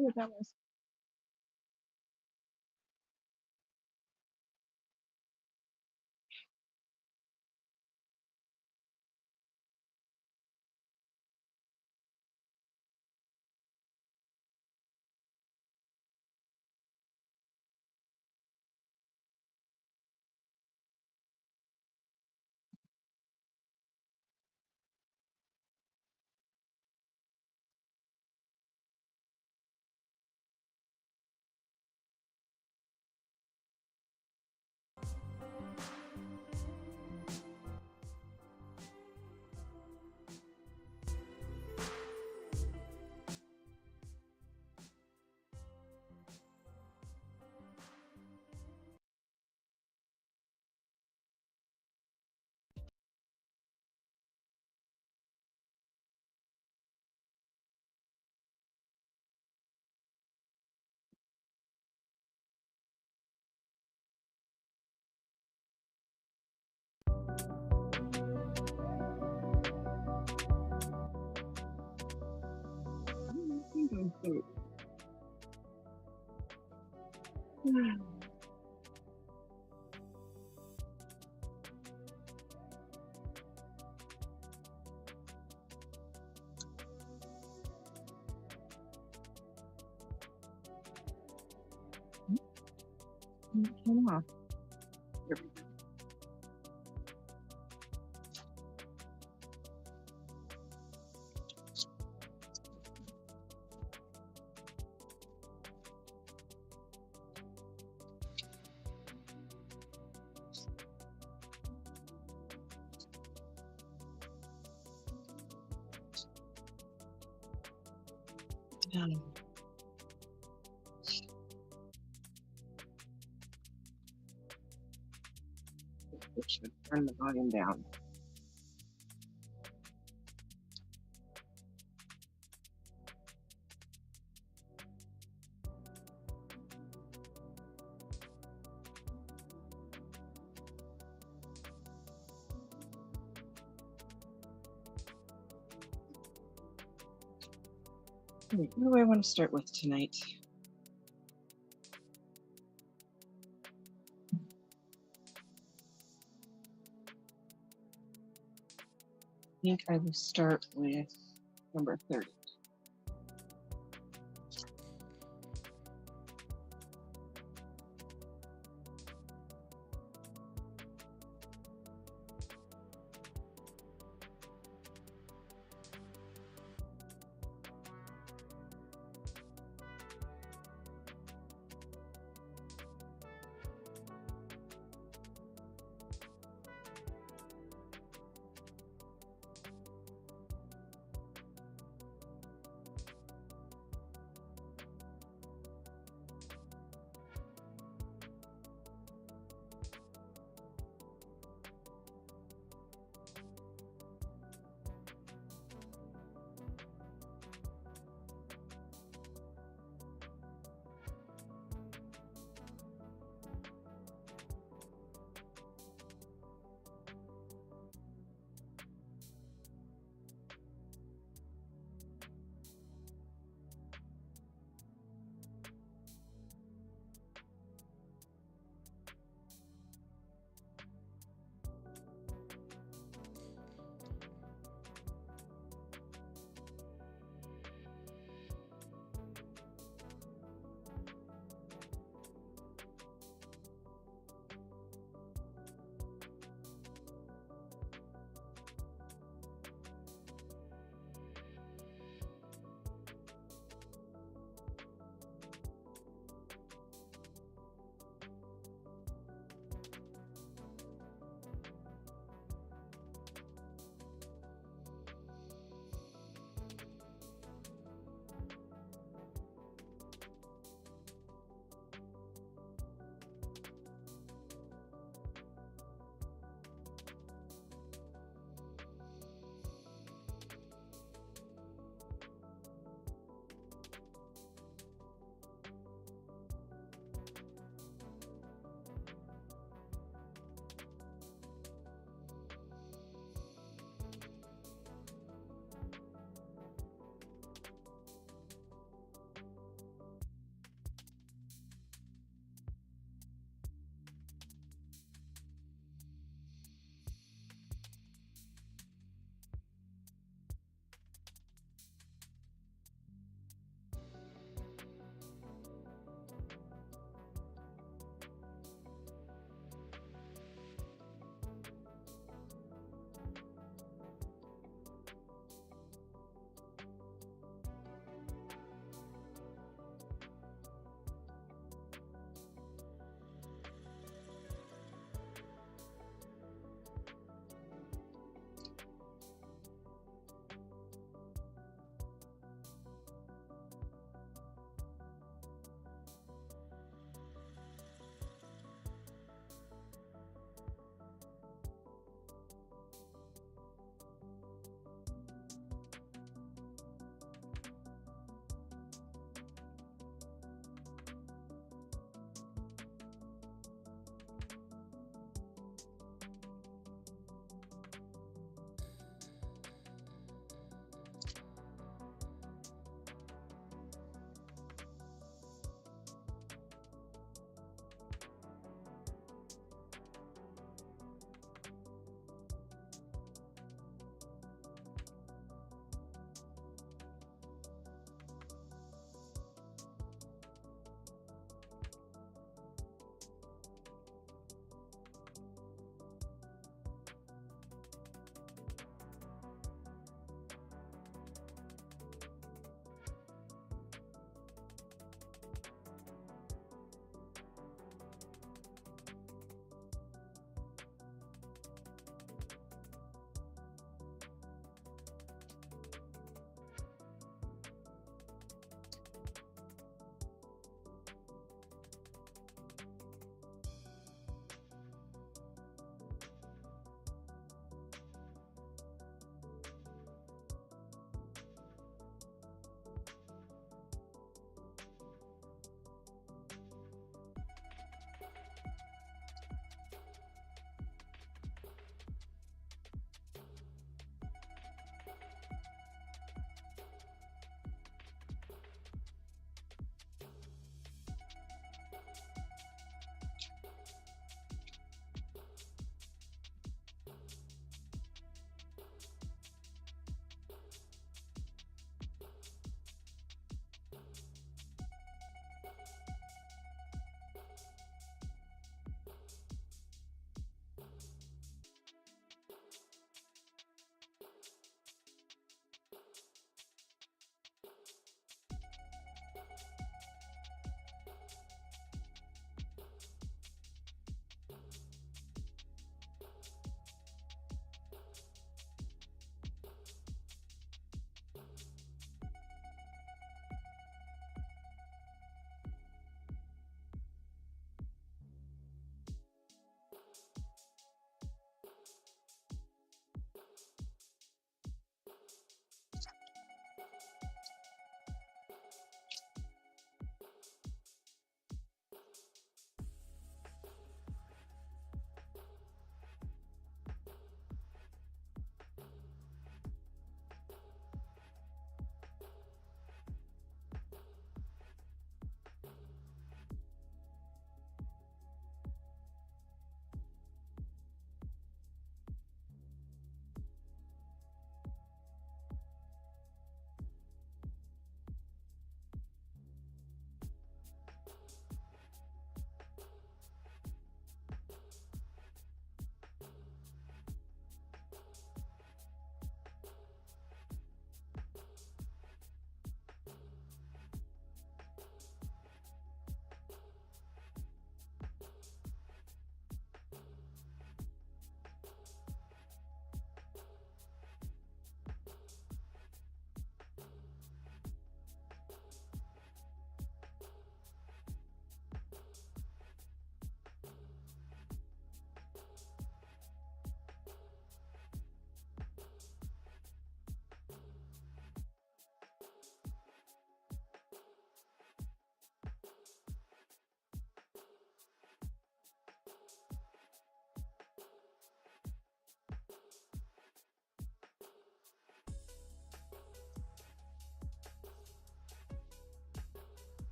what that was. Come on. Here we go. Should turn the volume down. What do I want to start with tonight? I think I will start with number 30.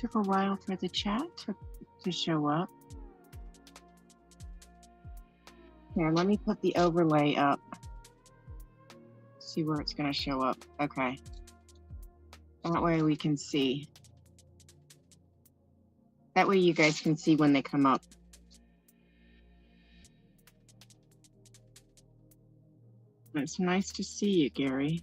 took a while for the chat to show up. Here, let me put the overlay up. See where it's going to show up. Okay. That way we can see. That way you guys can see when they come up. It's nice to see you, Gary.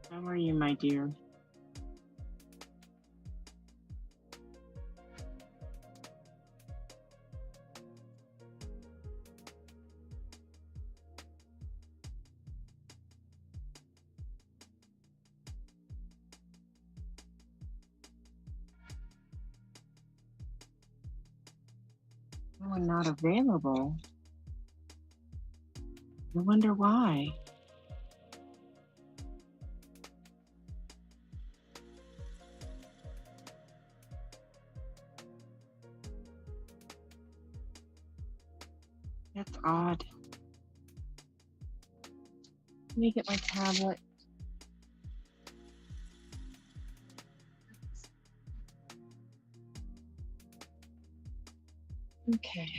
How are you, my dear? Oh, I'm not available. I wonder why. That's odd. Let me get my tablet. Okay.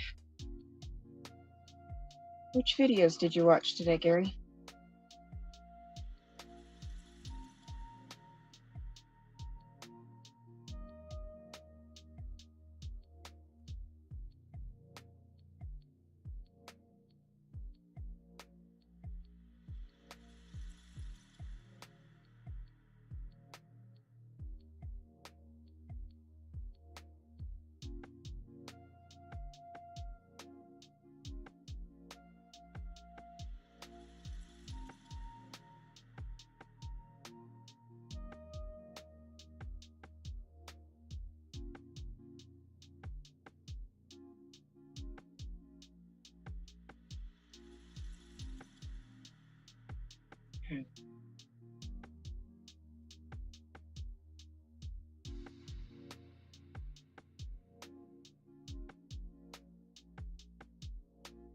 Which videos did you watch today, Gary? Okay.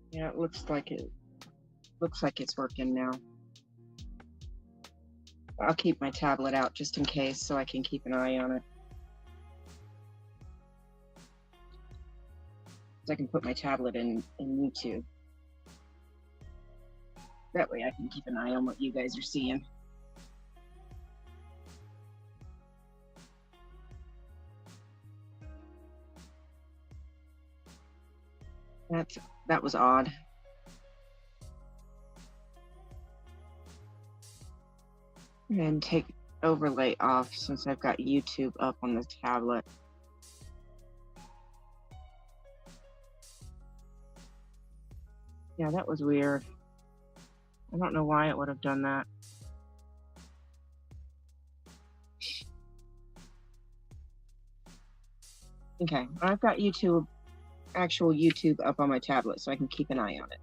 Yeah, it looks like it's working now. I'll keep my tablet out just in case so I can keep an eye on it. So I can put my tablet in YouTube. That way I can keep an eye on what you guys are seeing. That was odd. And take overlay off since I've got YouTube up on the tablet. Yeah, that was weird. I don't know why it would have done that. Okay, I've got actual YouTube up on my tablet so I can keep an eye on it.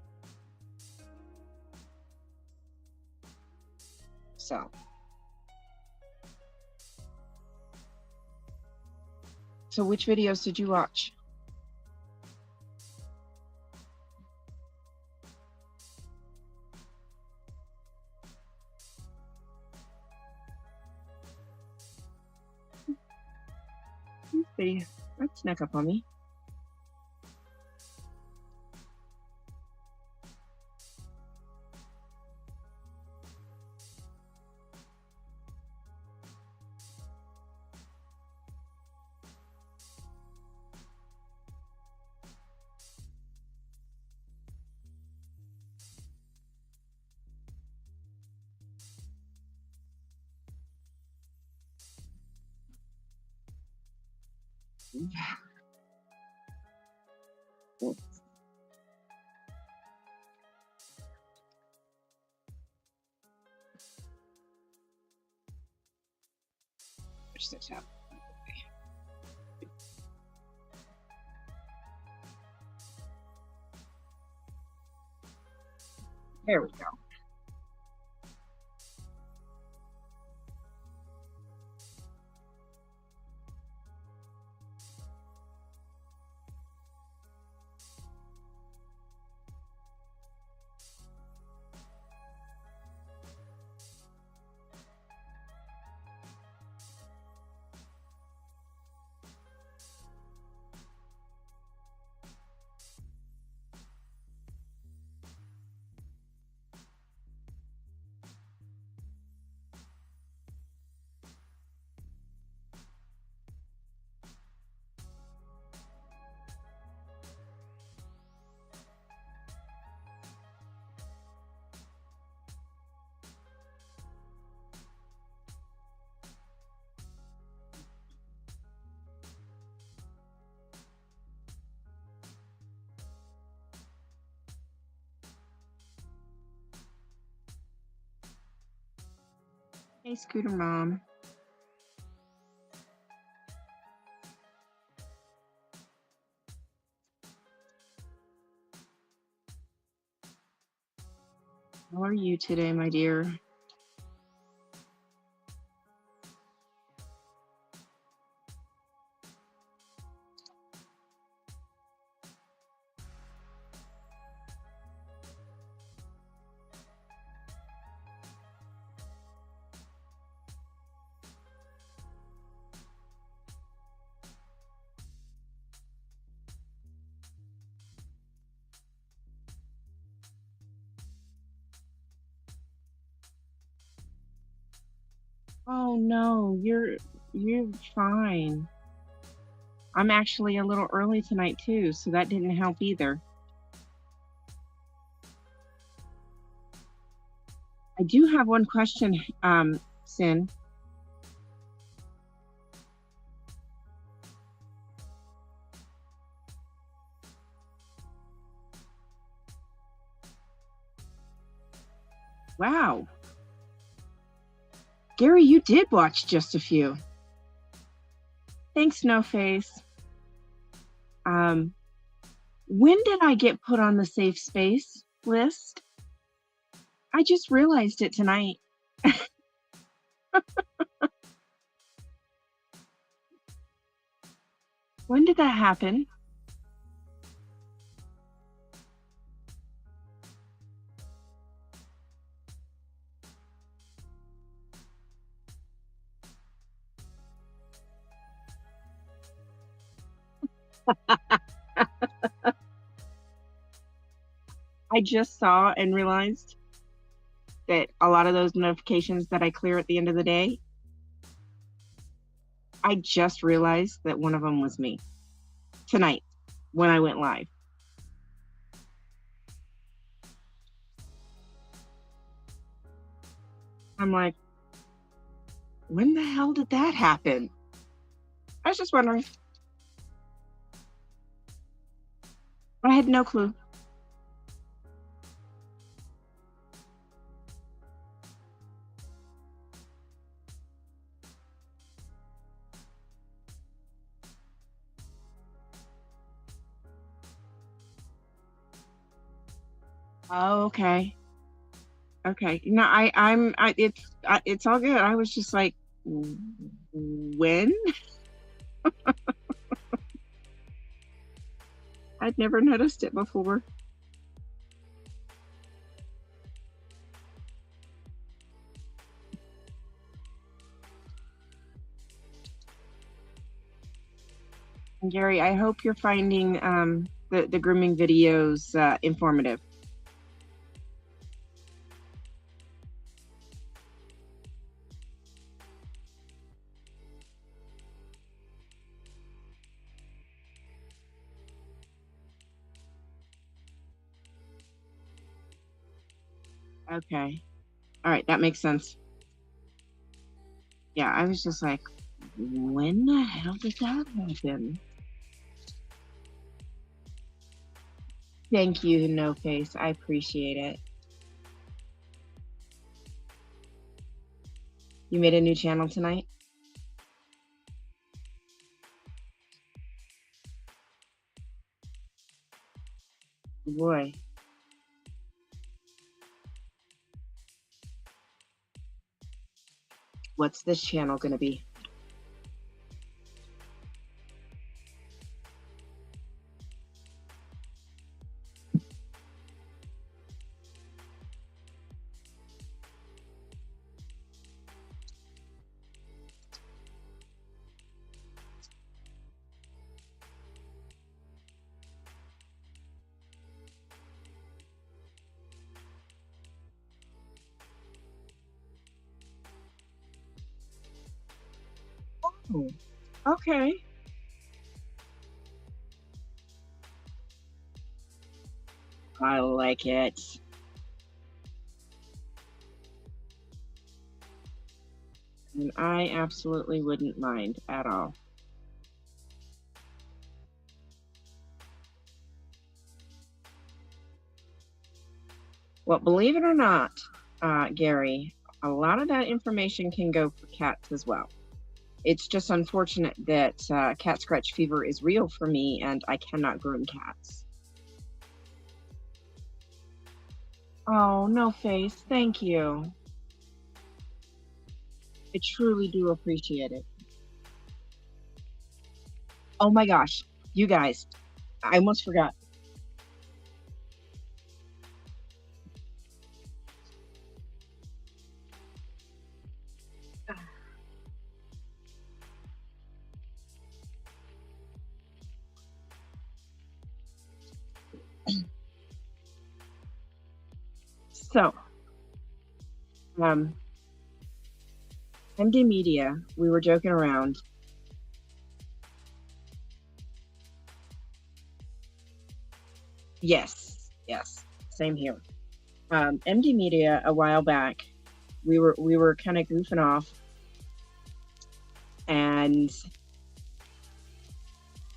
So which videos did you watch? They snuck up on me. Push the tab. There we go. Hey, Scooter Mom. How are you today, my dear? Oh no, you're fine. I'm actually a little early tonight too, so that didn't help either. I do have one question, Sin. Wow. Gary, you did watch just a few. Thanks, No Face. When did I get put on the safe space list? I just realized it tonight. When did that happen? I just saw and realized that a lot of those notifications that I clear at the end of the day, I just realized that one of them was me tonight when I went live. I'm like, when the hell did that happen? I was just wondering. I had no clue. Oh, okay. Okay. No, it's all good. I was just like, when? I'd never noticed it before. And Gary, I hope you're finding the grooming videos informative. Okay. All right, that makes sense. Yeah, I was just like, When the hell did that happen? Thank you, No Face. I appreciate it. You made a new channel tonight? Boy. What's this channel gonna be? Oh, okay. I like it. And I absolutely wouldn't mind at all. Well, believe it or not, Gary, a lot of that information can go for cats as well. It's just unfortunate that cat scratch fever is real for me and I cannot groom cats. Oh, No Face, thank you. I truly do appreciate it. Oh my gosh, you guys, I almost forgot. So, MD Media, we were joking around. Yes, yes, same here. MD Media a while back, we were kind of goofing off, and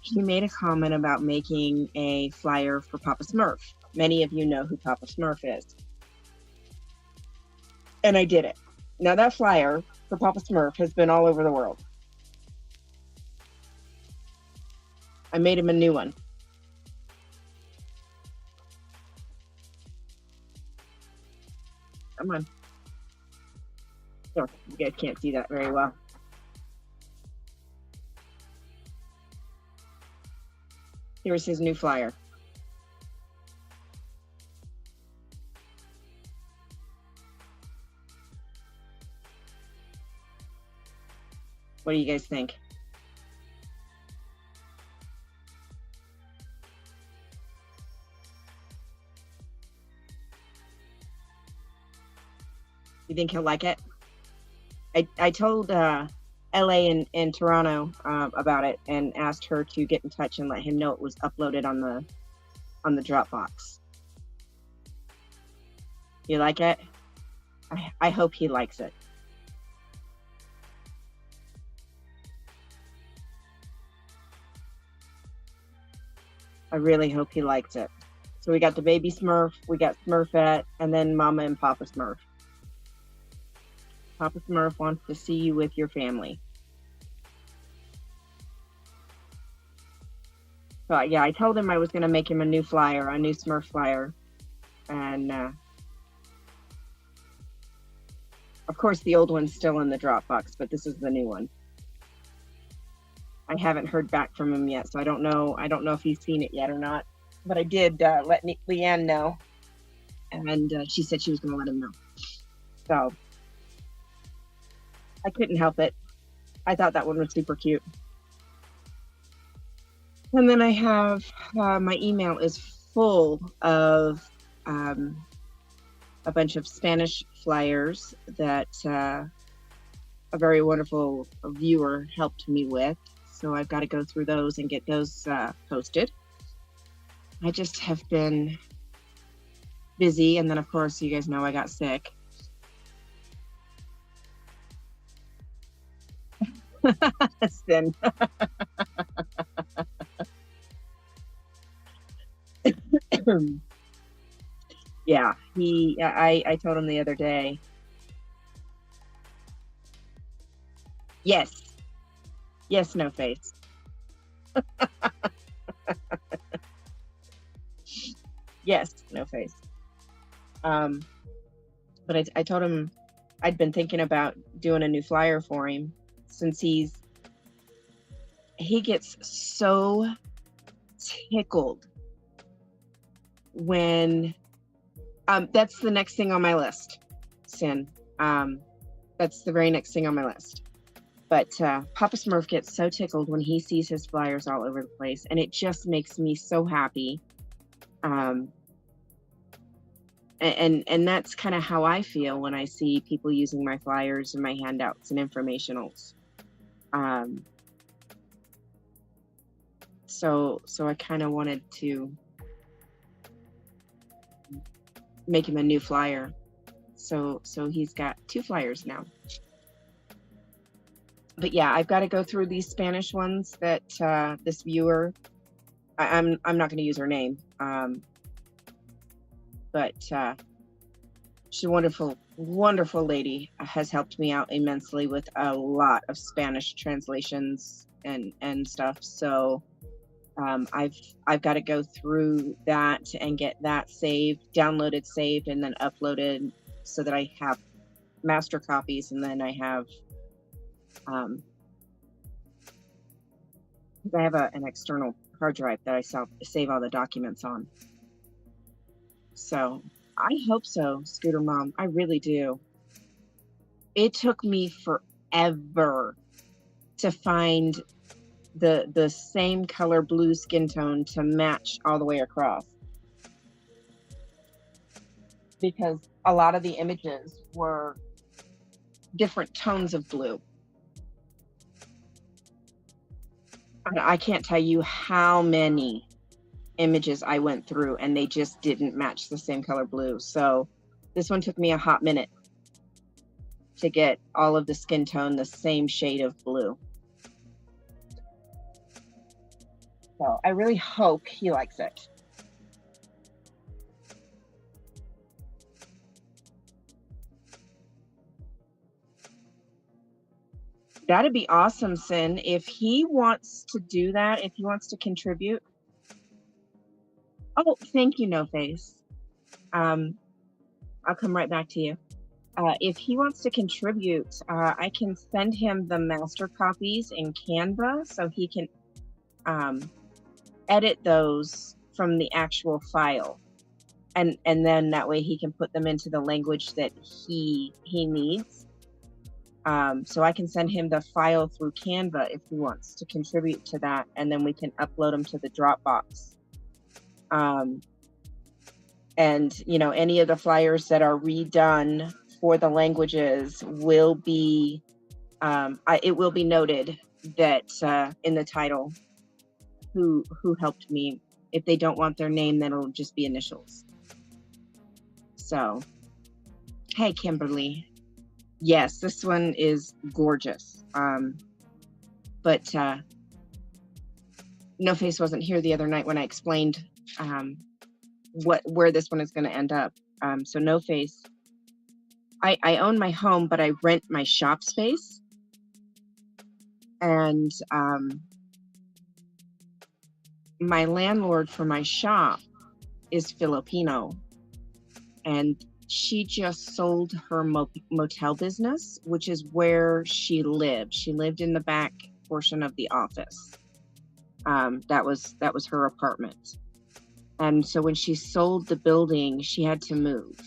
he made a comment about making a flyer for Papa Smurf. Many of you know who Papa Smurf is. And I did it. Now that flyer for Papa Smurf has been all over the world. I made him a new one. Come on. Oh, you guys can't see that very well. Here's his new flyer. What do you guys think? You think he'll like it? I told LA and Toronto about it and asked her to get in touch and let him know it was uploaded on the Dropbox. You like it? I hope he likes it. I really hope he likes it. So we got the baby Smurf, we got Smurfette, and then Mama and Papa Smurf. Papa Smurf wants to see you with your family. So yeah, I told him I was going to make him a new flyer, a new Smurf flyer. And of course the old one's still in the Dropbox, but this is the new one. I haven't heard back from him yet, so I don't know if he's seen it yet or not. But I did let Leanne know, and she said she was going to let him know. So I couldn't help it. I thought that one was super cute. And then I have my email is full of a bunch of Spanish flyers that a very wonderful viewer helped me with. So I've got to go through those and get those posted. I just have been busy. And then, of course, you guys know I got sick. Then yeah, I told him the other day. Yes, yes, no face. Yes, no face. Um, but I told him I'd been thinking about doing a new flyer for him since he gets so tickled when that's the next thing on my list, Sin. That's the very next thing on my list. But Papa Smurf gets so tickled when he sees his flyers all over the place, and it just makes me so happy. And that's kind of how I feel when I see people using my flyers and my handouts and informationals. So I kind of wanted to make him a new flyer. So he's got 2 flyers now. But yeah, I've got to go through these Spanish ones that this viewer, I'm not going to use her name, but she's a wonderful, wonderful lady, has helped me out immensely with a lot of Spanish translations and stuff. So I've got to go through that and get that saved, downloaded, saved, and then uploaded so that I have master copies, and then I have an external hard drive that I save all the documents on. So I hope so, Scooter Mom. I really do. It took me forever to find the same color blue skin tone to match all the way across, because a lot of the images were different tones of blue. I can't tell you how many images I went through and they just didn't match the same color blue. So this one took me a hot minute to get all of the skin tone the same shade of blue. So I really hope he likes it. That'd be awesome, Sin. If he wants to do that, if he wants to contribute. Oh, thank you, No Face. I'll come right back to you. If he wants to contribute, I can send him the master copies in Canva so he can edit those from the actual file. And then that way he can put them into the language that he needs. So I can send him the file through Canva if he wants to contribute to that, and then we can upload them to the Dropbox. And any of the flyers that are redone for the languages will be, it will be noted that in the title who helped me. If they don't want their name, then it'll just be initials. So, hey, Kimberly. Yes, this one is gorgeous. But No Face wasn't here the other night when I explained where this one is going to end up. So No Face, I own my home, but I rent my shop space. And my landlord for my shop is Filipino. And she just sold her motel business, which is where she lived. She lived in the back portion of the office. That was her apartment. And so when she sold the building, she had to move.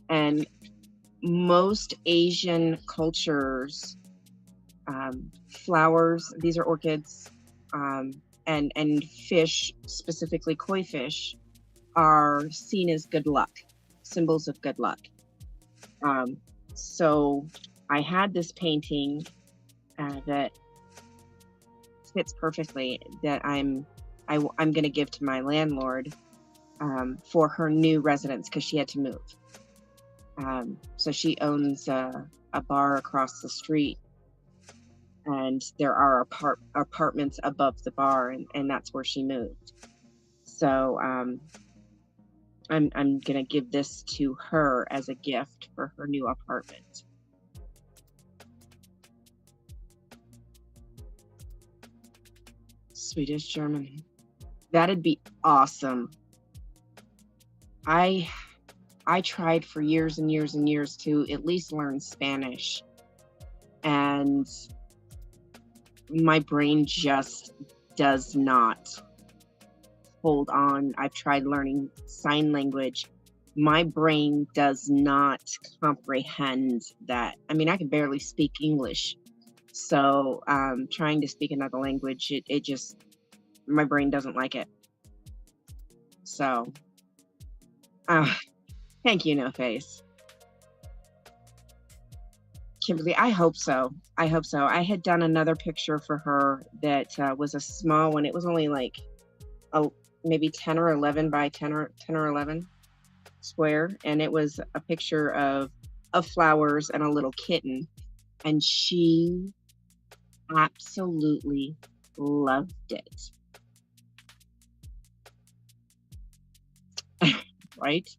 And most Asian cultures, flowers, these are orchids, and fish, specifically koi fish, are seen as good luck, symbols of good luck. So I had this painting that fits perfectly that I'm going to give to my landlord for her new residence, because she had to move. So she owns a bar across the street, and there are apartments above the bar, and that's where she moved. So I'm gonna give this to her as a gift for her new apartment. Swedish German. That'd be awesome. I I tried for years and years and years to at least learn Spanish, and my brain just does not hold on. I've tried learning sign language. My brain does not comprehend that. I mean, I can barely speak English. So trying to speak another language, it just, my brain doesn't like it. So thank you, No Face. Kimberly, I hope so. I hope so. I had done another picture for her that was a small one. It was only like maybe 10 or 11 by 10 or 11 square, and it was a picture of flowers and a little kitten, and she absolutely loved it. Right?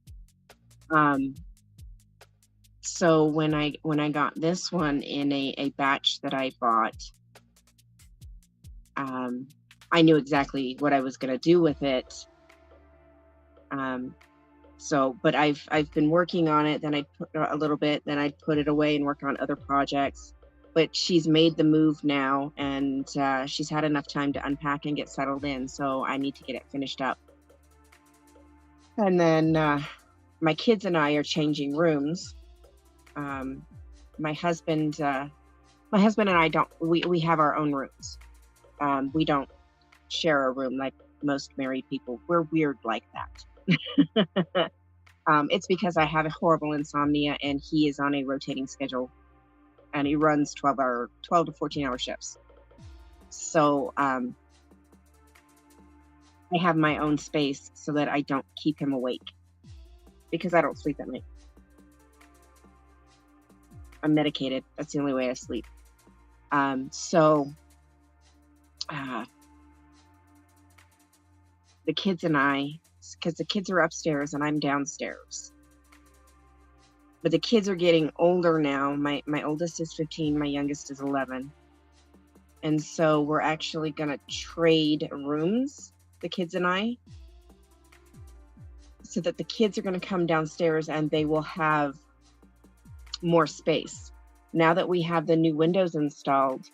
So when I got this one in a batch that I bought, I knew exactly what I was going to do with it. So, but I've been working on it. Then I put a little bit, then I'd put it away and work on other projects. But she's made the move now, and she's had enough time to unpack and get settled in. So I need to get it finished up. And then my kids and I are changing rooms. My husband and I don't. We have our own rooms. We don't share a room like most married people. We're weird like that. It's because I have a horrible insomnia, and he is on a rotating schedule, and he runs 12 to 14-hour shifts. So I have my own space so that I don't keep him awake, because I don't sleep at night. I'm medicated. That's the only way I sleep. So the kids and I, because the kids are upstairs and I'm downstairs, but the kids are getting older now. My oldest is 15, my youngest is 11. And so we're actually going to trade rooms, the kids and I, so that the kids are going to come downstairs and they will have more space. Now that we have the new windows installed,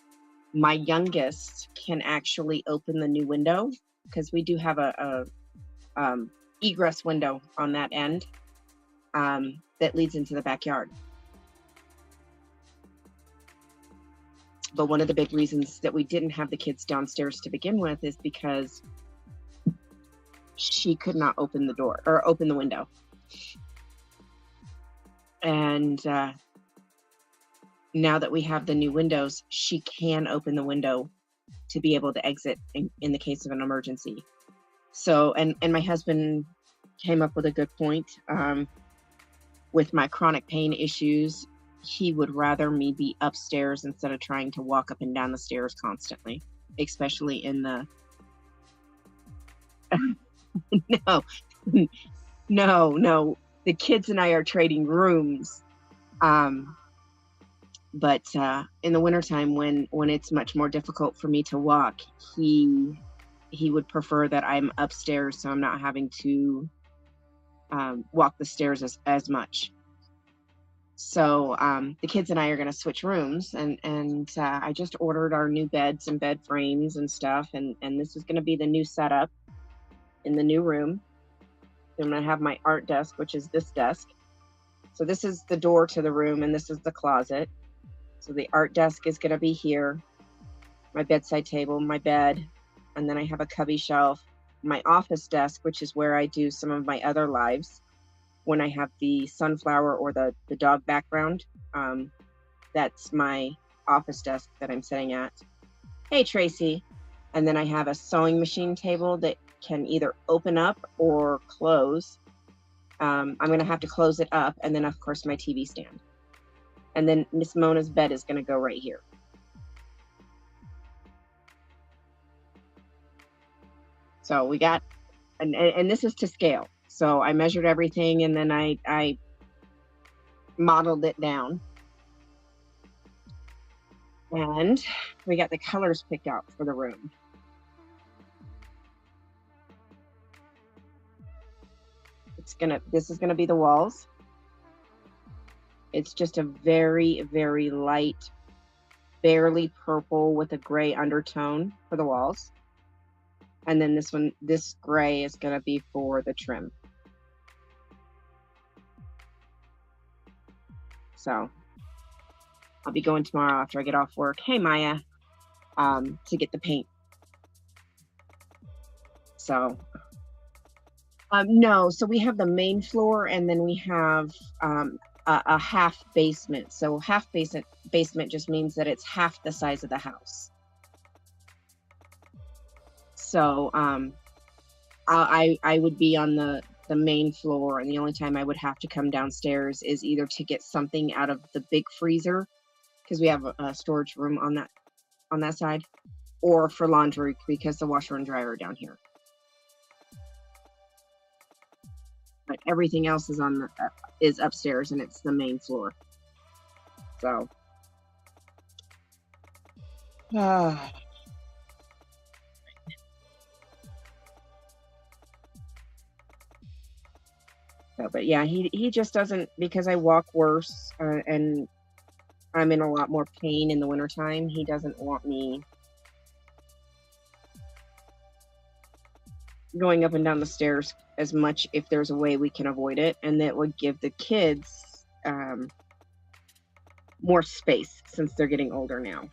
my youngest can actually open the new window, because we do have a egress window on that end that leads into the backyard. But one of the big reasons that we didn't have the kids downstairs to begin with is because she could not open the door or open the window. And now that we have the new windows, she can open the window to be able to exit in the case of an emergency. So, and my husband came up with a good point. With my chronic pain issues, he would rather me be upstairs instead of trying to walk up and down the stairs constantly, especially in the no, the kids and I are trading rooms. But in the wintertime, when it's much more difficult for me to walk, he would prefer that I'm upstairs, so I'm not having to walk the stairs as much. So the kids and I are going to switch rooms, and I just ordered our new beds and bed frames and stuff, and this is going to be the new setup in the new room. I'm going to have my art desk, which is this desk. So this is the door to the room, and this is the closet. So the art desk is going to be here, my bedside table, my bed, and then I have a cubby shelf, my office desk, which is where I do some of my other lives. When I have the sunflower or the dog background, that's my office desk that I'm sitting at. Hey, Tracy. And then I have a sewing machine table that can either open up or close. I'm going to have to close it up. And then, of course, my TV stand. And then Miss Mona's bed is going to go right here. So we got, and this is to scale. So I measured everything and then I modeled it down. And we got the colors picked out for the room. This is gonna be the walls. It's just a very, very light, barely purple with a gray undertone for the walls. And then this gray is gonna be for the trim. So I'll be going tomorrow after I get off work. Hey, Maya, to get the paint. So, no, so we have the main floor and then we have a half basement. So half basement just means that it's half the size of the house. So I would be on the main floor, and the only time I would have to come downstairs is either to get something out of the big freezer, because we have a storage room on that side, or for laundry because the washer and dryer are down here. But everything else is is upstairs, and it's the main floor. So but yeah, he just doesn't, because I walk worse and I'm in a lot more pain in the wintertime. He doesn't want me going up and down the stairs as much if there's a way we can avoid it, and that would give the kids more space since they're getting older now.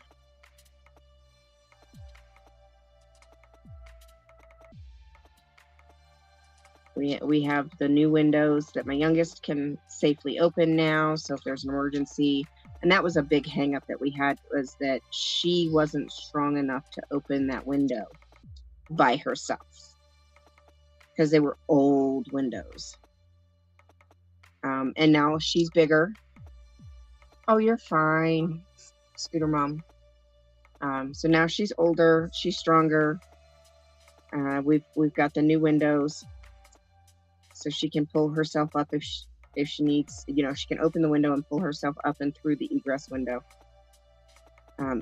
We have the new windows that my youngest can safely open now, so if there's an emergency. And that was a big hang up that we had, was that she wasn't strong enough to open that window by herself because they were old windows. And now she's bigger. Oh, you're fine, Scooter Mom. So now she's older, she's stronger. We've got the new windows, so she can pull herself up if she needs. You know, she can open the window and pull herself up and through the egress window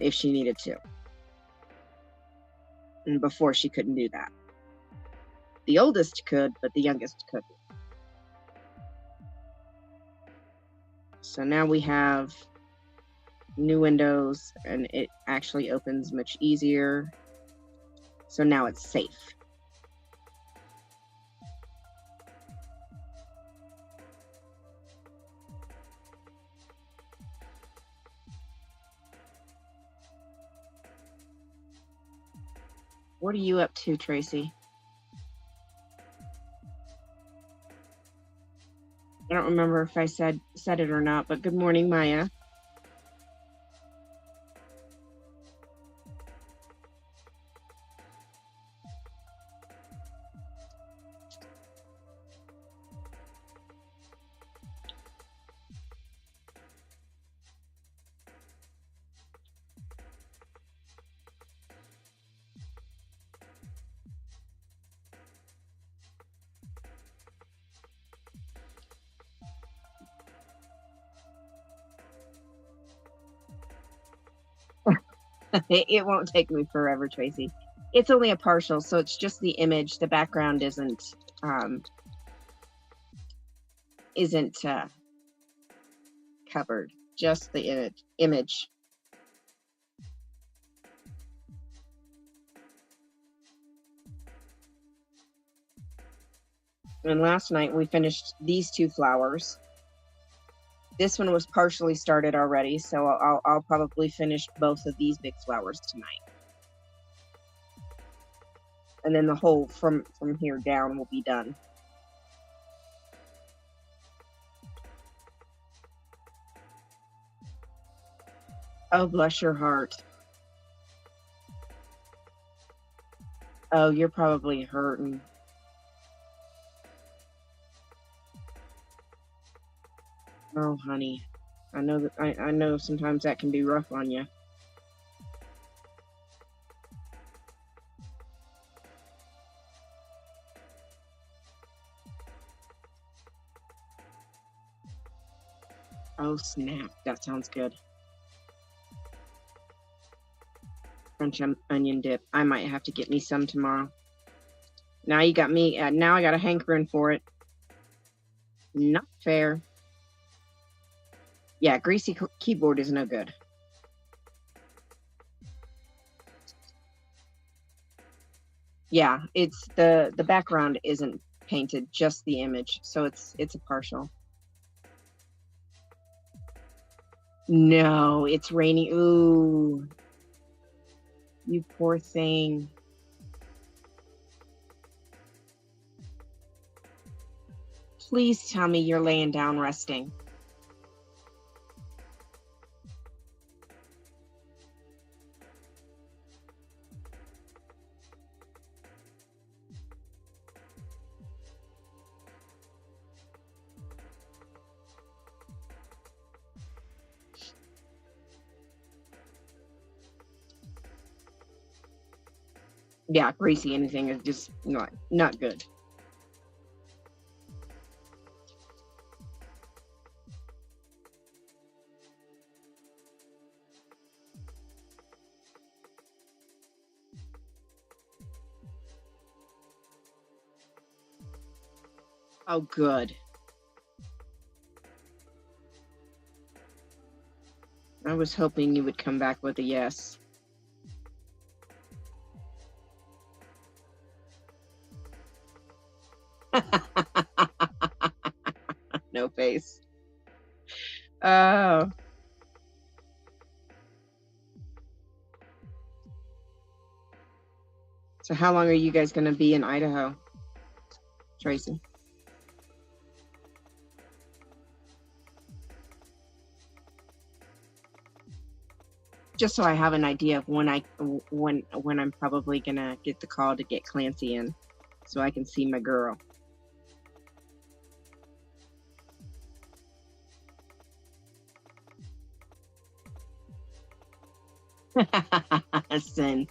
if she needed to. And before, she couldn't do that. The oldest could, but the youngest couldn't. So now we have new windows, and it actually opens much easier. So now it's safe. What are you up to, Tracy? I don't remember if I said it or not, but good morning, Maya. It won't take me forever, Tracy. It's only a partial, so it's just the image. The background isn't covered. Just the image. And last night we finished these two flowers. This one was partially started already, so I'll probably finish both of these big flowers tonight. And then the whole from here down will be done. Oh, bless your heart. Oh, you're probably hurting. Oh, honey, I know that I know sometimes that can be rough on you. Oh, snap. That sounds good. French onion dip. I might have to get me some tomorrow. Now you got me. Now I got a hankering for it. Not fair. Yeah, greasy keyboard is no good. Yeah, it's the background isn't painted, just the image, so it's a partial. No, it's raining. Ooh, you poor thing. Please tell me you're laying down resting. Yeah, greasy anything is just not good. Oh, good. I was hoping you would come back with a yes. No face. Oh. So how long are you guys going to be in Idaho, Tracy? Just so I have an idea of when I'm probably gonna get the call to get Clancy in, so I can see my girl. Sin.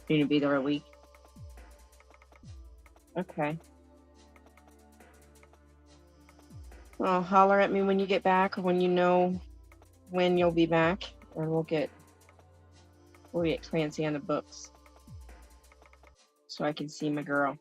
You're gonna be there a week? Okay. Well, holler at me when you get back, or when you know when you'll be back, and we'll get Clancy on the books, so I can see my girl.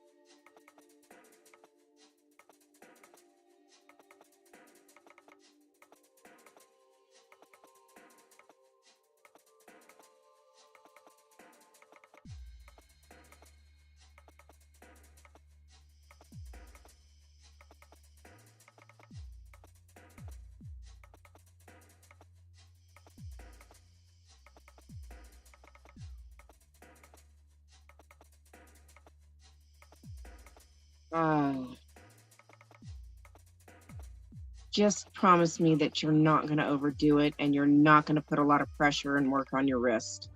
Just promise me that you're not going to overdo it, and you're not going to put a lot of pressure and work on your wrist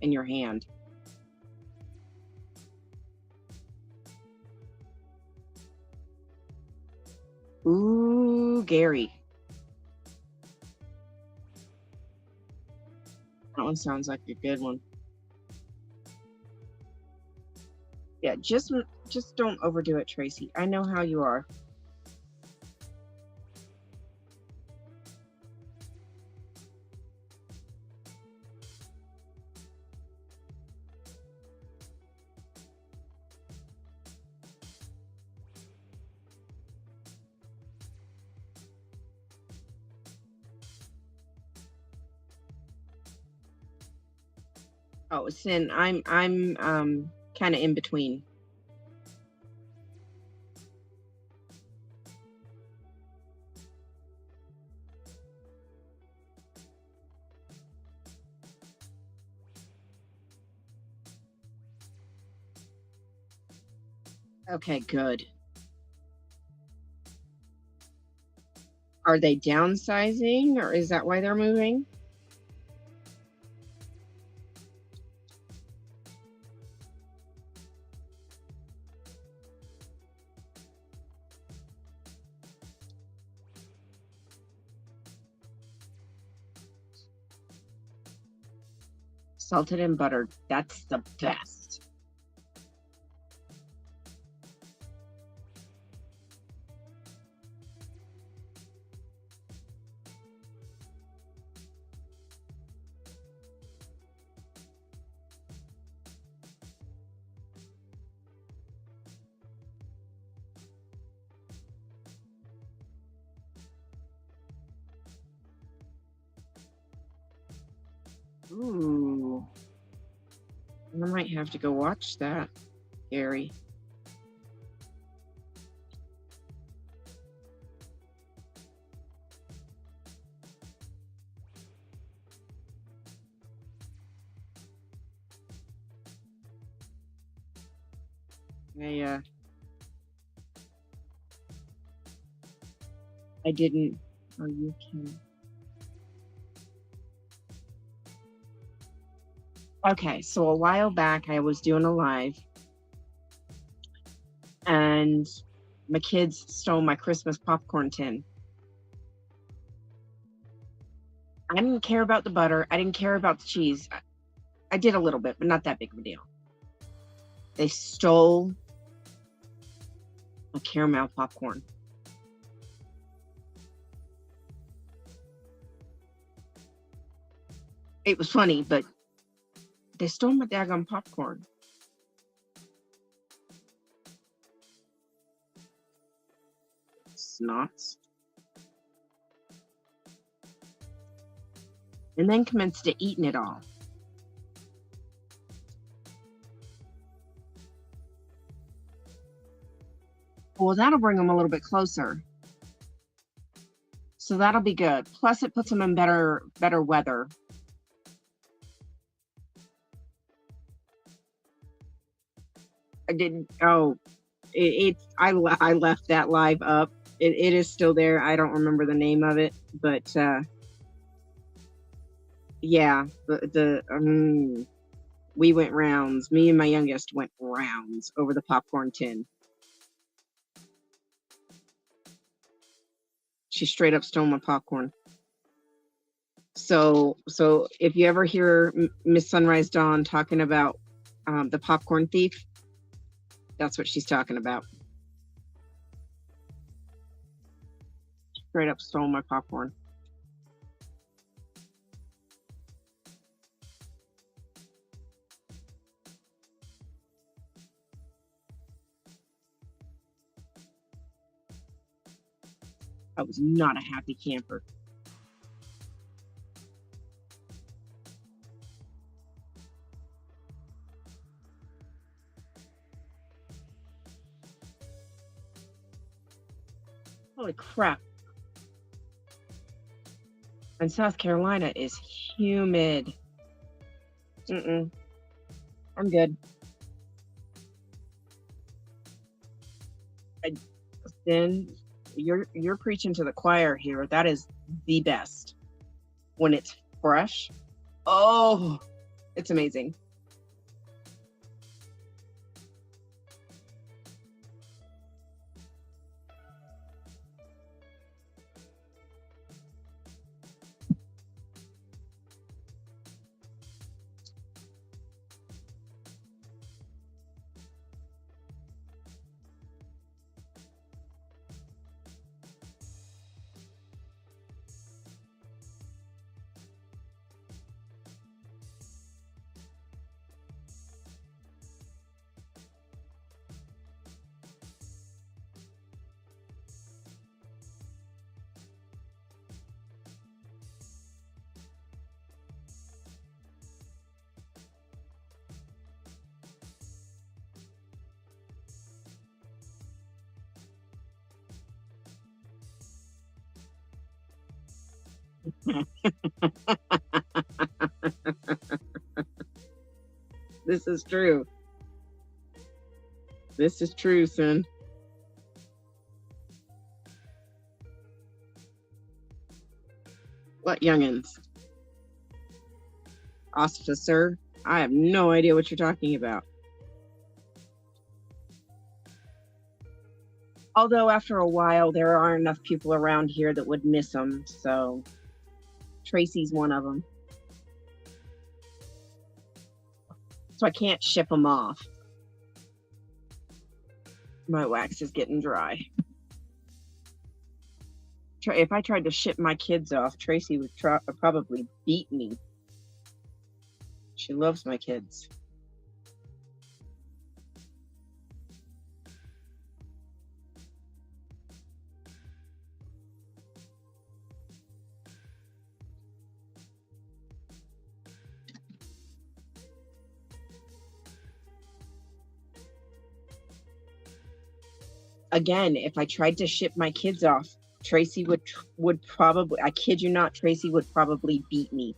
and your hand. Ooh, Gary. That one sounds like a good one. Yeah, just don't overdo it, Tracy. I know how you are. Oh, Sin, I'm kind of in between. Okay, good. Are they downsizing, or is that why they're moving? Salted and buttered. That's the best. Ooh. I might have to go watch that, Gary. I didn't. Oh, you can. Okay, so a while back I was doing a live and my kids stole my Christmas popcorn tin. I didn't care about the butter. I didn't care about the cheese. I did a little bit, but not that big of a deal. They stole a caramel popcorn. It was funny, but they stole my daggone popcorn. Snots. And then commenced to eating it all. Well, that'll bring them a little bit closer. So that'll be good. Plus, it puts them in better weather. I didn't. Oh, I left that live up. It is still there. I don't remember the name of it, but yeah, we went rounds. Me and my youngest went rounds over the popcorn tin. She straight up stole my popcorn. So if you ever hear Miss Sunrise Dawn talking about the popcorn thief, that's what she's talking about. Straight up stole my popcorn. I was not a happy camper. Holy crap. And South Carolina is humid. I'm good. Then you're preaching to the choir here. That is the best. When it's fresh. Oh, it's amazing. This is true. This is true, son. What youngins? Officer, I have no idea what you're talking about. Although after a while, there aren't enough people around here that would miss them, so Tracy's one of them. So I can't ship them off. My wax is getting dry. If I tried to ship my kids off, Tracy would probably beat me. She loves my kids. Again, if I tried to ship my kids off, Tracy would probably, I kid you not, Tracy would probably beat me.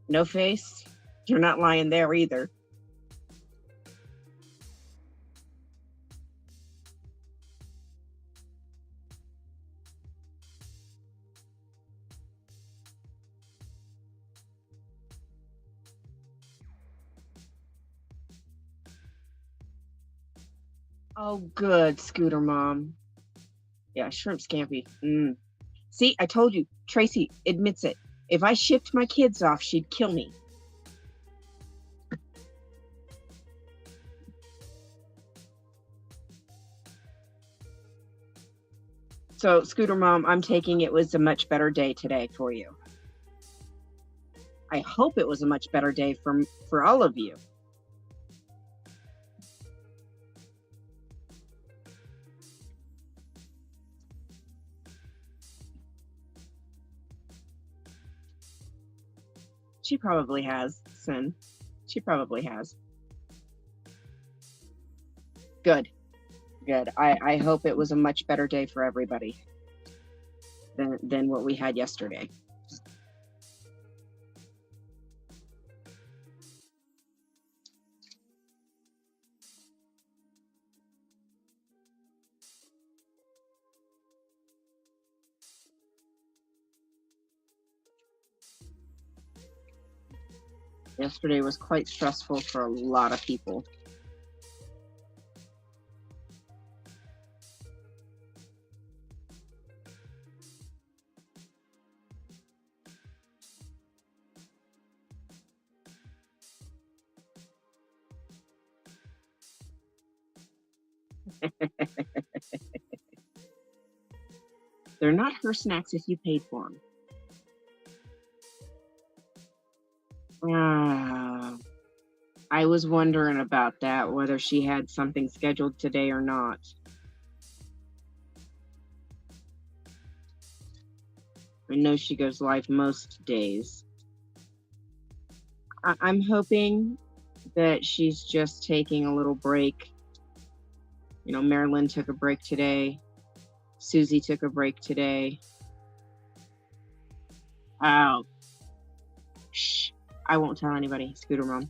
No face? You're not lying there either. Oh, good, Scooter Mom. Yeah, shrimp scampi. See, I told you, Tracy admits it. If I shipped my kids off, she'd kill me. So, Scooter Mom, I'm taking it was a much better day today for you. I hope it was a much better day for all of you. She probably has, Sin. She probably has. Good. Good. I hope it was a much better day for everybody than what we had yesterday. Yesterday was quite stressful for a lot of people. They're not her snacks if you paid for them. I was wondering about that, whether she had something scheduled today or not. I know she goes live most days. I'm hoping that she's just taking a little break. You know, Marilyn took a break today. Susie took a break today. Oh, shh. I won't tell anybody, Scooter Mom.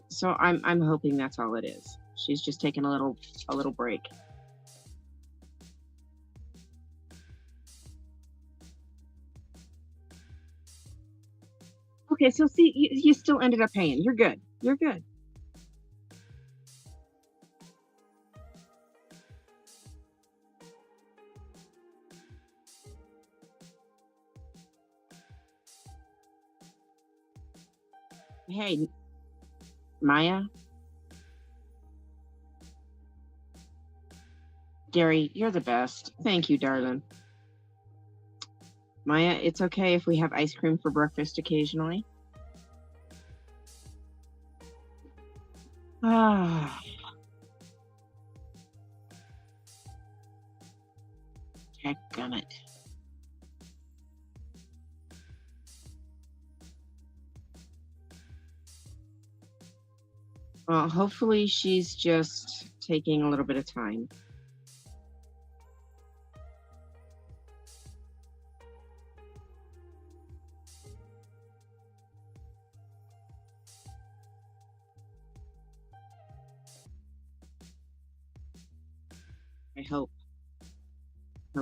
So I'm hoping that's all it is. She's just taking a little break. Okay, so see, you still ended up paying. You're good. You're good. Hey, Maya. Gary, you're the best. Thank you, darling. Maya, it's okay if we have ice cream for breakfast occasionally. Ah. Heckgummit. Well, hopefully she's just taking a little bit of time. I hope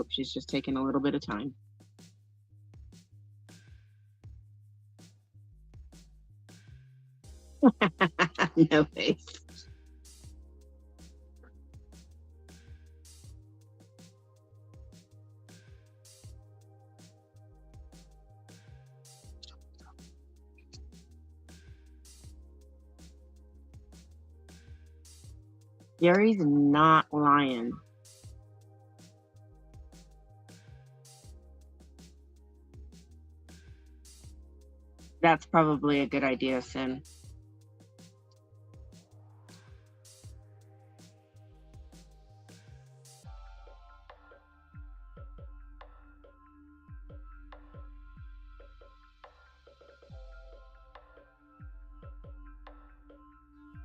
she's just taking a little bit of time. No face. Gary's not lying. That's probably a good idea, Sin.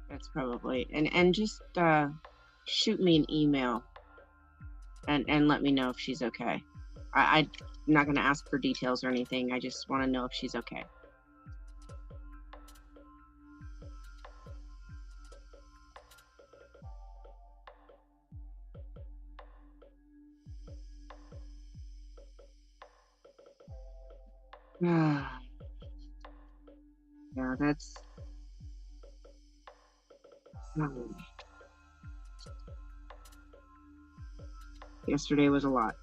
That's probably, and just shoot me an email and let me know if she's okay. I'm not going to ask for details or anything. I just want to know if she's okay. Yeah, that's... Yesterday was a lot.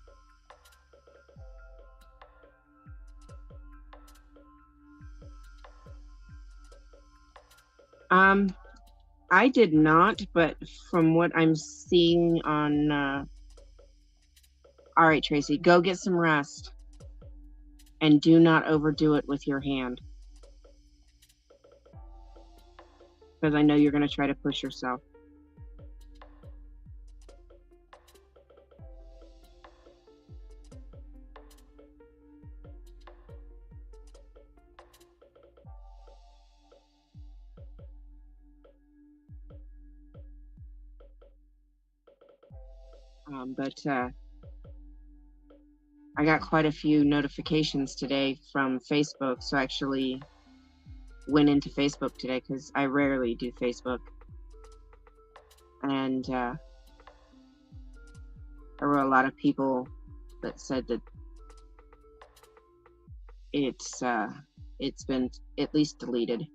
I did not, but from what I'm seeing on... All right, Tracy, go get some rest. And do not overdo it with your hand. Because I know you're going to try to push yourself. But I got quite a few notifications today from Facebook, so I actually went into Facebook today because I rarely do Facebook. And there were a lot of people that said that it's been at least deleted.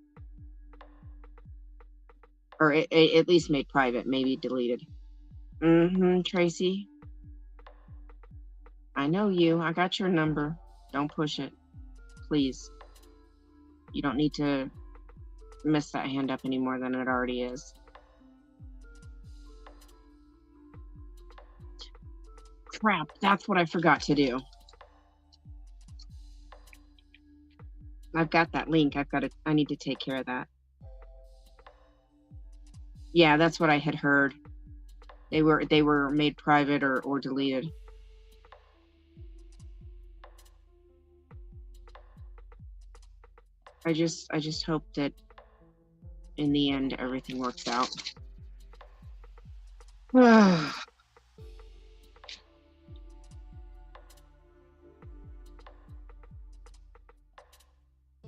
Or it at least made private, maybe deleted. Tracy. I know you. I got your number. Don't push it. Please. You don't need to mess that hand up any more than it already is. Crap, that's what I forgot to do. I've got that link. I need to take care of that. Yeah, that's what I had heard. They were made private or deleted. I just hope that in the end everything works out.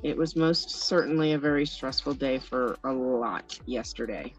It was most certainly a very stressful day for a lot yesterday.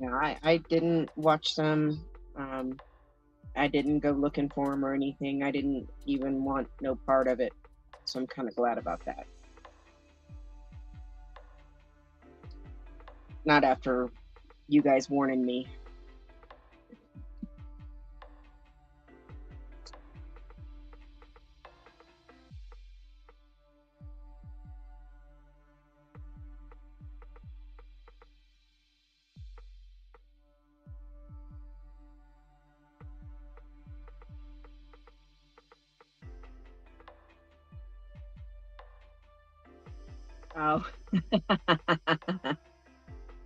Yeah, I didn't watch them. I didn't go looking for them or anything. I didn't even want no part of it. So I'm kind of glad about that. Not after you guys warning me. Oh.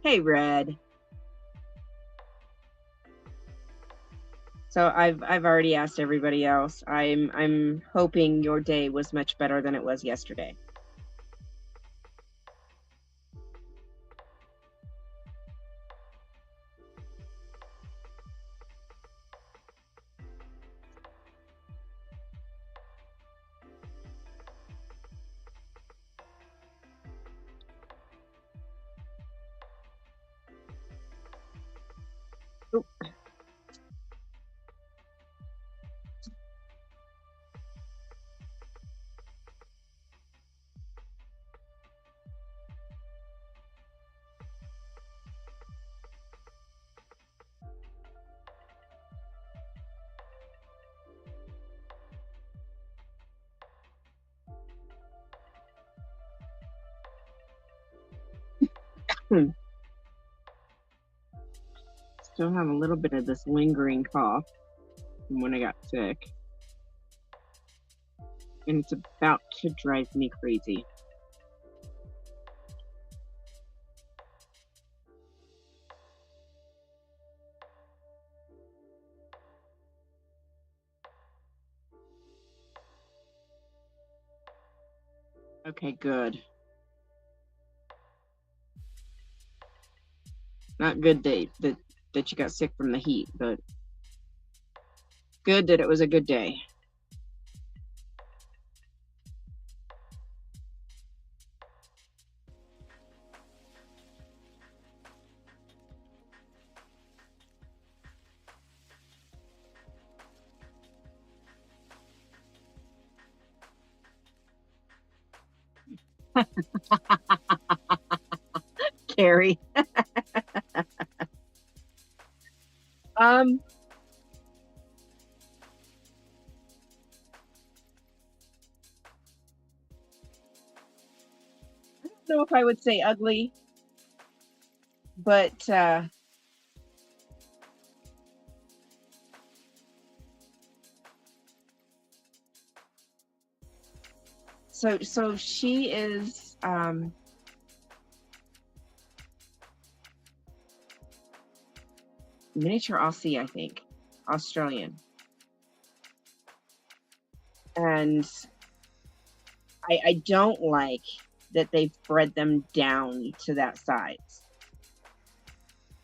Hey, Red. So I've already asked everybody else. I'm hoping your day was much better than it was yesterday. Still have a little bit of this lingering cough from when I got sick. And it's about to drive me crazy. Okay, good. Not good that you got sick from the heat, but good that it was a good day. Carrie. I don't know if I would say ugly, but so she is miniature Aussie, I think, Australian. And I don't like that they've bred them down to that size,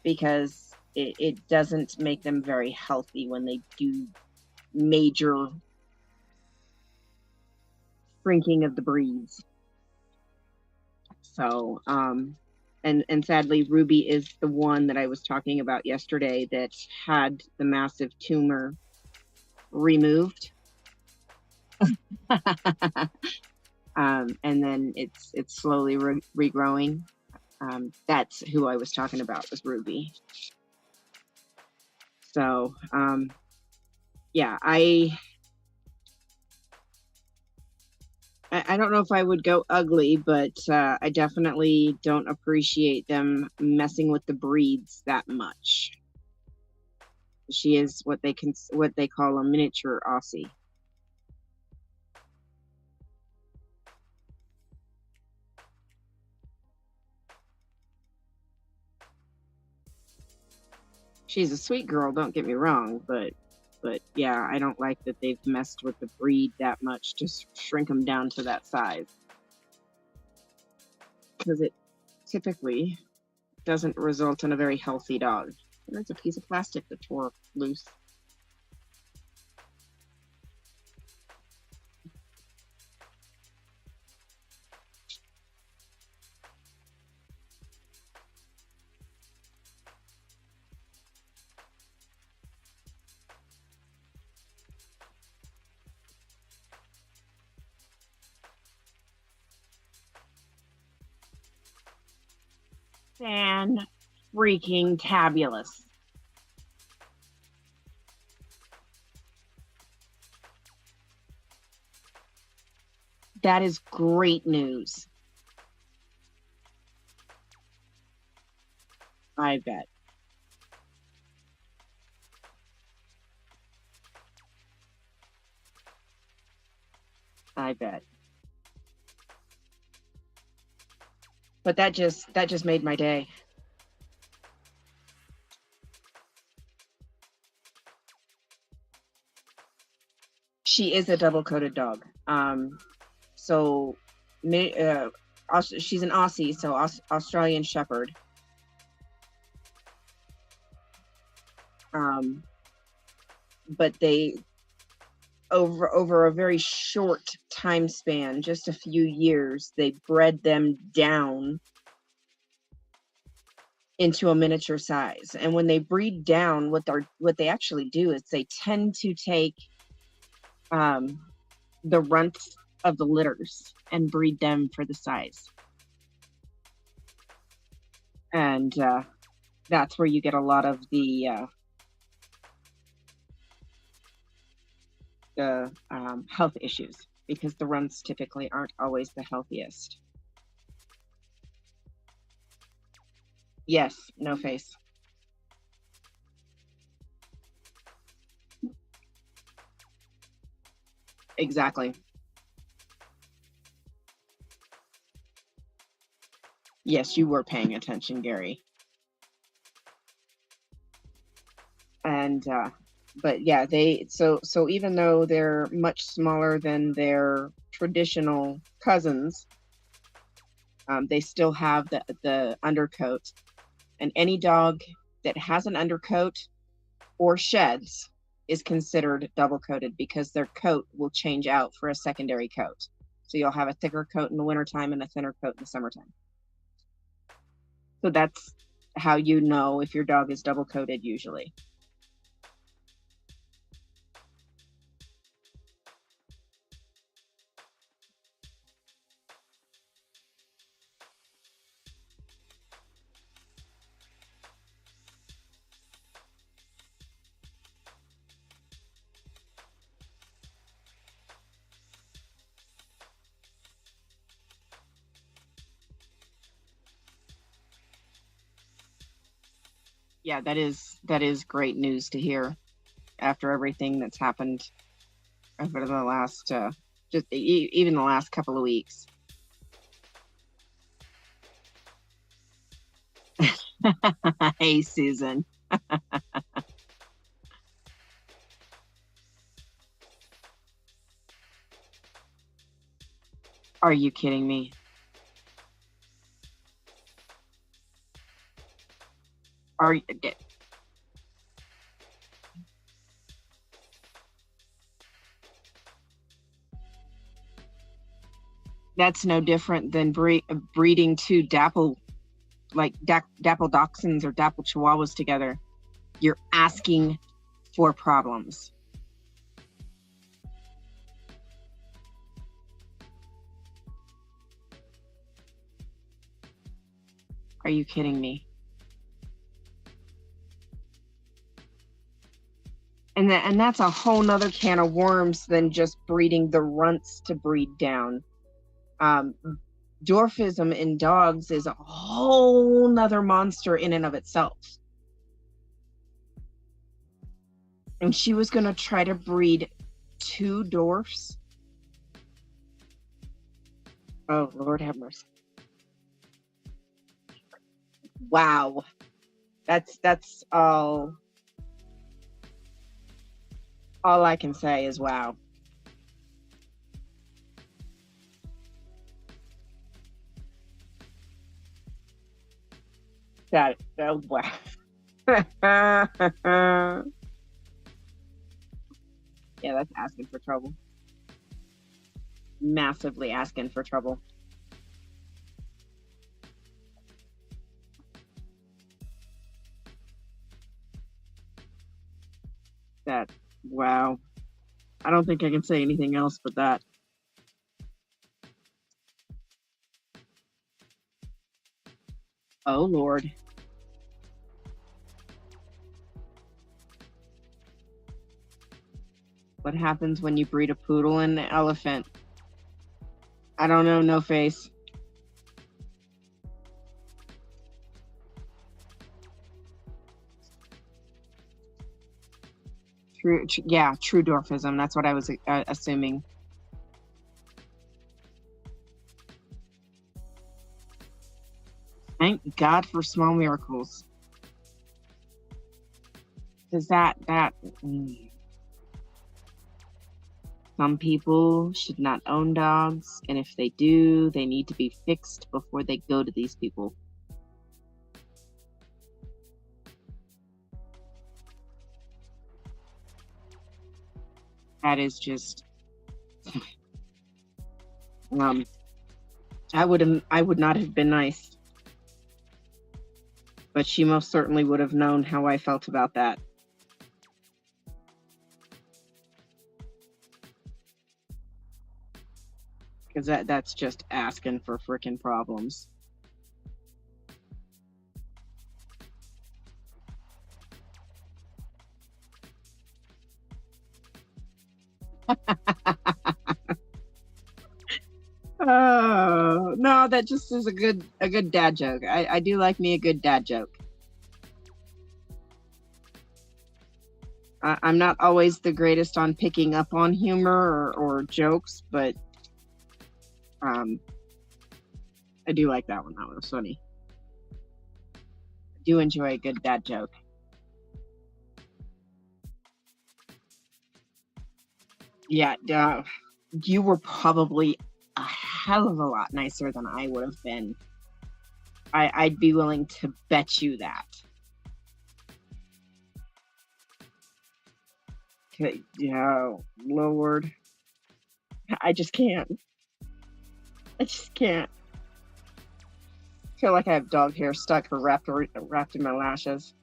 because it doesn't make them very healthy when they do major shrinking of the breeds. So, and sadly, Ruby is the one that I was talking about yesterday that had the massive tumor removed. And then it's slowly regrowing. That's who I was talking about, was Ruby. So, yeah, I don't know if I would go ugly, but I definitely don't appreciate them messing with the breeds that much. She is what they call a miniature Aussie. She's a sweet girl, don't get me wrong, but yeah, I don't like that they've messed with the breed that much to shrink them down to that size, because it typically doesn't result in a very healthy dog. And there's a piece of plastic that tore loose. Fan freaking tabulous. That is great news. I bet. I bet. But that just made my day. She is a double-coated dog. So she's an Aussie, so Australian Shepherd. But they, over a very short time span, just a few years, they bred them down into a miniature size. And when they breed down, what they actually do is they tend to take the runts of the litters and breed them for the size. And that's where you get a lot of the health issues, because the runts typically aren't always the healthiest. Yes, no face. Exactly. Yes, you were paying attention, Gary. And but yeah, so even though they're much smaller than their traditional cousins, they still have the undercoat. And any dog that has an undercoat or sheds is considered double coated because their coat will change out for a secondary coat. So you'll have a thicker coat in the wintertime and a thinner coat in the summertime. So that's how you know if your dog is double coated usually. Yeah, that is great news to hear after everything that's happened over the last just even the last couple of weeks. Hey, Susan. Are you kidding me? Are you, that's no different than breeding two dapple dachshunds or dapple chihuahuas together. You're asking for problems. Are you kidding me? And that's a whole nother can of worms than just breeding the runts to breed down. Um, dwarfism in dogs is a whole nother monster in and of itself. And she was going to try to breed two dwarfs. Oh, Lord have mercy. Wow. That's all I can say is wow. That wow. Yeah, that's asking for trouble. Massively asking for trouble. That wow. I don't think I can say anything else but that. Oh Lord. What happens when you breed a poodle and an elephant? I don't know, no face. Yeah, true dwarfism. That's what I was assuming. Thank God for small miracles. Because some people should not own dogs, and if they do, they need to be fixed before they go to these people. That is just I would not have been nice. But she most certainly would have known how I felt about that. Because that's just asking for freaking problems. Oh no, that just is a good dad joke. I do like me a good dad joke. I'm not always the greatest on picking up on humor or jokes, but um, I do like that one. That one was funny. I do enjoy a good dad joke. Yeah, you were probably a hell of a lot nicer than I would have been. I'd be willing to bet you that. Okay, yeah, Lord, I just can't. I just can't. I feel like I have dog hair stuck or wrapped in my lashes.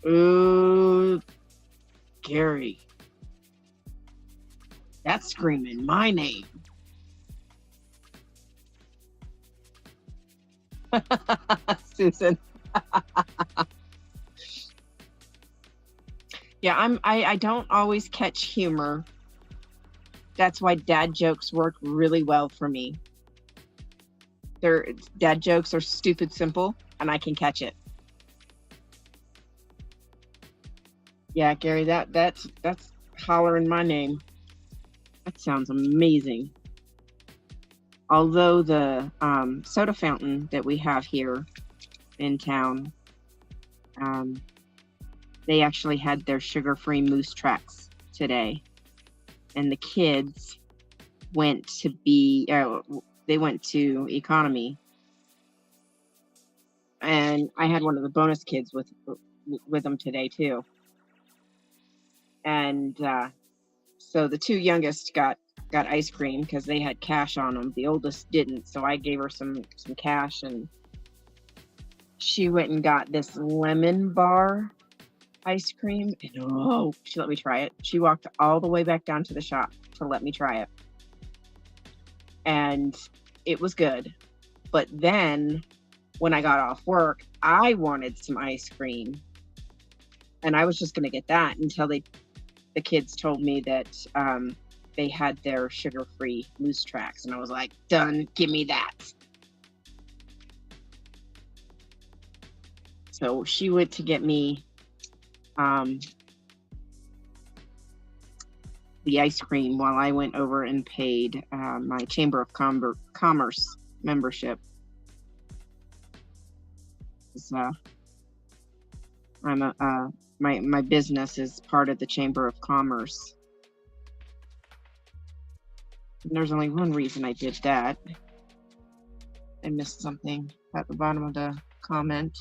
Ooh, Gary, that's screaming my name. Susan. Yeah, I don't always catch humor. That's why dad jokes work really well for me. Their dad jokes are stupid simple and I can catch it. Yeah, Gary, that's hollering my name. That sounds amazing. Although the soda fountain that we have here in town, um, they actually had their sugar-free moose tracks today, and the kids went to they went to economy, and I had one of the bonus kids with them today too, and so the two youngest got ice cream because they had cash on them. The oldest didn't, so I gave her some cash, and she went and got this lemon bar ice cream, and oh, she let me try it. She walked all the way back down to the shop to let me try it, and it was good. But then when I got off work, I wanted some ice cream, and I was just going to get that until the kids told me that they had their sugar-free moose tracks, and I was like, done, give me that. So she went to get me the ice cream while I went over and paid my Chamber of Commerce membership. I'm my business is part of the Chamber of Commerce. And there's only one reason I did that. I missed something at the bottom of the comment.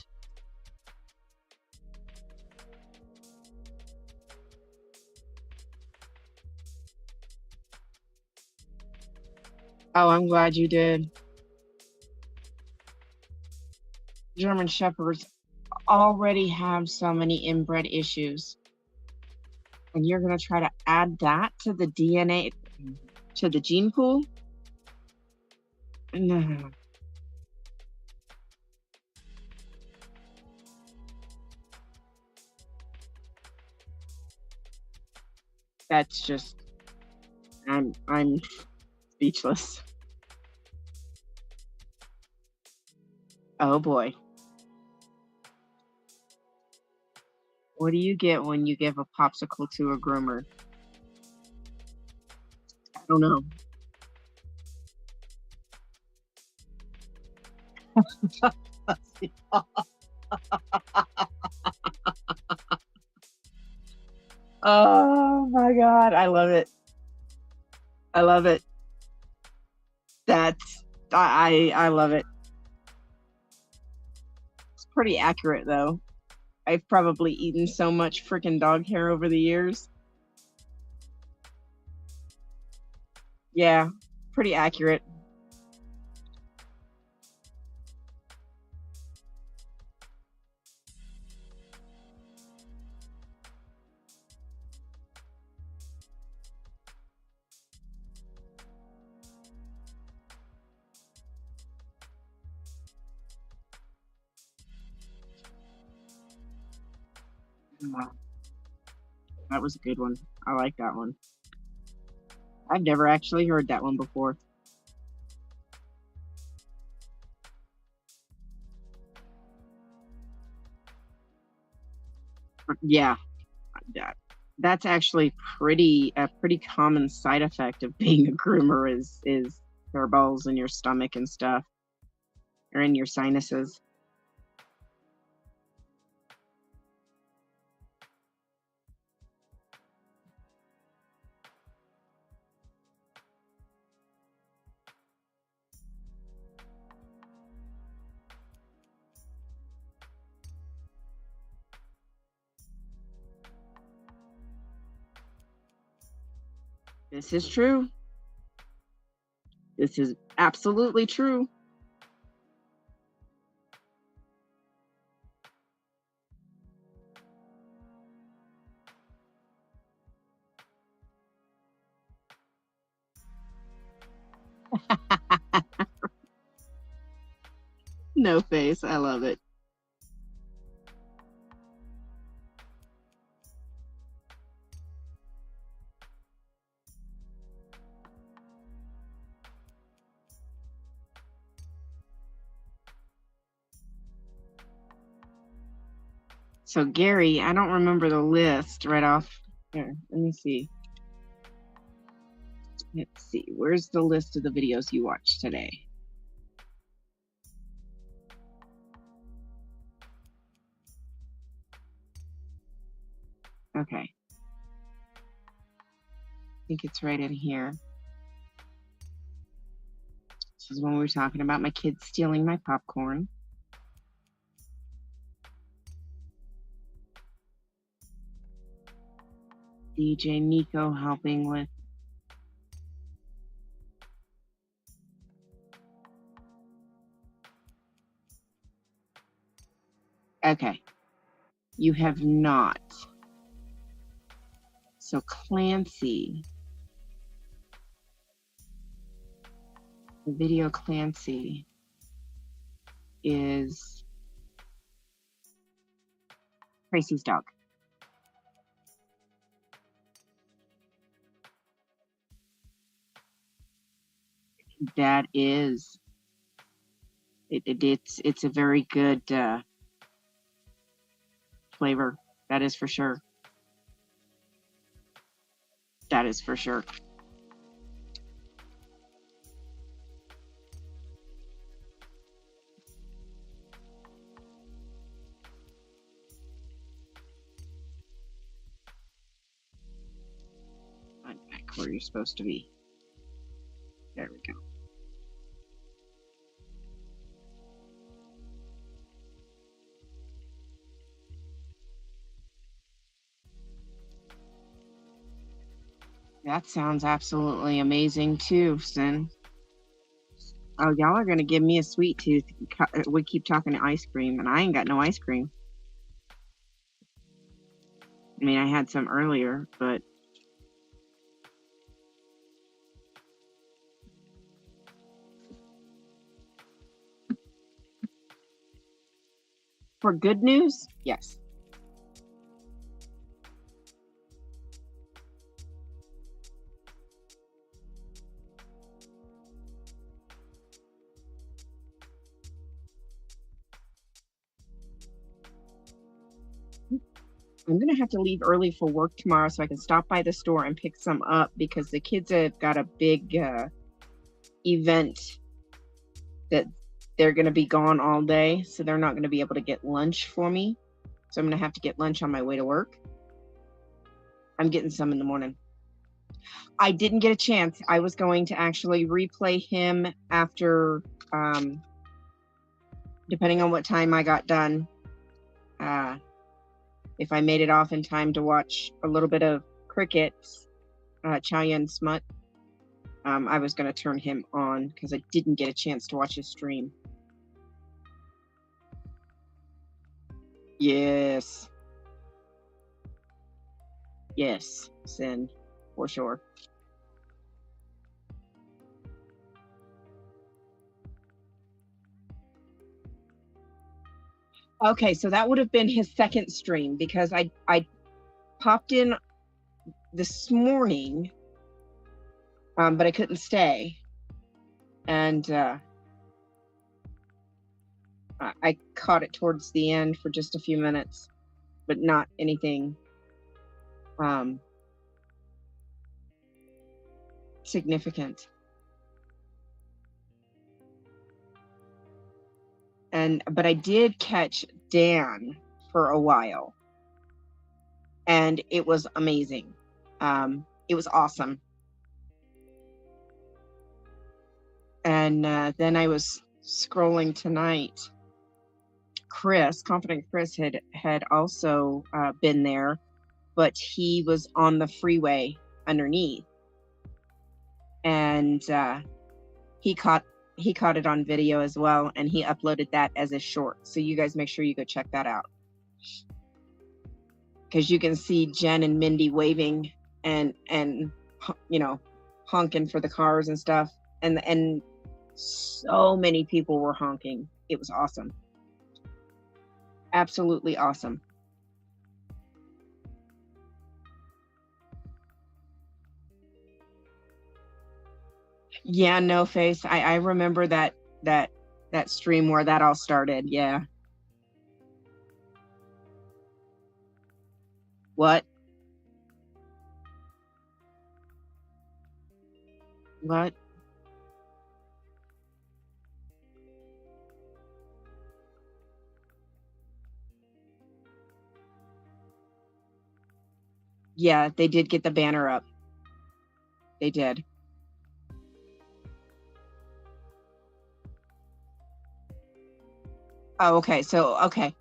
Oh, I'm glad you did. German Shepherds already have so many inbred issues. And you're going to try to add that to the DNA, to the gene pool? No. That's just, I'm speechless. Oh boy. What do you get when you give a popsicle to a groomer? I don't know. Oh my God. I love it. I love it. I love it. It's pretty accurate though. I've probably eaten so much freaking dog hair over the years. Yeah, pretty accurate. Uh, that was a good one. I like that one. I've never actually heard that one before. Yeah, that's actually a pretty common side effect of being a groomer is hairballs in your stomach and stuff, or in your sinuses. This is true. This is absolutely true. No face. I love it. So Gary, I don't remember the list right off. Here, let me see. Let's see. Where's the list of the videos you watched today? Okay. I think it's right in here. This is when we were talking about my kids stealing my popcorn. DJ Nico helping with. Okay. You have not. So Clancy. The video Clancy is Tracy's dog. That is, it's a very good flavor. That is for sure. That is for sure. I'm back where you're supposed to be. There we go. That sounds absolutely amazing too, Sin. Oh, y'all are gonna give me a sweet tooth. We keep talking ice cream, and I ain't got no ice cream. I mean, I had some earlier, but for good news, yes. I'm gonna have to leave early for work tomorrow so I can stop by the store and pick some up because the kids have got a big event that they're gonna be gone all day, so they're not gonna be able to get lunch for me. So I'm gonna have to get lunch on my way to work. I'm getting some in the morning. I didn't get a chance. I was going to actually replay him after, depending on what time I got done. If I made it off in time to watch a little bit of cricket, Chow Yun Smut, I was going to turn him on because I didn't get a chance to watch his stream. Yes. Yes, Sin, for sure. Okay, so that would have been his second stream because I popped in this morning, but I couldn't stay, and I caught it towards the end for just a few minutes, but not anything um, significant. But I did catch Dan for a while, and it was amazing. It was awesome. And then I was scrolling tonight. Confident Chris had also been there, but he was on the freeway underneath, and he caught it on video as well, and he uploaded that as a short. So you guys make sure you go check that out, because you can see Jen and Mindy waving and you know, honking for the cars and stuff, and so many people were honking. It was awesome. Absolutely awesome. Yeah, no face. I remember that stream where that all started. Yeah. What? What? Yeah, they did get the banner up. They did. Oh, okay. So, okay.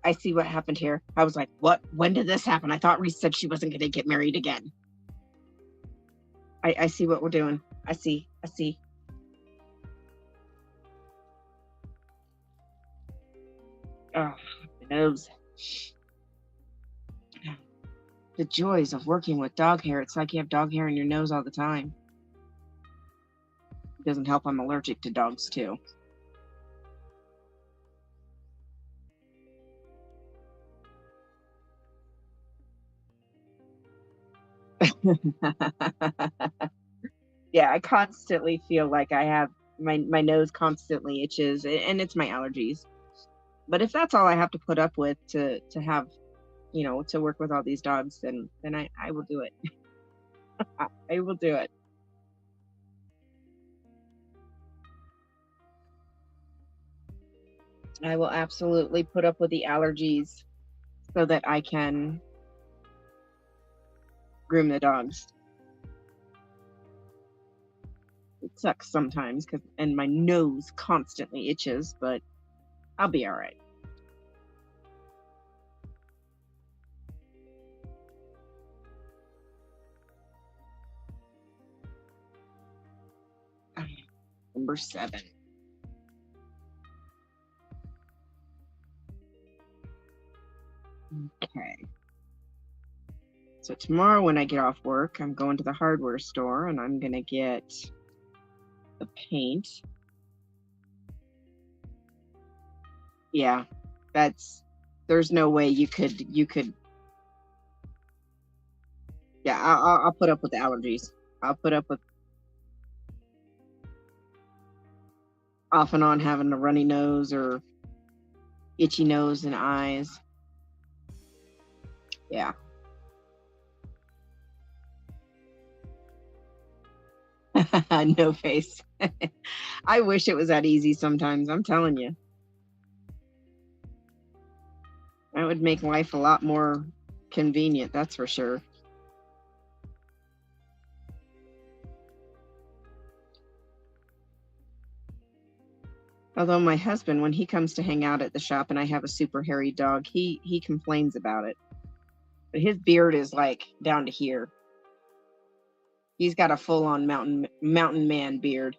I see what happened here. I was like, what? When did this happen? I thought Reese said she wasn't going to get married again. I see what we're doing. I see. Oh, my nose. The joys of working with dog hair. It's like you have dog hair in your nose all the time. It doesn't help I'm allergic to dogs too. Yeah, I constantly feel like I have my nose constantly itches, and it's my allergies. But if that's all I have to put up with to have, to work with all these dogs, then I will do it. I will do it. I will absolutely put up with the allergies so that I can groom the dogs. It sucks sometimes and my nose constantly itches, but I'll be all right. Number 7. Okay. So tomorrow when I get off work, I'm going to the hardware store and I'm going to get the paint. Yeah, there's no way you could. Yeah, I'll put up with the allergies. I'll put up with off and on having a runny nose or itchy nose and eyes. Yeah. No face. I wish it was that easy sometimes. I'm telling you. That would make life a lot more convenient, that's for sure. Although my husband, when he comes to hang out at the shop and I have a super hairy dog, he complains about it. But his beard is like down to here. He's got a full-on mountain man beard.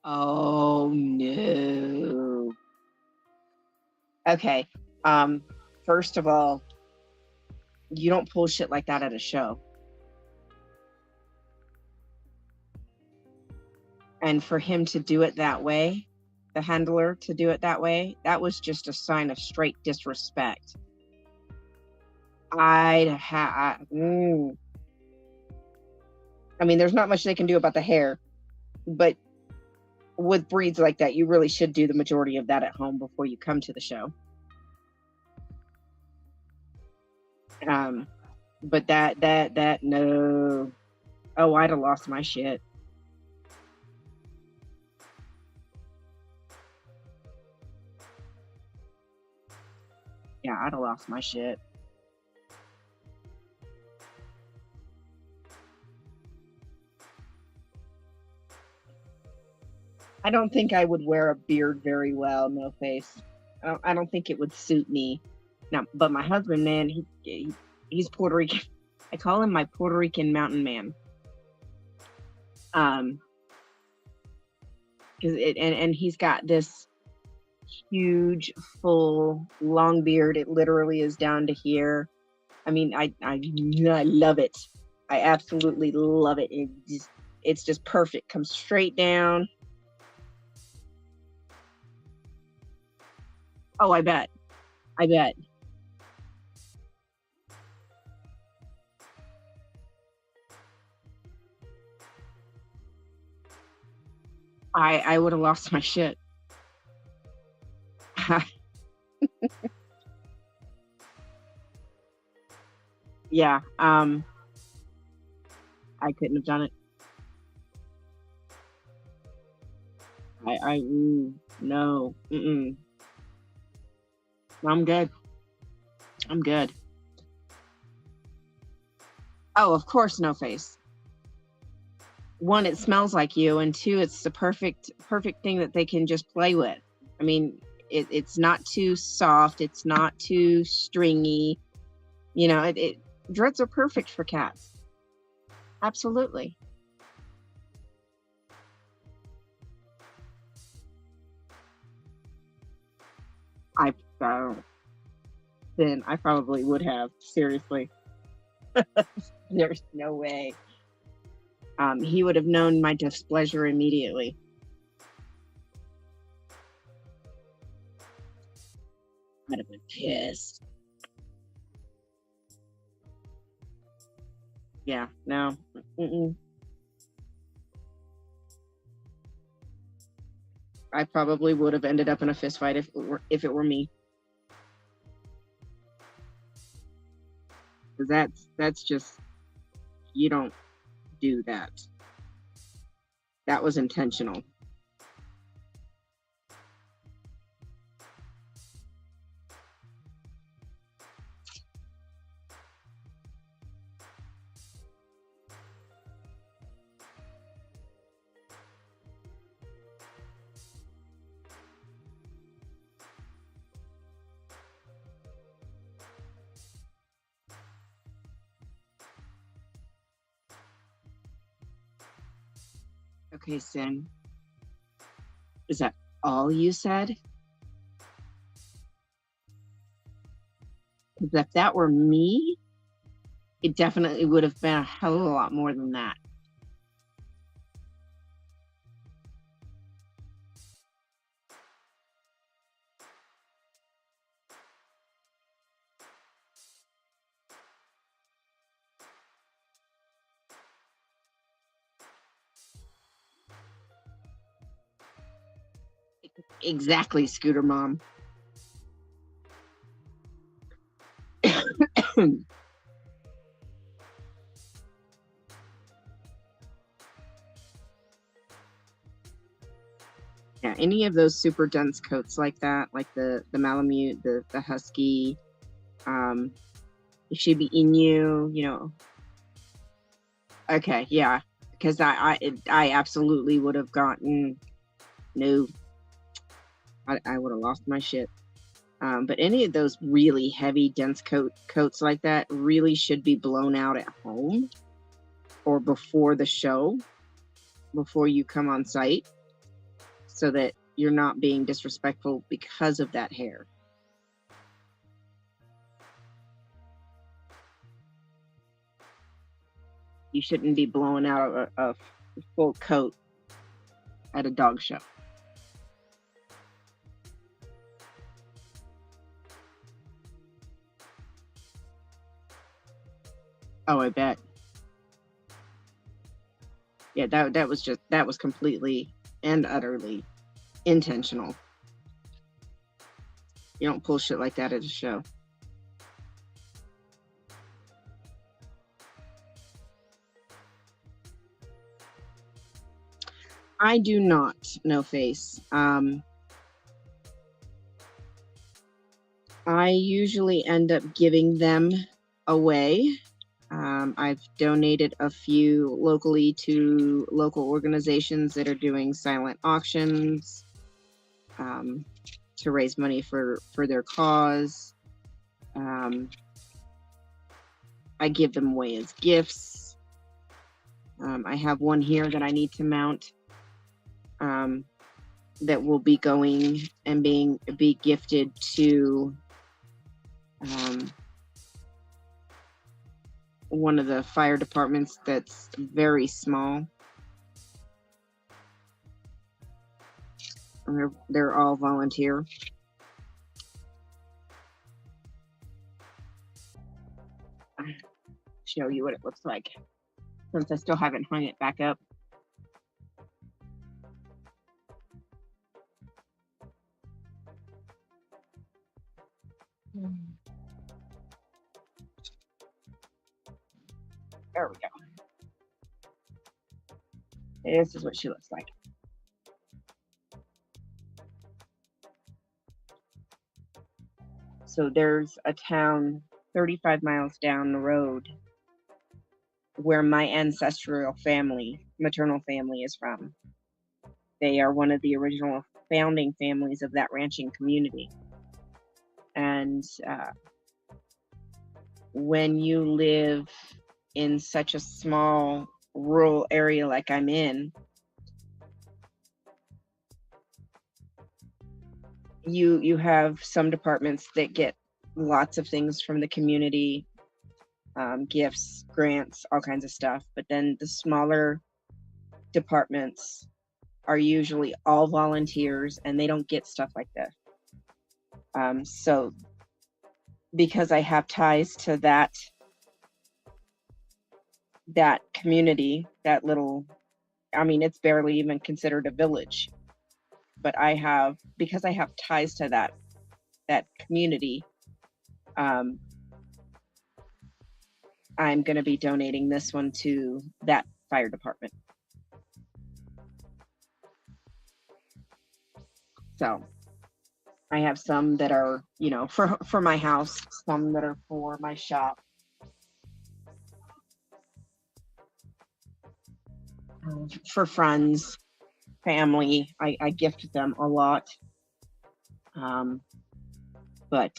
Oh no. Okay. First of all, you don't pull shit like that at a show. And for him to do it that way, the handler to do it that way, that was just a sign of straight disrespect. I mean, there's not much they can do about the hair, but with breeds like that, you really should do the majority of that at home before you come to the show. But that no. Oh, I'd have lost my shit. Yeah, I'd have lost my shit. I don't think I would wear a beard very well, no face. I don't think it would suit me. Now, but my husband, man, he's Puerto Rican. I call him my Puerto Rican mountain man. And he's got this huge, full, long beard. It literally is down to here. I mean, I love it. I absolutely love it. It's just perfect. Comes straight down. Oh, I bet. I bet. I would have lost my shit. Yeah. I couldn't have done it. No. Mm-mm. I'm good. I'm good. Oh, of course, no face. One, it smells like you, and two, it's the perfect thing that they can just play with. I mean, it's not too soft, it's not too stringy. You know, dreads are perfect for cats. Absolutely. I then I probably would have, seriously. There's no way. He would have known my displeasure immediately. I'd have been pissed. Yeah, no. Mm-mm. I probably would have ended up in a fist fight if it were me. Because that's just, you don't do that. That was intentional. Okay, Sin. Is that all you said? Because if that were me, it definitely would have been a hell of a lot more than that. Exactly, Scooter Mom. Yeah, any of those super dense coats like that, like the Malamute, the Husky, the Shiba Inu, you know. Okay, yeah, because I absolutely would have gotten no. I would have lost my shit. But any of those really heavy, dense coats like that really should be blown out at home or before the show, before you come on site. so that you're not being disrespectful because of that hair. You shouldn't be blowing out a full coat at a dog show. Oh, I bet. Yeah, that was completely and utterly intentional. You don't pull shit like that at a show. I do not, no face. I usually end up giving them away. I've donated a few locally to local organizations that are doing silent auctions to raise money for their cause. I give them away as gifts. I have one here that I need to mount that will be going and be gifted to one of the fire departments that's very small. They're all volunteer. I'll show you what it looks like since I still haven't hung it back up. There we go. This is what she looks like. So there's a town 35 miles down the road where my ancestral family, maternal family, is from. They are one of the original founding families of that ranching community. And when you live in such a small rural area like I'm in, you have some departments that get lots of things from the community, gifts, grants, all kinds of stuff. But then the smaller departments are usually all volunteers and they don't get stuff like this. So because I have ties to that community, that little, I mean, it's barely even considered a village, but because I have ties to that community, I'm going to be donating this one to that fire department. So I have some that are, for my house, some that are for my shop. For friends, family, I gift them a lot. But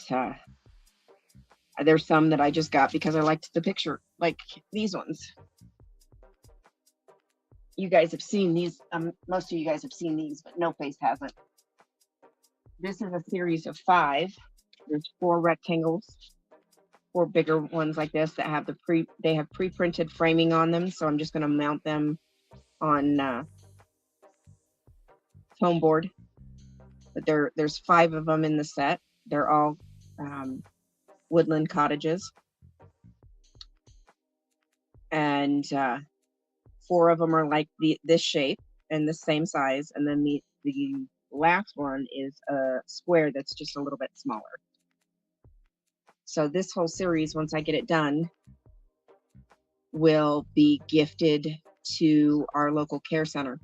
there's some that I just got because I liked the picture, like these ones. You guys have seen these. Most of you guys have seen these, but No Face hasn't. This is a series of 5. There's 4 rectangles, 4 bigger ones like this that have they have pre-printed framing on them. So I'm just going to mount them on foam board. But there's 5 of them in the set. They're all woodland cottages, and 4 of them are like this shape and the same size, and then the last one is a square that's just a little bit smaller. So this whole series, once I get it done, will be gifted to our local care center.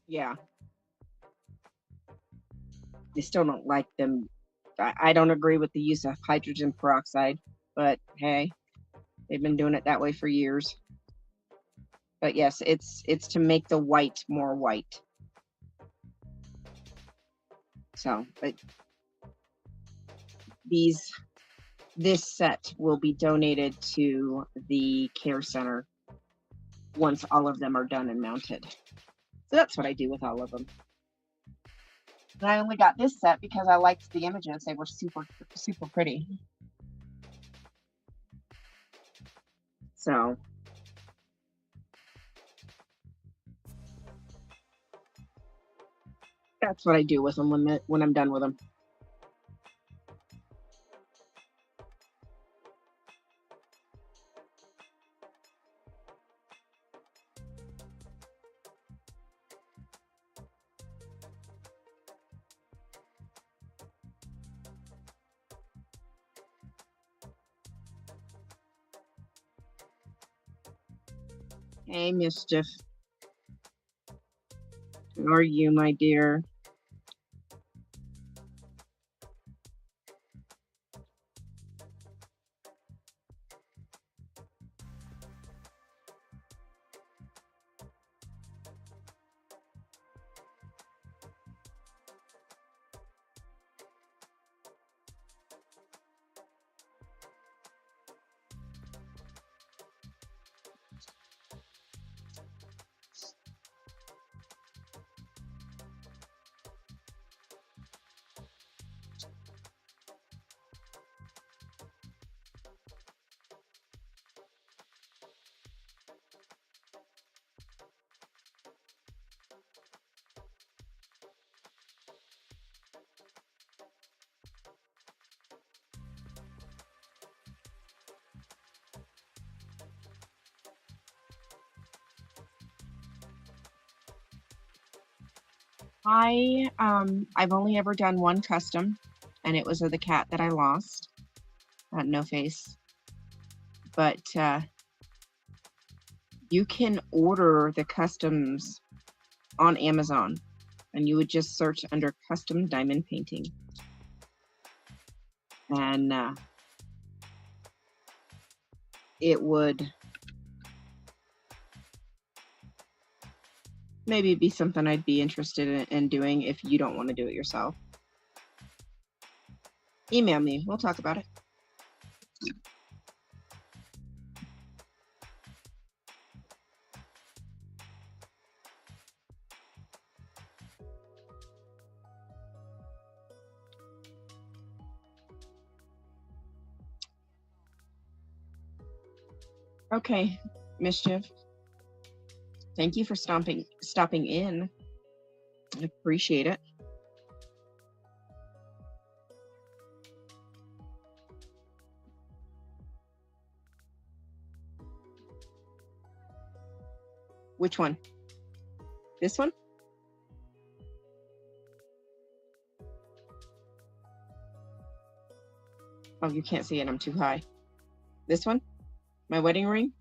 Yeah. I still don't like them. I don't agree with the use of hydrogen peroxide, but hey, they've been doing it that way for years. But yes, it's to make the white more white. So, but this set will be donated to the care center once all of them are done and mounted. So that's what I do with all of them. And I only got this set because I liked the images. They were super, super pretty. So that's what I do with them when I'm done with them. Hey, Mischief. How are you, my dear? I've only ever done one custom, and it was of the cat that I lost, No Face. But you can order the customs on Amazon, and you would just search under custom diamond painting, and it would maybe be something I'd be interested in doing if you don't want to do it yourself. Email me. We'll talk about it. Okay, Mischief. Thank you for stopping in. I appreciate it. Which one? This one? Oh, you can't see it. I'm too high. This one? My wedding ring?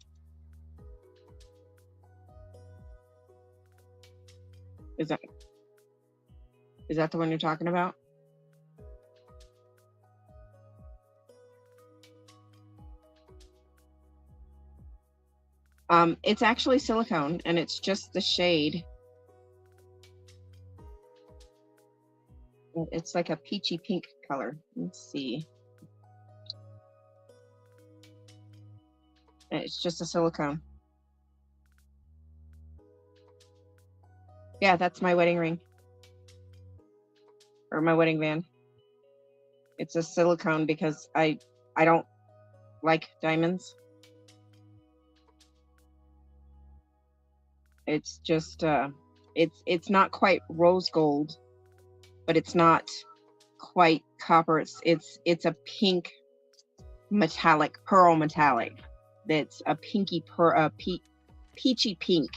Is that the one you're talking about? It's actually silicone, and it's just the shade. It's like a peachy pink color. Let's see. It's just a silicone. Yeah, that's my wedding ring. Or my wedding band. It's a silicone because I don't like diamonds. It's just it's not quite rose gold, but it's not quite copper. It's a pink metallic, pearl metallic. That's a pinky peachy pink.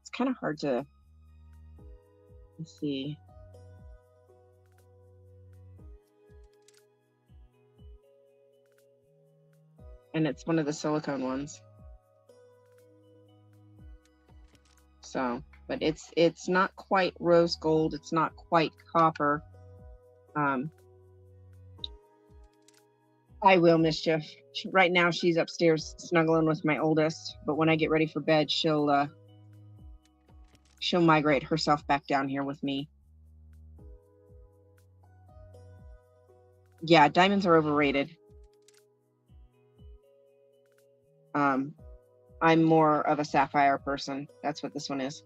It's kind of hard to, let's see. And it's one of the silicone ones. So, but it's not quite rose gold. It's not quite copper. I I will, Mischief. Right now she's upstairs snuggling with my oldest, but when I get ready for bed, she'll migrate herself back down here with me. Yeah, diamonds are overrated. I'm more of a sapphire person. That's what this one is.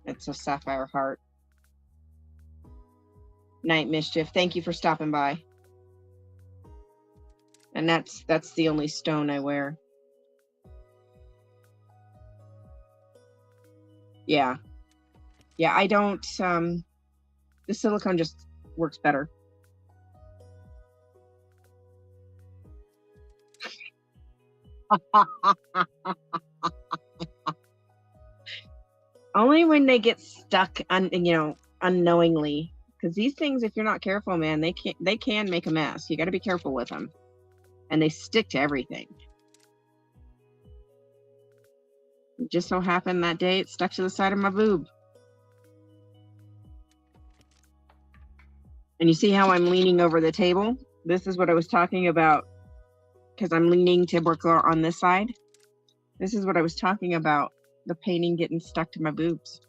It's a sapphire heart. Night, Mischief. Thank you for stopping by. And that's the only stone I wear. Yeah. Yeah, I don't, the silicone just works better. Only when they get stuck unknowingly. Because these things, if you're not careful, man, they can make a mess. You got to be careful with them. And they stick to everything. It just so happened that day it stuck to the side of my boob. And you see how I'm leaning over the table? This is what I was talking about, because I'm leaning to work on this side. This is what I was talking about, the painting getting stuck to my boobs.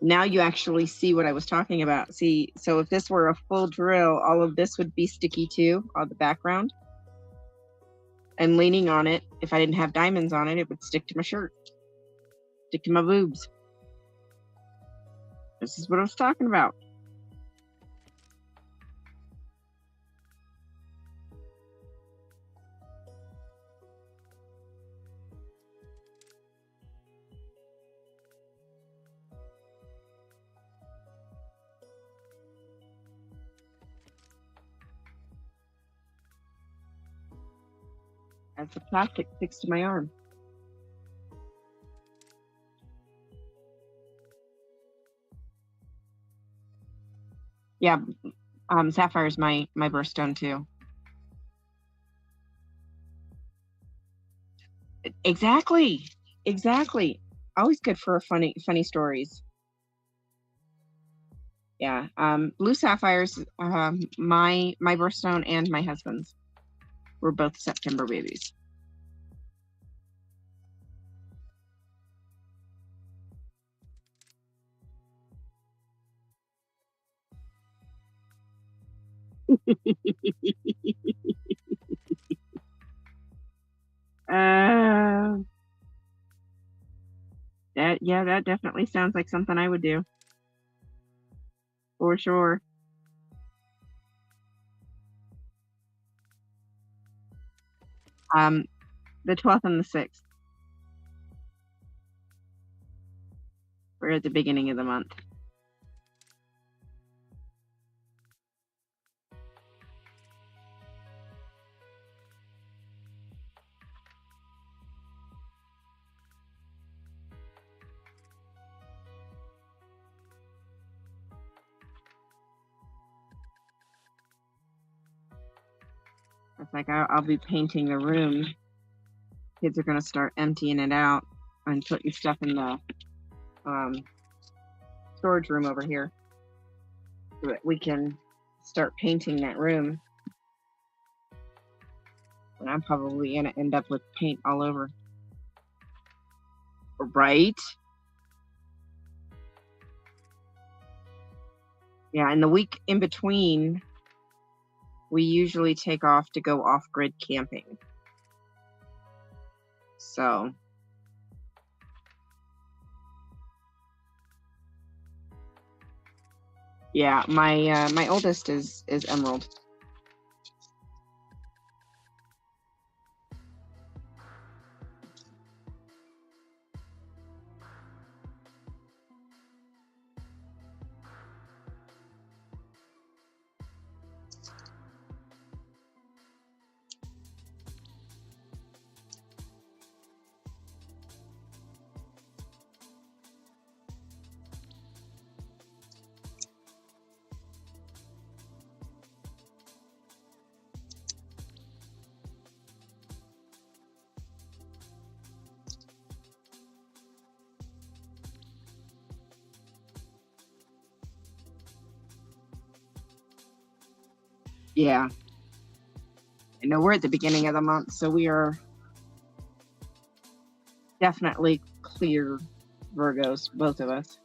Now you actually see what I was talking about. See, so if this were a full drill, all of this would be sticky too, on the background. And leaning on it, if I didn't have diamonds on it, it would stick to my shirt, stick to my boobs. This is what I was talking about. As the plastic sticks to my arm. Yeah, sapphire is my birthstone too. Exactly. Always good for funny stories. Yeah, blue sapphires, my birthstone and my husband's. We're both September babies. That definitely sounds like something I would do. For sure. The 12th and the 6th. We're at the beginning of the month. It's like I'll be painting the room. Kids are going to start emptying it out and putting stuff in the storage room over here so that we can start painting that room. And I'm probably going to end up with paint all over. Right? Yeah, and the week in between, we usually take off to go off-grid camping. So yeah, my oldest is Emerald. Yeah. I know we're at the beginning of the month, so we are definitely clear Virgos, both of us.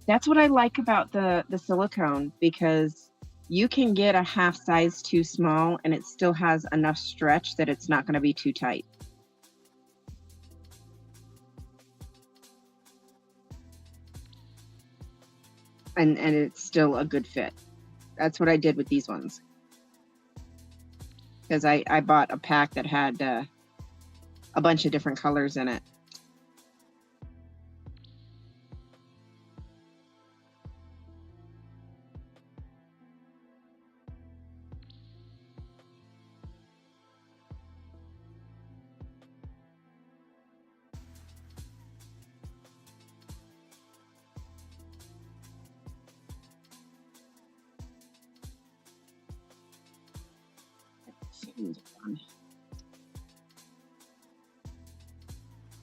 That's what I like about the silicone, because you can get a half size too small and it still has enough stretch that it's not going to be too tight. And it's still a good fit. That's what I did with these ones. Because I bought a pack that had a bunch of different colors in it.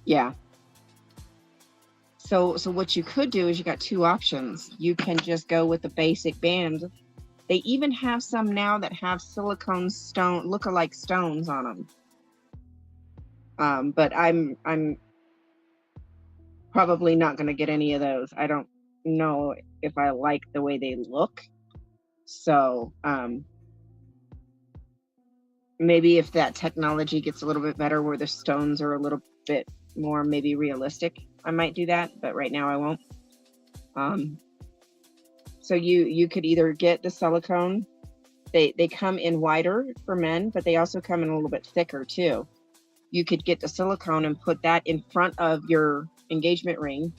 Yeah. So what you could do is you got two options. You can just go with the basic band. They even have some now that have silicone stone look-alike stones on them. But I'm probably not going to get any of those. I don't know if I like the way they look. So maybe if that technology gets a little bit better where the stones are a little bit more maybe realistic, I might do that, but right now I won't. So you could either get the silicone. They come in wider for men, but they also come in a little bit thicker too. You could get the silicone and put that in front of your engagement ring,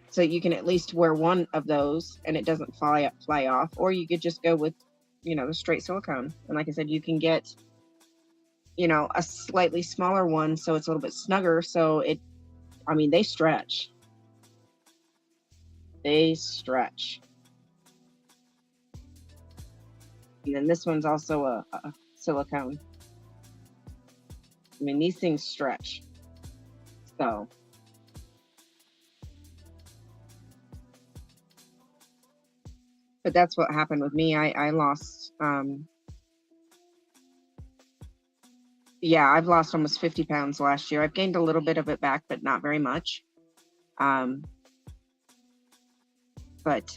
so you can at least wear one of those and it doesn't fly off. Or you could just go with, the straight silicone. And like I said, you can get, a slightly smaller one, so it's a little bit snugger. So they stretch. They stretch. And then this one's also a silicone. These things stretch. So. But that's what happened with me. I lost, I've lost almost 50 pounds last year. I've gained a little bit of it back, but not very much. But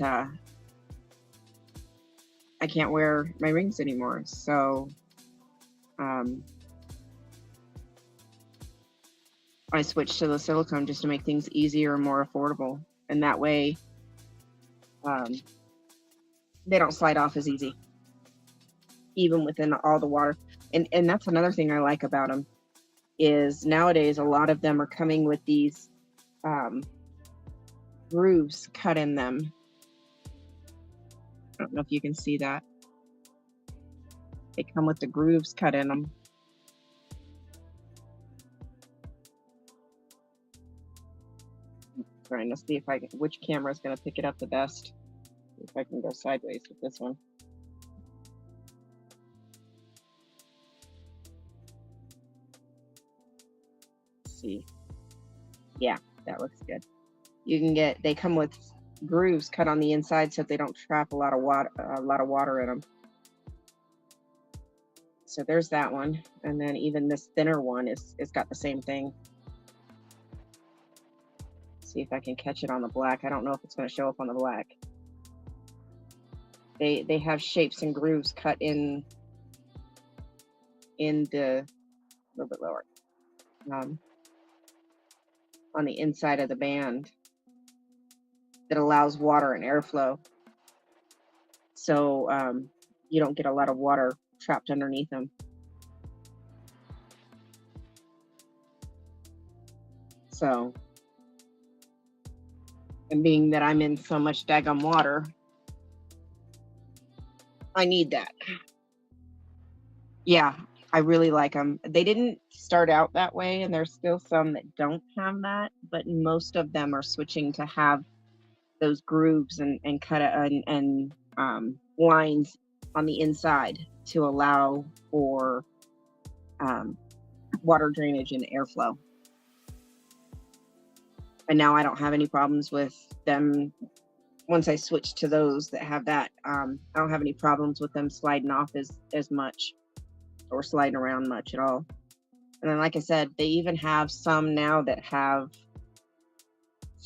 I can't wear my rings anymore. So I switched to the silicone just to make things easier and more affordable. And that way, they don't slide off as easy, even within all the water. And that's another thing I like about them, is nowadays a lot of them are coming with these grooves cut in them. I don't know if you can see that. They come with the grooves cut in them. I'm trying to see which camera is going to pick it up the best. If I can go sideways with this one. Let's see. Yeah, that looks good. You can they come with grooves cut on the inside so they don't trap a lot of water in them. So there's that one. And then even this thinner one is got the same thing. Let's see if I can catch it on the black. I don't know if it's going to show up on the black. They have shapes and grooves cut in the, a little bit lower, on the inside of the band, that allows water and airflow. So you don't get a lot of water trapped underneath them. So, and being that I'm in so much daggum water, I need that. Yeah, I really like them. They didn't start out that way, and there's still some that don't have that, but most of them are switching to have those grooves and cut and lines on the inside to allow for water drainage and airflow. And now I don't have any problems with them once I switch to those that have that, I don't have any problems with them sliding off as much or sliding around much at all. And then, like I said, they even have some now that have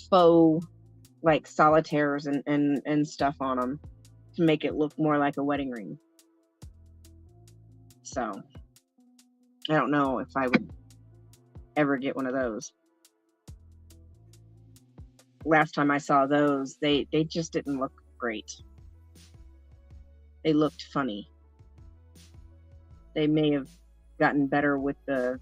faux like solitaires and stuff on them to make it look more like a wedding ring. So I don't know if I would ever get one of those. Last time I saw those, they just didn't look great. They looked funny. They may have gotten better with the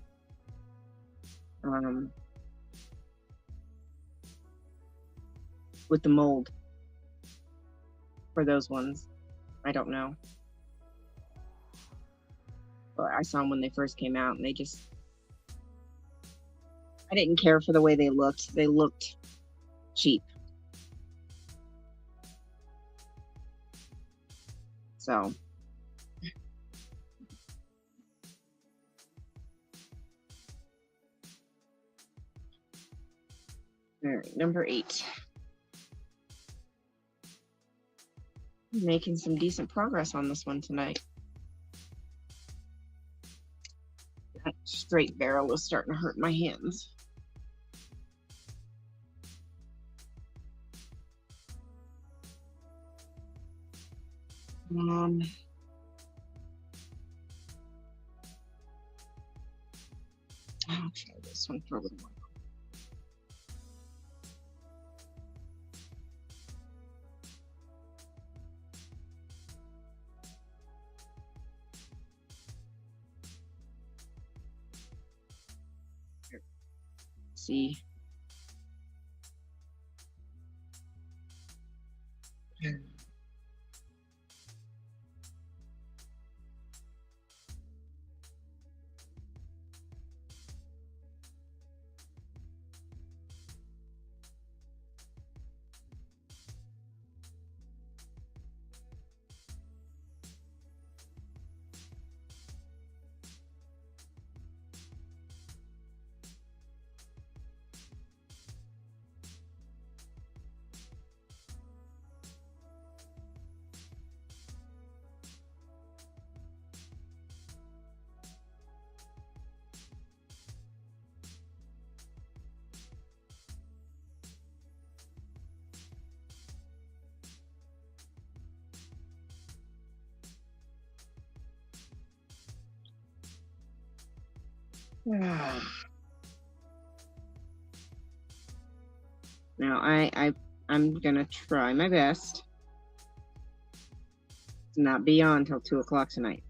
mold for those ones. I don't know. But I saw them when they first came out, and they just, I didn't care for the way they looked. They looked cheap. So all right, number 8. Making some decent progress on this one tonight. That straight barrel is starting to hurt my hands. I'll try this one for a little while. See. Now I'm gonna try my best to not be on till 2 o'clock tonight.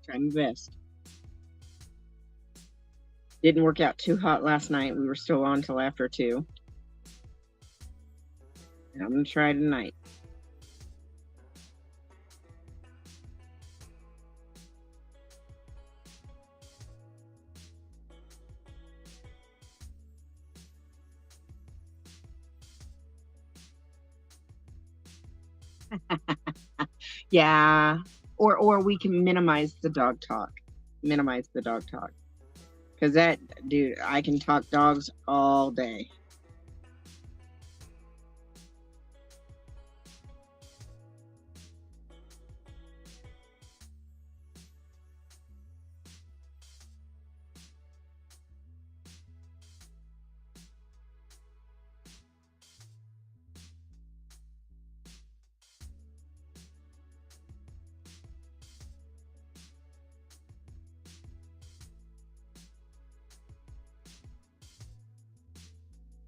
Try my best. Didn't work out too hot last night. We were still on till after 2. And I'm gonna try tonight. Yeah. Or we can minimize the dog talk. Because that, dude, I can talk dogs all day.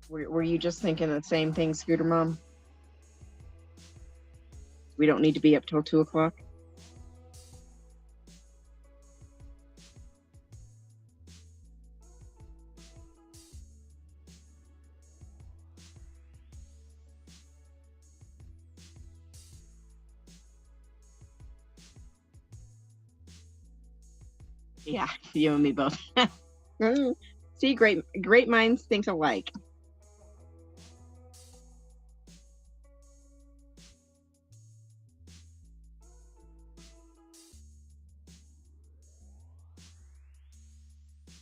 Were you just thinking the same thing, Scooter Mom? We don't need to be up till 2 o'clock? Yeah, you and me both. See, great minds think alike.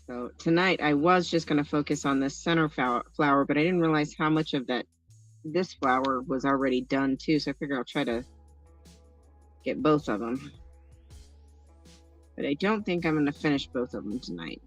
So tonight I was just going to focus on this center flower, but I didn't realize how much of this flower was already done too. So I figured I'll try to get both of them. But I don't think I'm going to finish both of them tonight.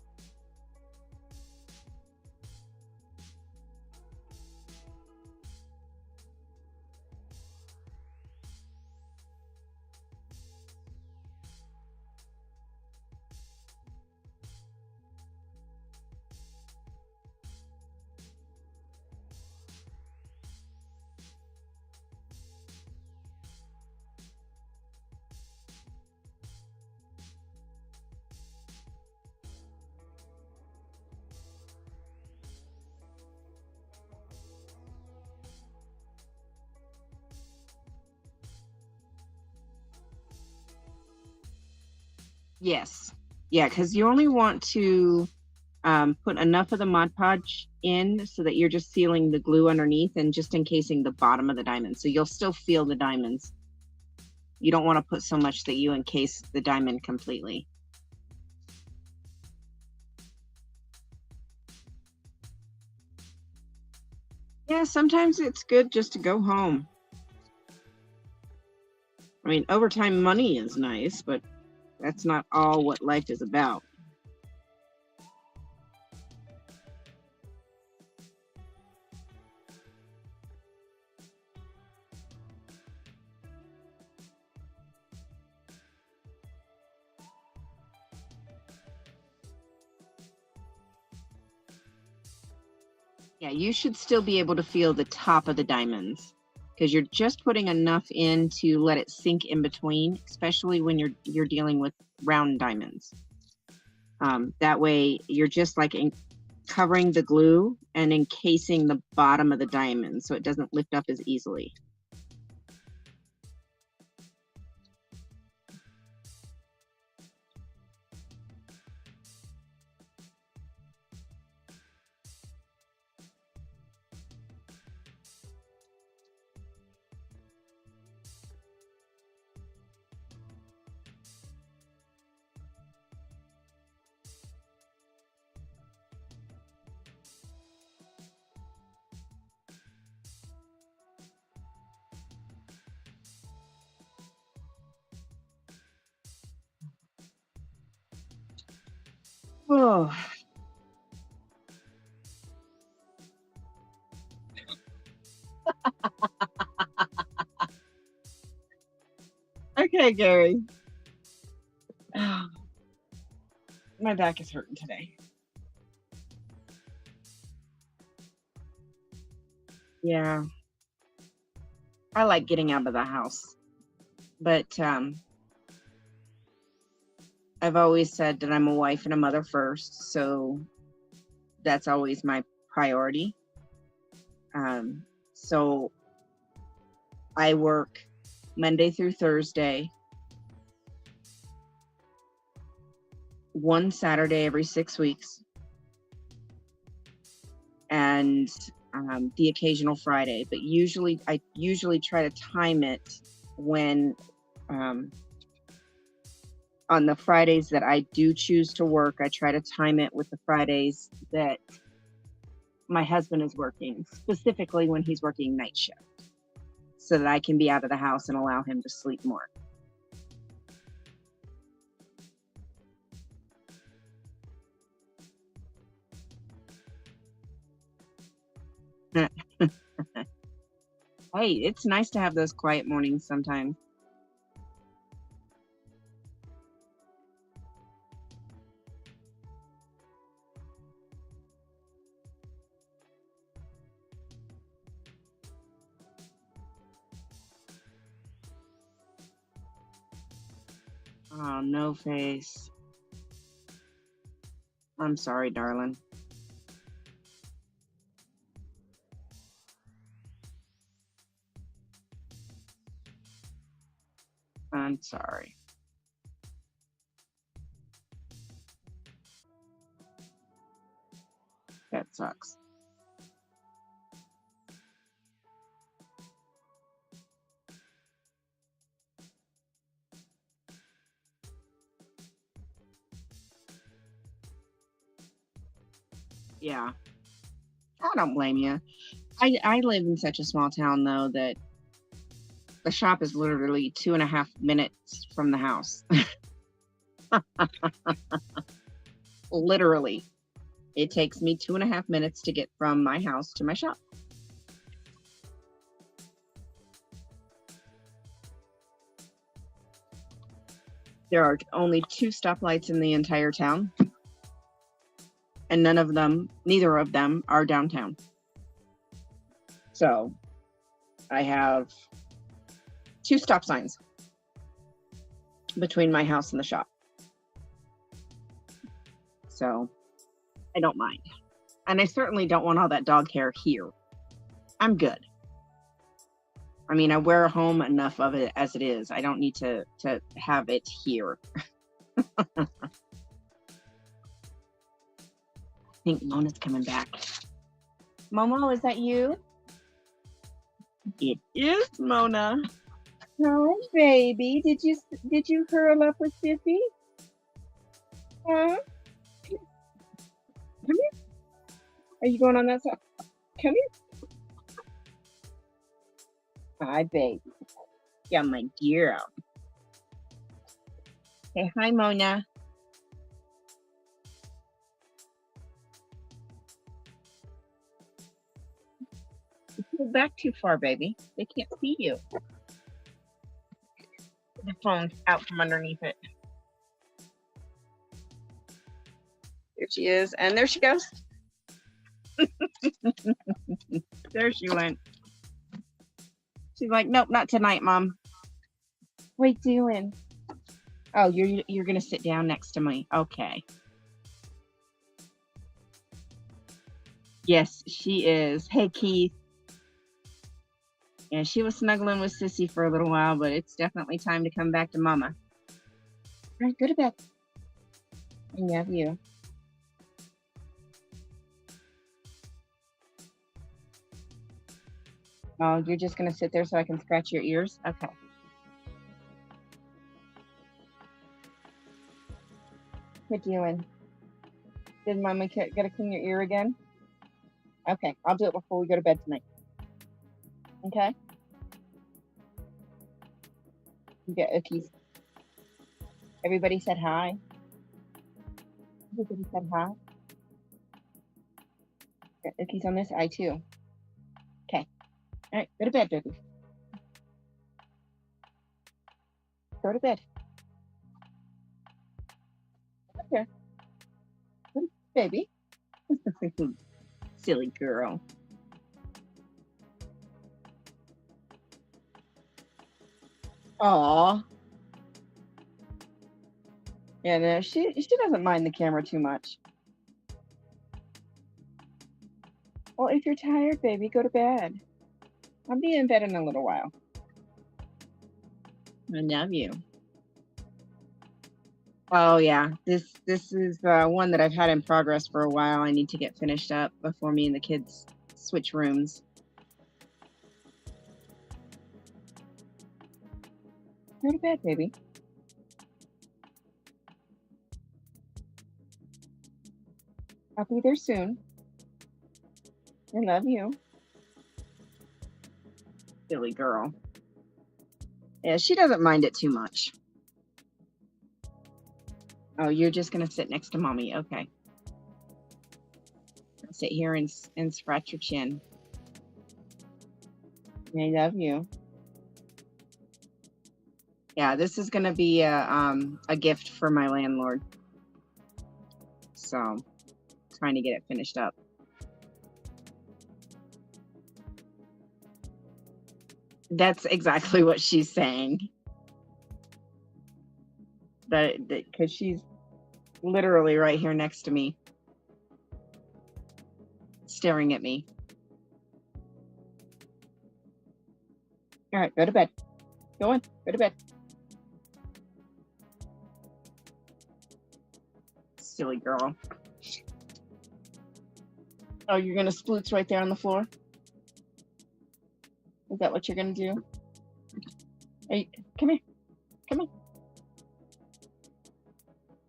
Yes. Yeah, because you only want to put enough of the Mod Podge in so that you're just sealing the glue underneath and just encasing the bottom of the diamond. So you'll still feel the diamonds. You don't want to put so much that you encase the diamond completely. Yeah, sometimes it's good just to go home. I mean, overtime money is nice, but that's not all what life is about. Yeah, you should still be able to feel the top of the diamonds because you're just putting enough in to let it sink in between, especially when you're dealing with round diamonds. That way, you're just like covering the glue and encasing the bottom of the diamond so it doesn't lift up as easily. Oh. Okay, Gary. My back is hurting today. Yeah. I like getting out of the house. But I've always said that I'm a wife and a mother first, so that's always my priority. So I work Monday through Thursday, one Saturday every 6 weeks, and the occasional Friday. But I usually try to time it when on the Fridays that I do choose to work, I try to time it with the Fridays that my husband is working, specifically when he's working night shift, so that I can be out of the house and allow him to sleep more. Hey, it's nice to have those quiet mornings sometimes. Oh, no face. I'm sorry, darling. I'm sorry. That sucks. Yeah, I don't blame you. I live in such a small town though that the shop is literally 2.5 minutes from the house. Literally, it takes me 2.5 minutes to get from my house to my shop. There are only 2 stoplights in the entire town, and neither of them are downtown. So I have 2 stop signs between my house and the shop. So I don't mind. And I certainly don't want all that dog hair here. I'm good. I mean, I wear home enough of it as it is. I don't need to have it here. I think Mona's coming back. Momo, is that you? It is Mona. Hi, baby. Did you curl up with Sissy? Huh? Come here. Are you going on that side? Come here. Hi, baby. Yeah, my girl. Say hi, Mona. You pulled back too far, baby. They can't see you. The phone's out from underneath it. There she is, and there she goes. There she went. She's like, nope, not tonight, Mom. What you doing? Oh, you're gonna sit down next to me. Okay. Yes, she is. Hey, Keith. Yeah, she was snuggling with Sissy for a little while, but it's definitely time to come back to Mama. All right, go to bed. I love you. Oh, you're just gonna sit there so I can scratch your ears? Okay. What you doing? Did Mama gotta clean your ear again? Okay, I'll do it before we go to bed tonight. Okay? You get Ookies. Everybody said hi. Everybody said hi. Got Ookies on this eye too. Okay. All right, go to bed, baby. Go to bed. Okay. Baby. Silly girl. Aw. Yeah, no, she doesn't mind the camera too much. Well, if you're tired, baby, go to bed. I'll be in bed in a little while. I love you. Oh yeah, this is one that I've had in progress for a while. I need to get finished up before me and the kids switch rooms. Go to bed, baby. I'll be there soon. I love you. Silly girl. Yeah, she doesn't mind it too much. Oh, you're just gonna sit next to Mommy. Okay. I'll sit here and scratch your chin. I love you. Yeah, this is gonna be a gift for my landlord. So, trying to get it finished up. That's exactly what she's saying. That because she's literally right here next to me, staring at me. All right, go to bed. Go on, go to bed. Silly girl. Oh, you're gonna sploots right there on the floor? Is that what you're gonna do? Hey, come here. Come here.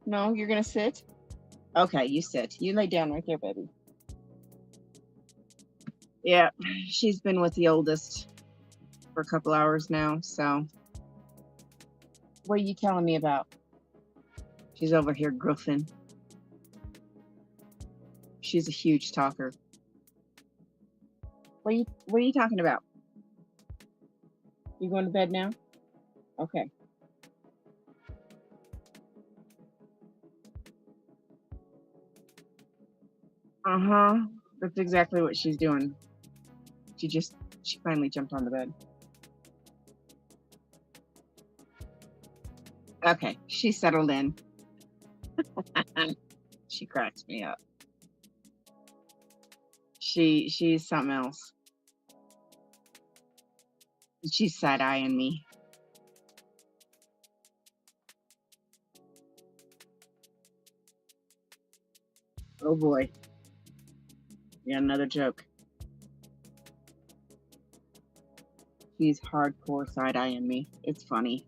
No, you're gonna sit? Okay, you sit. You lay down right there, baby. Yeah, she's been with the oldest for a couple hours now, so. What are you telling me about? She's over here goofing. She's a huge talker. What are you talking about? You going to bed now? Okay. Uh-huh. That's exactly what she's doing. She finally jumped on the bed. Okay, she settled in. She cracks me up. She's something else. She's side-eyeing me. Oh boy. Yeah, another joke. She's hardcore side-eyeing me. It's funny.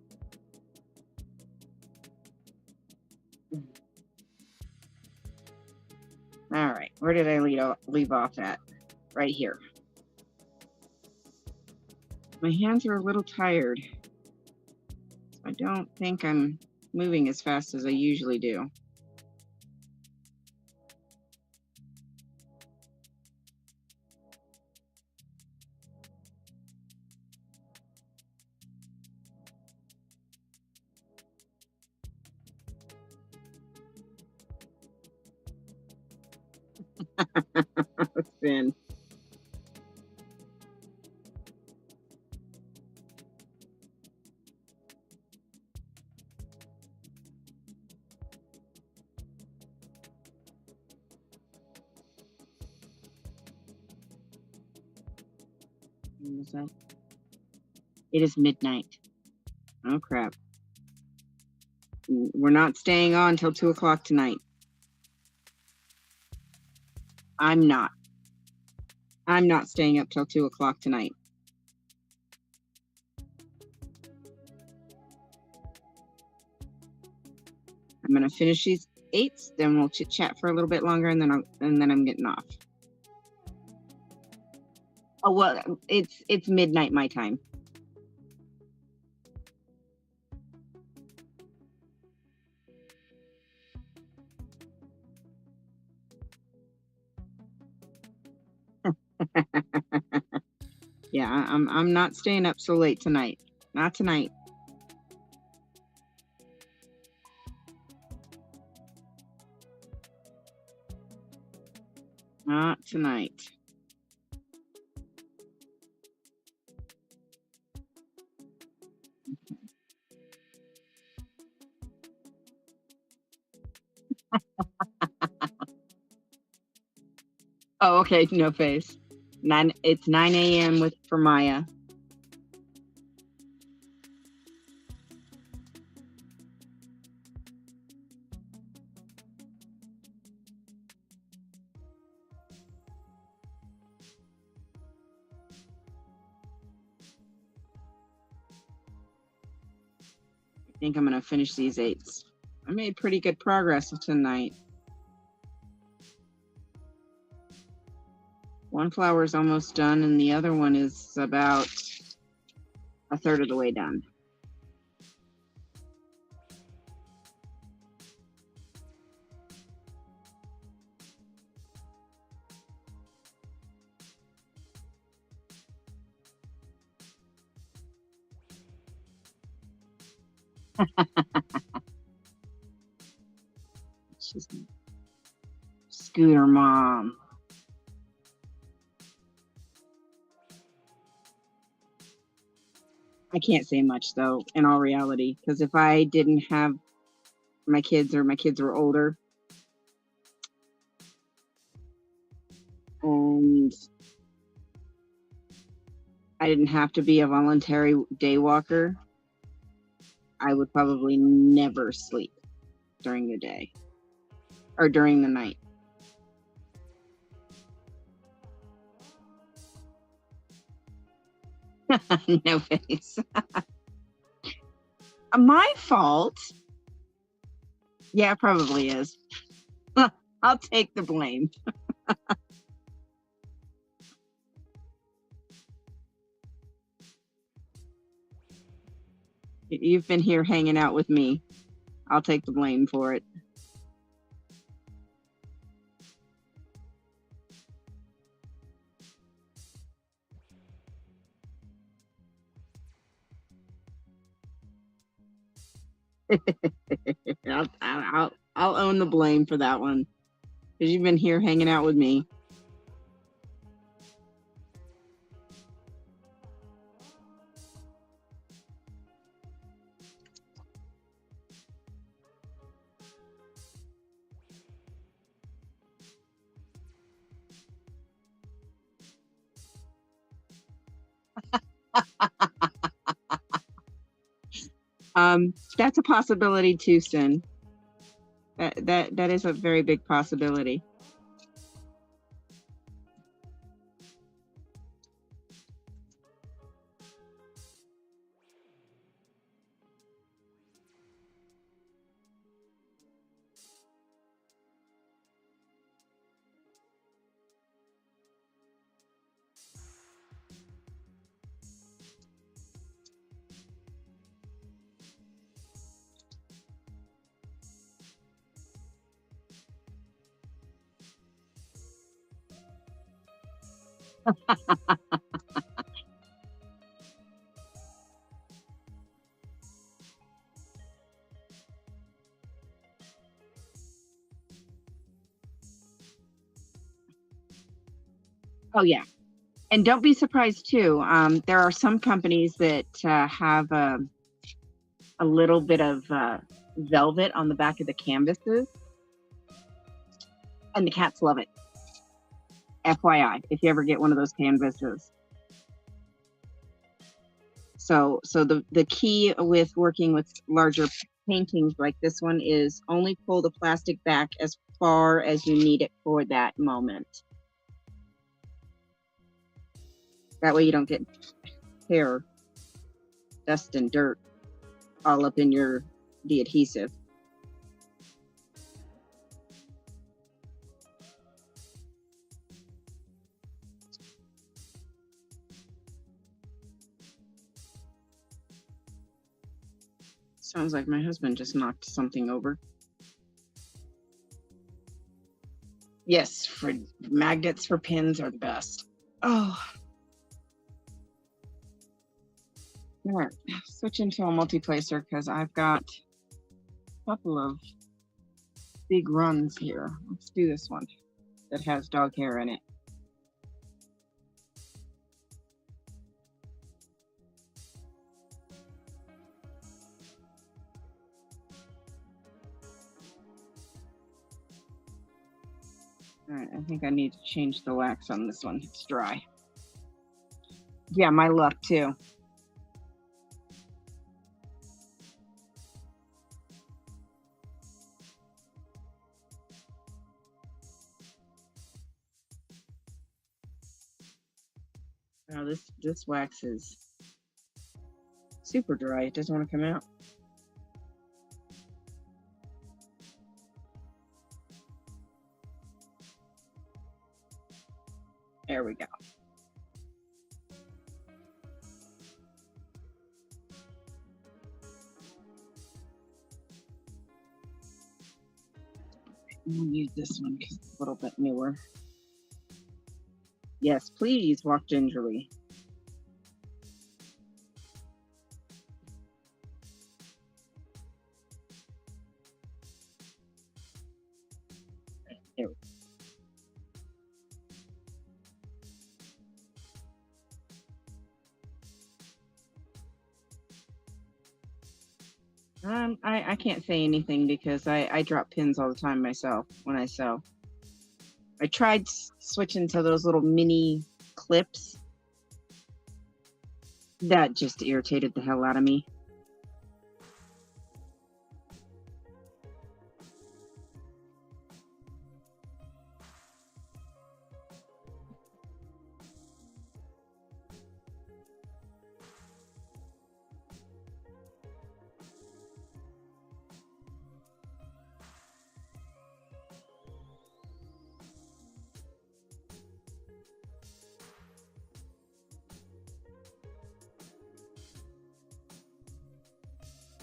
All right, where did I leave off at? Right here. My hands are a little tired. I don't think I'm moving as fast as I usually do. Spin. It is midnight. Oh crap. We're not staying on till 2 o'clock tonight. I'm not staying up till 2 o'clock tonight. I'm gonna finish these 8s, then we'll chit chat for a little bit longer, and then I'm getting off. Oh well, it's midnight my time. Yeah, I'm not staying up so late tonight. Not tonight. Not tonight. Oh, okay, no face. It's 9 a.m. for Maya. I think I'm gonna finish these 8s. I made pretty good progress tonight. One flower is almost done, and the other one is about a third of the way done. She's Scooter Mom. I can't say much though, in all reality, because if I didn't have my kids or my kids were older and I didn't have to be a voluntary day walker, I would probably never sleep during the day or during the night. No face. My fault. Yeah, it probably is. I'll take the blame. You've been here hanging out with me. I'll take the blame for it. I'll own the blame for that one because you've been here hanging out with me. That's a possibility too, Sin. That is a very big possibility. Oh yeah, and don't be surprised too. There are some companies that have a little bit of velvet on the back of the canvases, and the cats love it. FYI, if you ever get one of those canvases. So the key with working with larger paintings like this one is only pull the plastic back as far as you need it for that moment. That way you don't get hair, dust, and dirt all up in the adhesive. Sounds like my husband just knocked something over. Yes, for magnets for pins are the best. Oh. All right, switch into a multi-placer because I've got a couple of big runs here. Let's do this one that has dog hair in it. All right, I think I need to change the wax on this one. It's dry. Yeah, my luck too. Now this wax is super dry. It doesn't want to come out. There we go. We'll use this one because it's a little bit newer. Yes, please walk gingerly. There we go. I can't say anything because I drop pins all the time myself when I sew. I tried switching to those little mini clips. That just irritated the hell out of me.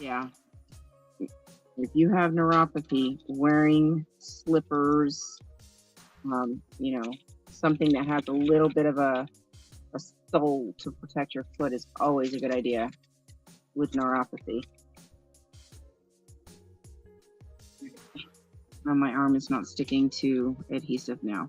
Yeah. If you have neuropathy, wearing slippers, you know, something that has a little bit of a sole to protect your foot is always a good idea with neuropathy. Oh, my arm is not sticking to adhesive now.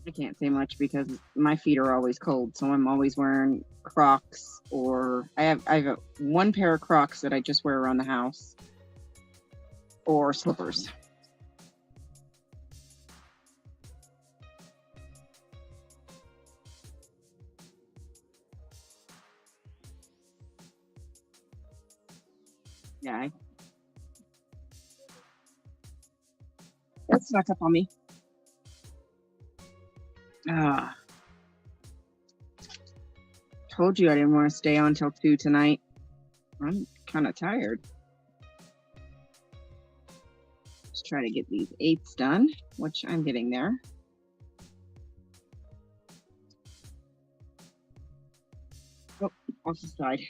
I can't say much because my feet are always cold, so I'm always wearing Crocs, or I have one pair of Crocs that I just wear around the house, or slippers. Yeah, that snuck up on me. Ah, told you I didn't want to stay on till 2 tonight. I'm kind of tired. Just try to get these 8s done, which I'm getting there. Oh, off the side.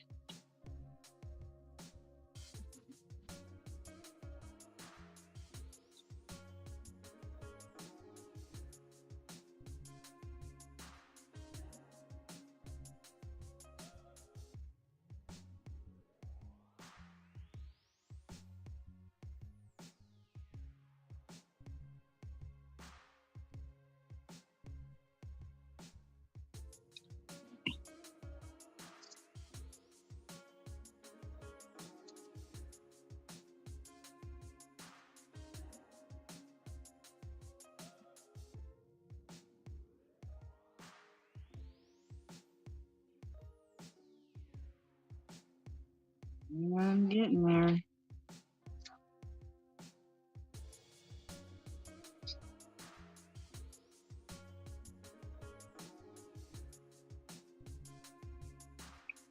I'm getting there.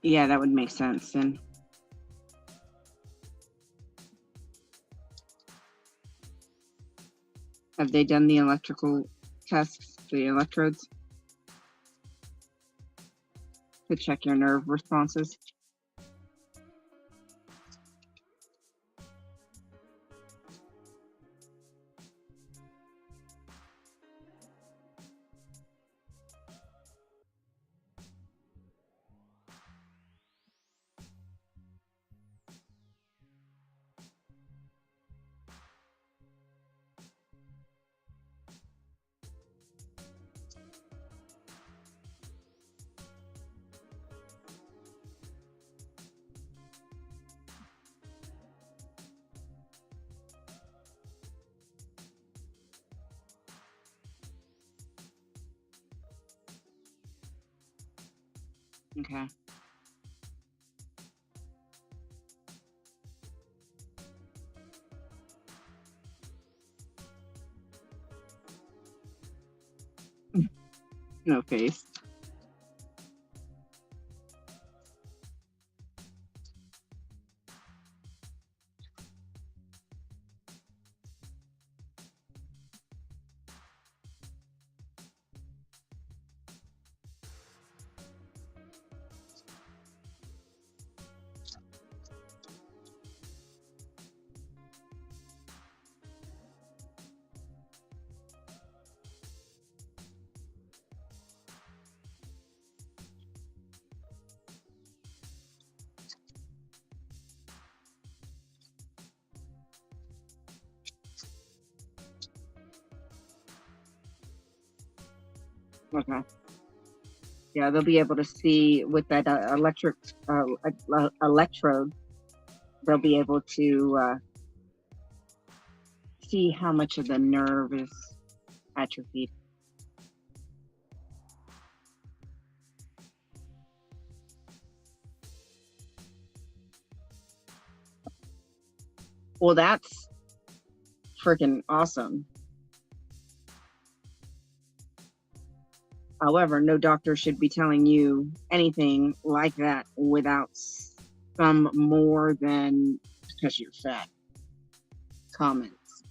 Yeah, that would make sense then. Have they done the electrical tests, the electrodes, to check your nerve responses? Okay. No face. Okay. Yeah, they'll be able to see with that electrode. They'll be able to see how much of the nerve is atrophied. Well, that's freaking awesome. However, no doctor should be telling you anything like that without some more than because you're fat comments.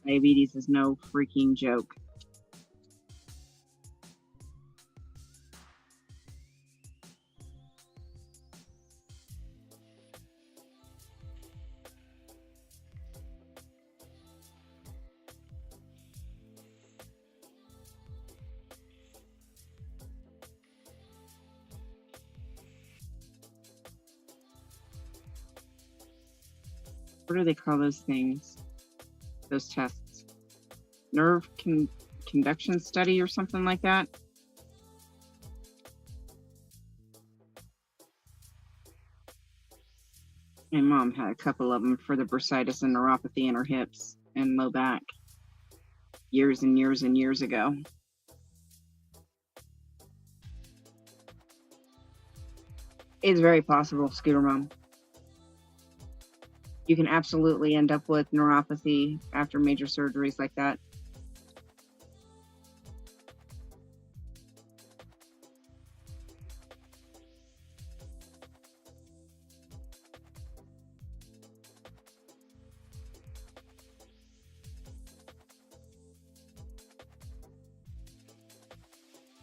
Diabetes is no freaking joke. What do they call those things? Those tests? Nerve conduction study or something like that? My mom had a couple of them for the bursitis and neuropathy in her hips and low back years and years and years ago. It's very possible, Scooter Mom. You can absolutely end up with neuropathy after major surgeries like that.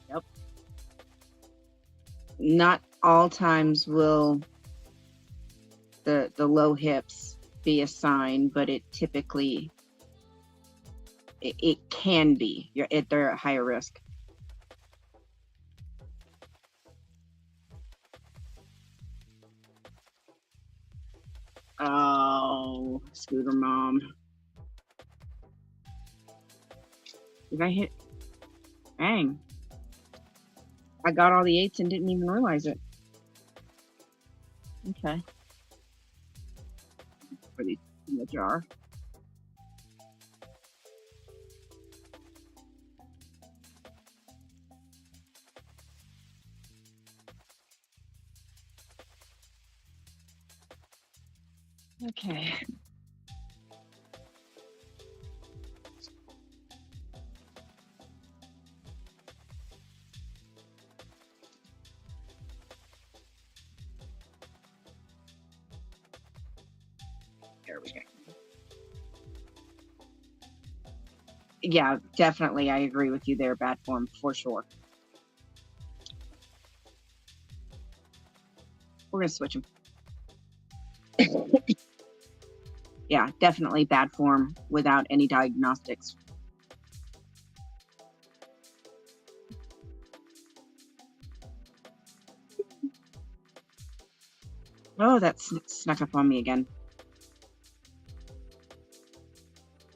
Yep. Not all times will the low hips be a sign, but it typically it can be. They're at higher risk. Oh, Scooter Mom. Did I hit? Dang. I got all the 8s and didn't even realize it. Okay. Put these in the jar. Okay. There we go. Yeah, definitely. I agree with you there, bad form, for sure. We're going to switch them. Yeah, definitely bad form without any diagnostics. Oh, that snuck up on me again.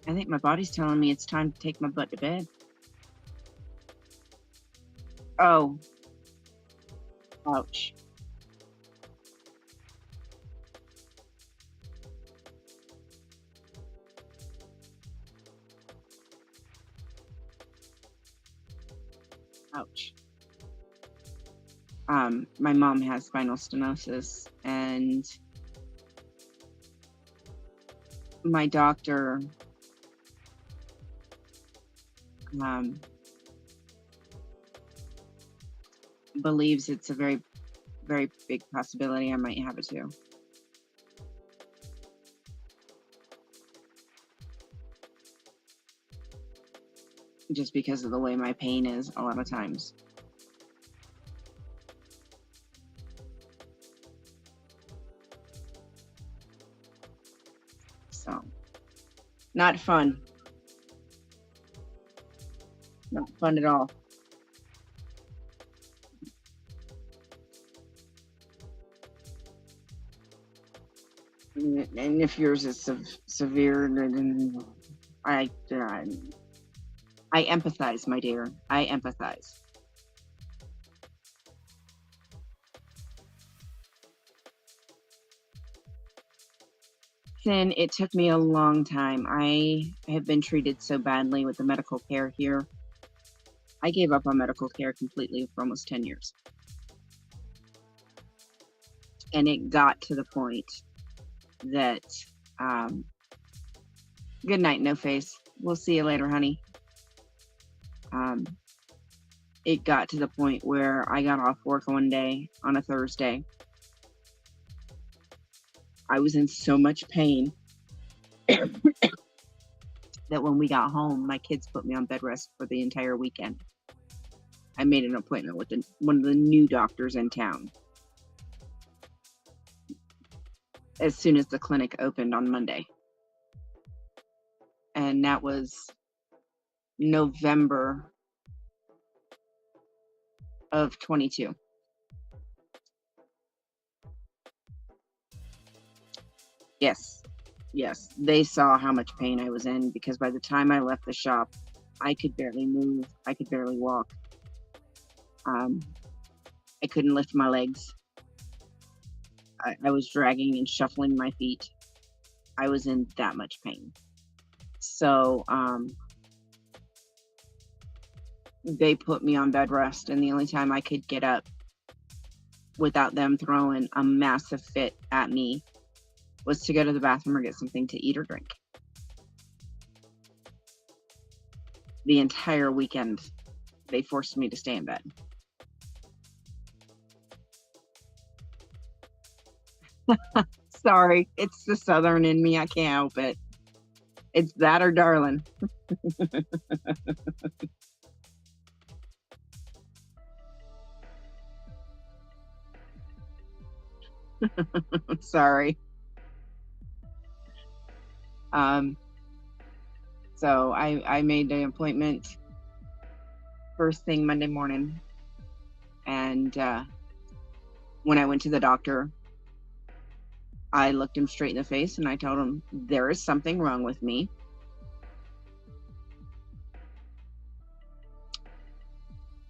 I think my body's telling me it's time to take my butt to bed. Oh. Ouch. Ouch. My mom has spinal stenosis, and my doctor believes it's a very, very big possibility I might have it too. Just because of the way my pain is a lot of times. So, not fun. Not fun at all. And if yours is severe, then I empathize, my dear. I empathize. Sin, it took me a long time. I have been treated so badly with the medical care here. I gave up on medical care completely for almost 10 years. And it got to the point that Good night, No Face. We'll see you later, honey. It got to the point where I got off work one day on a Thursday. I was in so much pain that when we got home, my kids put me on bed rest for the entire weekend. I made an appointment with one of the new doctors in town as soon as the clinic opened on Monday. And that was November of 22. Yes. They saw how much pain I was in, because by the time I left the shop, I could barely move. I could barely walk. I couldn't lift my legs. I was dragging and shuffling my feet. I was in that much pain. So they put me on bed rest, and the only time I could get up without them throwing a massive fit at me was to go to the bathroom or get something to eat or drink. The entire weekend, they forced me to stay in bed. Sorry, it's the Southern in me. I can't help it. It's that or darling. Sorry. So I made the appointment first thing Monday morning, and when I went to the doctor, I looked him straight in the face and I told him, there is something wrong with me.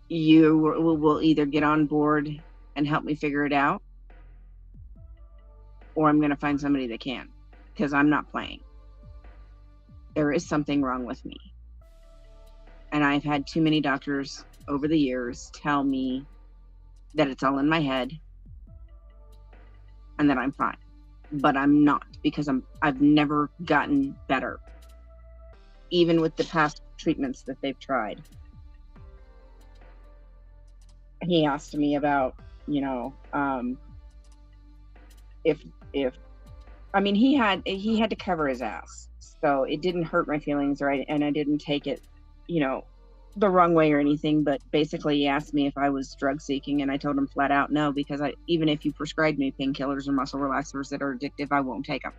You will either get on board and help me figure it out, or I'm going to find somebody that can, because I'm not playing. There is something wrong with me. And I've had too many doctors over the years tell me that it's all in my head and that I'm fine. But I'm not, because I've never gotten better, even with the past treatments that they've tried. He asked me about, if I mean, he had to cover his ass, so it didn't hurt my feelings, right? And I didn't take it, the wrong way or anything. But basically, he asked me if I was drug seeking, and I told him flat out no, because even if you prescribe me painkillers or muscle relaxers that are addictive, I won't take them.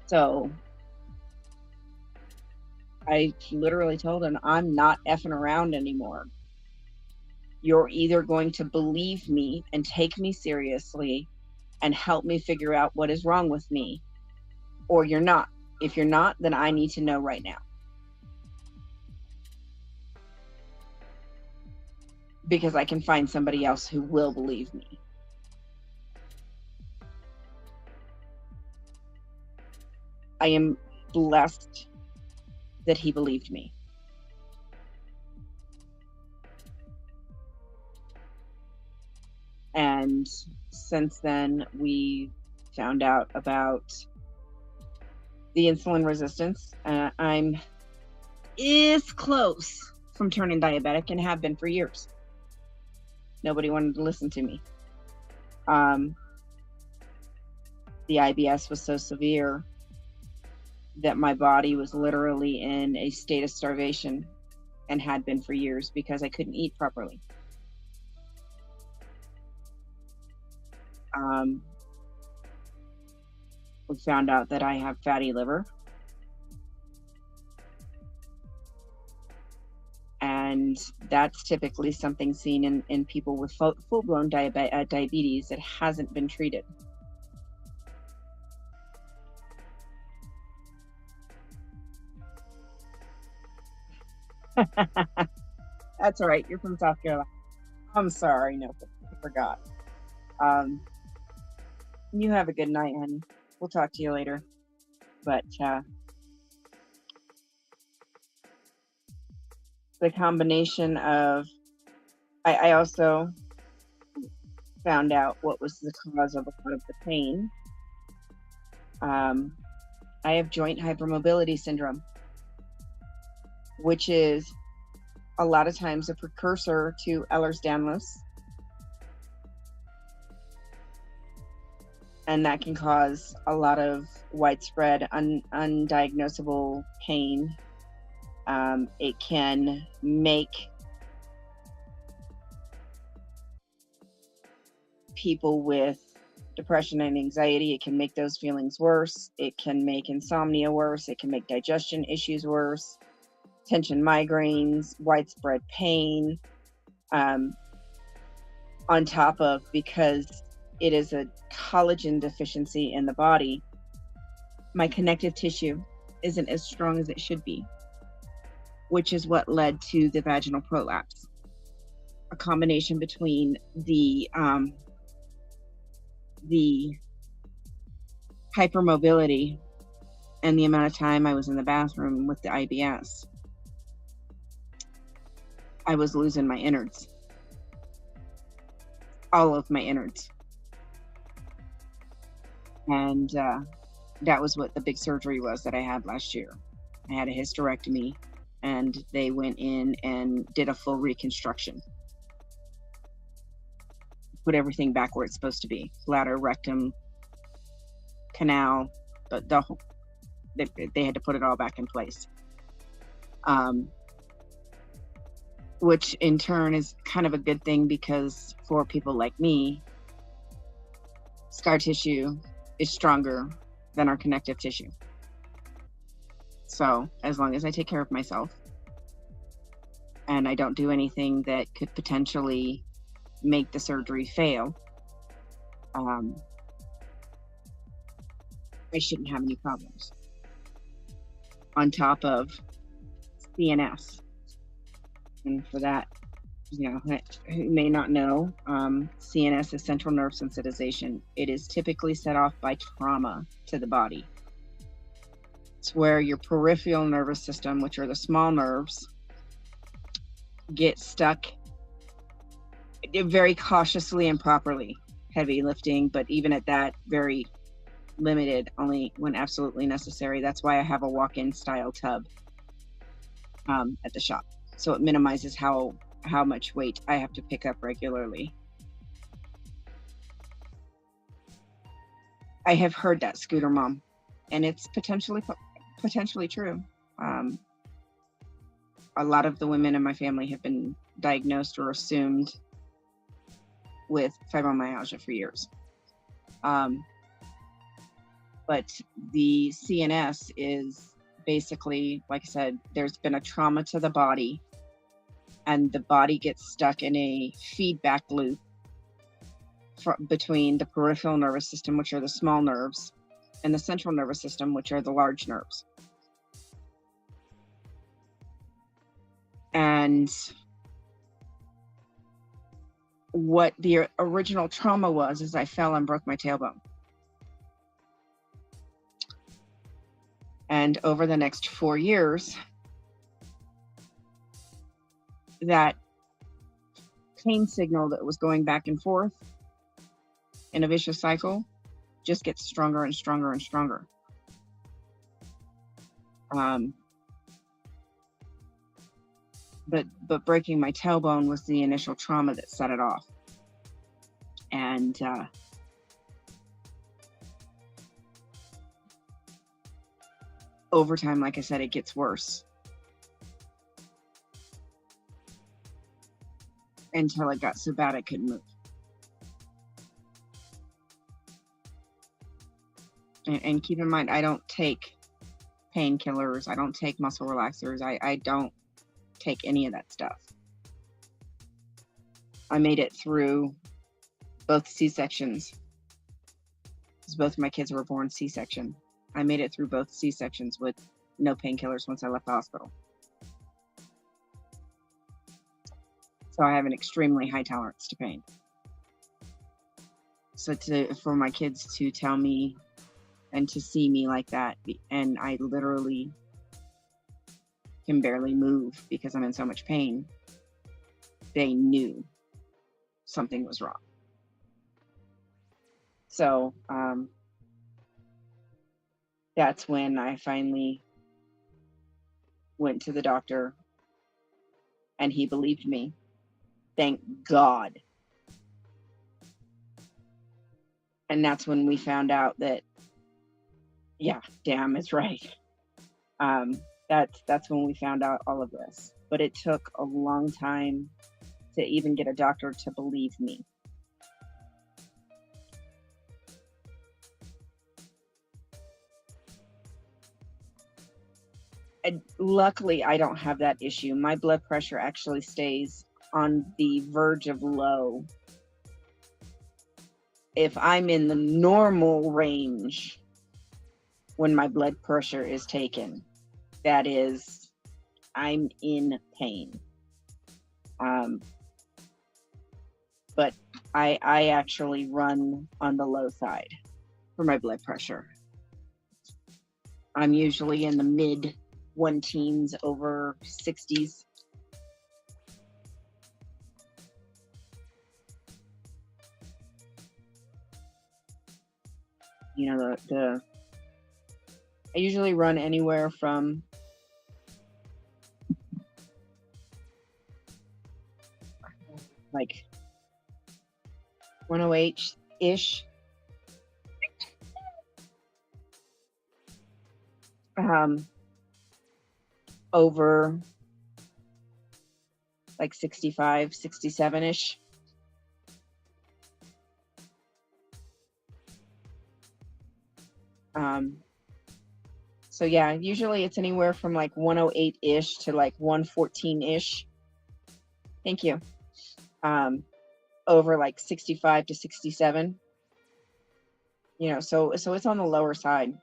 So I literally told him, I'm not effing around anymore. You're either going to believe me and take me seriously and help me figure out what is wrong with me, or you're not. If you're not, then I need to know right now. Because I can find somebody else who will believe me. I am blessed that he believed me. And since then, we found out about the insulin resistance. I'm close from turning diabetic, and have been for years. Nobody wanted to listen to me. The IBS was so severe that my body was literally in a state of starvation, and had been for years, because I couldn't eat properly. We found out that I have fatty liver, and that's typically something seen in people with full-blown diabetes that hasn't been treated. That's all right. You're from South Carolina. I'm sorry. No, I forgot. You have a good night, honey. We'll talk to you later. But the combination of, I also found out what was the cause of a lot of the pain. I have joint hypermobility syndrome, which is a lot of times a precursor to Ehlers-Danlos. And that can cause a lot of widespread, undiagnosable pain. It can make people with depression and anxiety, it can make those feelings worse. It can make insomnia worse. It can make digestion issues worse, tension migraines, widespread pain. On top of, because it is a collagen deficiency in the body, my connective tissue isn't as strong as it should be, which is what led to the vaginal prolapse. A combination between the hypermobility and the amount of time I was in the bathroom with the IBS. I was losing my innards, all of my innards. And that was what the big surgery was that I had last year. I had a hysterectomy, and they went in and did a full reconstruction. Put everything back where it's supposed to be: bladder, rectum, canal, but they had to put it all back in place. Which in turn is kind of a good thing, because for people like me, scar tissue is stronger than our connective tissue. So as long as I take care of myself and I don't do anything that could potentially make the surgery fail, I shouldn't have any problems. On top of CNS. And for that, who may not know, CNS is central nerve sensitization. It is typically set off by trauma to the body. It's where your peripheral nervous system, which are the small nerves, get stuck very cautiously and properly. Heavy lifting, but even at that, very limited, only when absolutely necessary. That's why I have a walk-in style tub at the shop. So it minimizes how much weight I have to pick up regularly. I have heard that, Scooter Mom, and it's potentially true. A lot of the women in my family have been diagnosed or assumed with fibromyalgia for years. But the CNS is basically, like I said, there's been a trauma to the body, and the body gets stuck in a feedback loop between the peripheral nervous system, which are the small nerves, and the central nervous system, which are the large nerves. And what the original trauma was is I fell and broke my tailbone. And over the next 4 years, that pain signal that was going back and forth in a vicious cycle just gets stronger and stronger and stronger. But breaking my tailbone was the initial trauma that set it off. And over time, like I said, it gets worse until it got so bad I couldn't move. And keep in mind, I don't take painkillers. I don't take muscle relaxers. I don't take any of that stuff. I made it through both C-sections, because both my kids were born C-section. I made it through both C-sections with no painkillers once I left the hospital. So I have an extremely high tolerance to pain. So for my kids to tell me and to see me like that, and I literally can barely move because I'm in so much pain, they knew something was wrong. So that's when I finally went to the doctor, and he believed me. Thank God. And that's when we found out that, yeah, damn, it's right. That's when we found out all of this. But it took a long time to even get a doctor to believe me. And luckily, I don't have that issue. My blood pressure actually stays on the verge of low. If I'm in the normal range when my blood pressure is taken, that is, I'm in pain. But I actually run on the low side for my blood pressure. I'm usually in the mid 110s over 60s. You know, I usually run anywhere from like 108-ish. Over like 65, 67-ish. So yeah, usually it's anywhere from like 108-ish to like 114-ish. Thank you. Over like 65 to 67. You know, so it's on the lower side.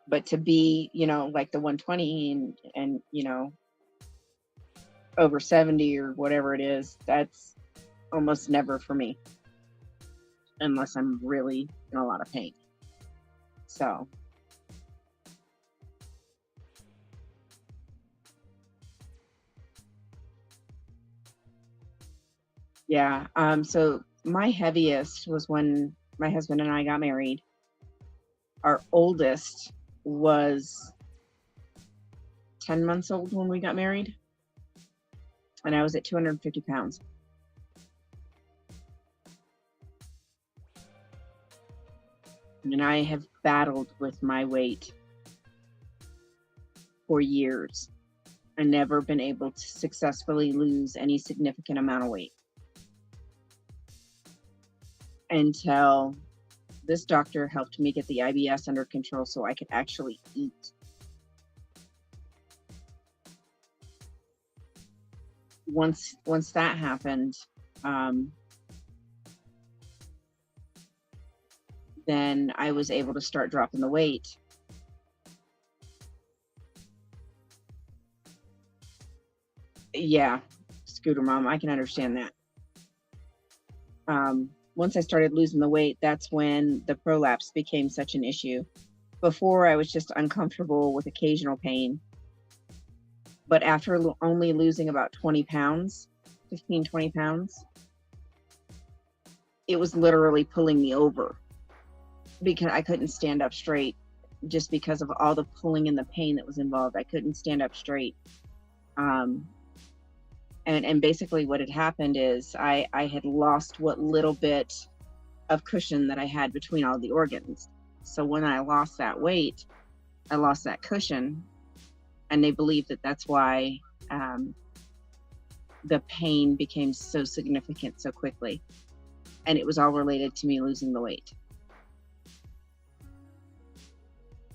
But to be, you know, like the 120 and you know, over 70 or whatever it is, that's almost never for me. Unless I'm really in a lot of pain. So yeah, so my heaviest was when my husband and I got married. Our oldest was 10 months old when we got married, and I was at 250 pounds. And I have battled with my weight for years and never been able to successfully lose any significant amount of weight until this doctor helped me get the IBS under control so I could actually eat. Once that happened, then I was able to start dropping the weight. Yeah, Scooter Mom, I can understand that. Once I started losing the weight, that's when the prolapse became such an issue. Before, I was just uncomfortable with occasional pain. But after only losing about 20 pounds, 15, 20 pounds, it was literally pulling me over because I couldn't stand up straight just because of all the pulling and the pain that was involved. I couldn't stand up straight. And basically what had happened is I had lost what little bit of cushion that I had between all the organs. So when I lost that weight, I lost that cushion, and they believe that that's why the pain became so significant so quickly. And it was all related to me losing the weight.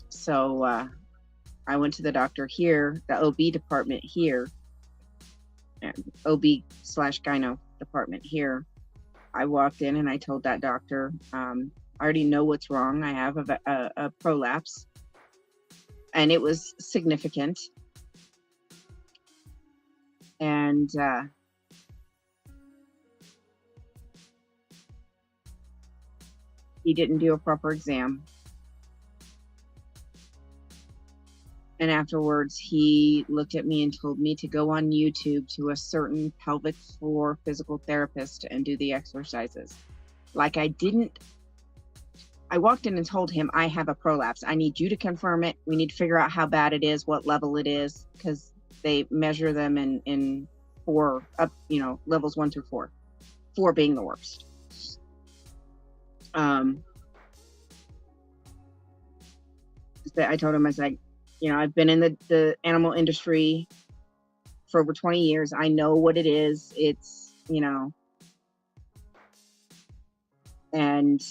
So I went to the doctor here, the OB department here, OB/gyno department here. I walked in and I told that doctor, I already know what's wrong. I have a prolapse, and it was significant. And he didn't do a proper exam. And afterwards, he looked at me and told me to go on YouTube to a certain pelvic floor physical therapist and do the exercises. Like I walked in and told him, I have a prolapse. I need you to confirm it. We need to figure out how bad it is, what level it is, because they measure them in four up, levels 1 through 4, 4 being the worst. I told him, I was like, I've been in the animal industry for over 20 years. I know what it is. It's, and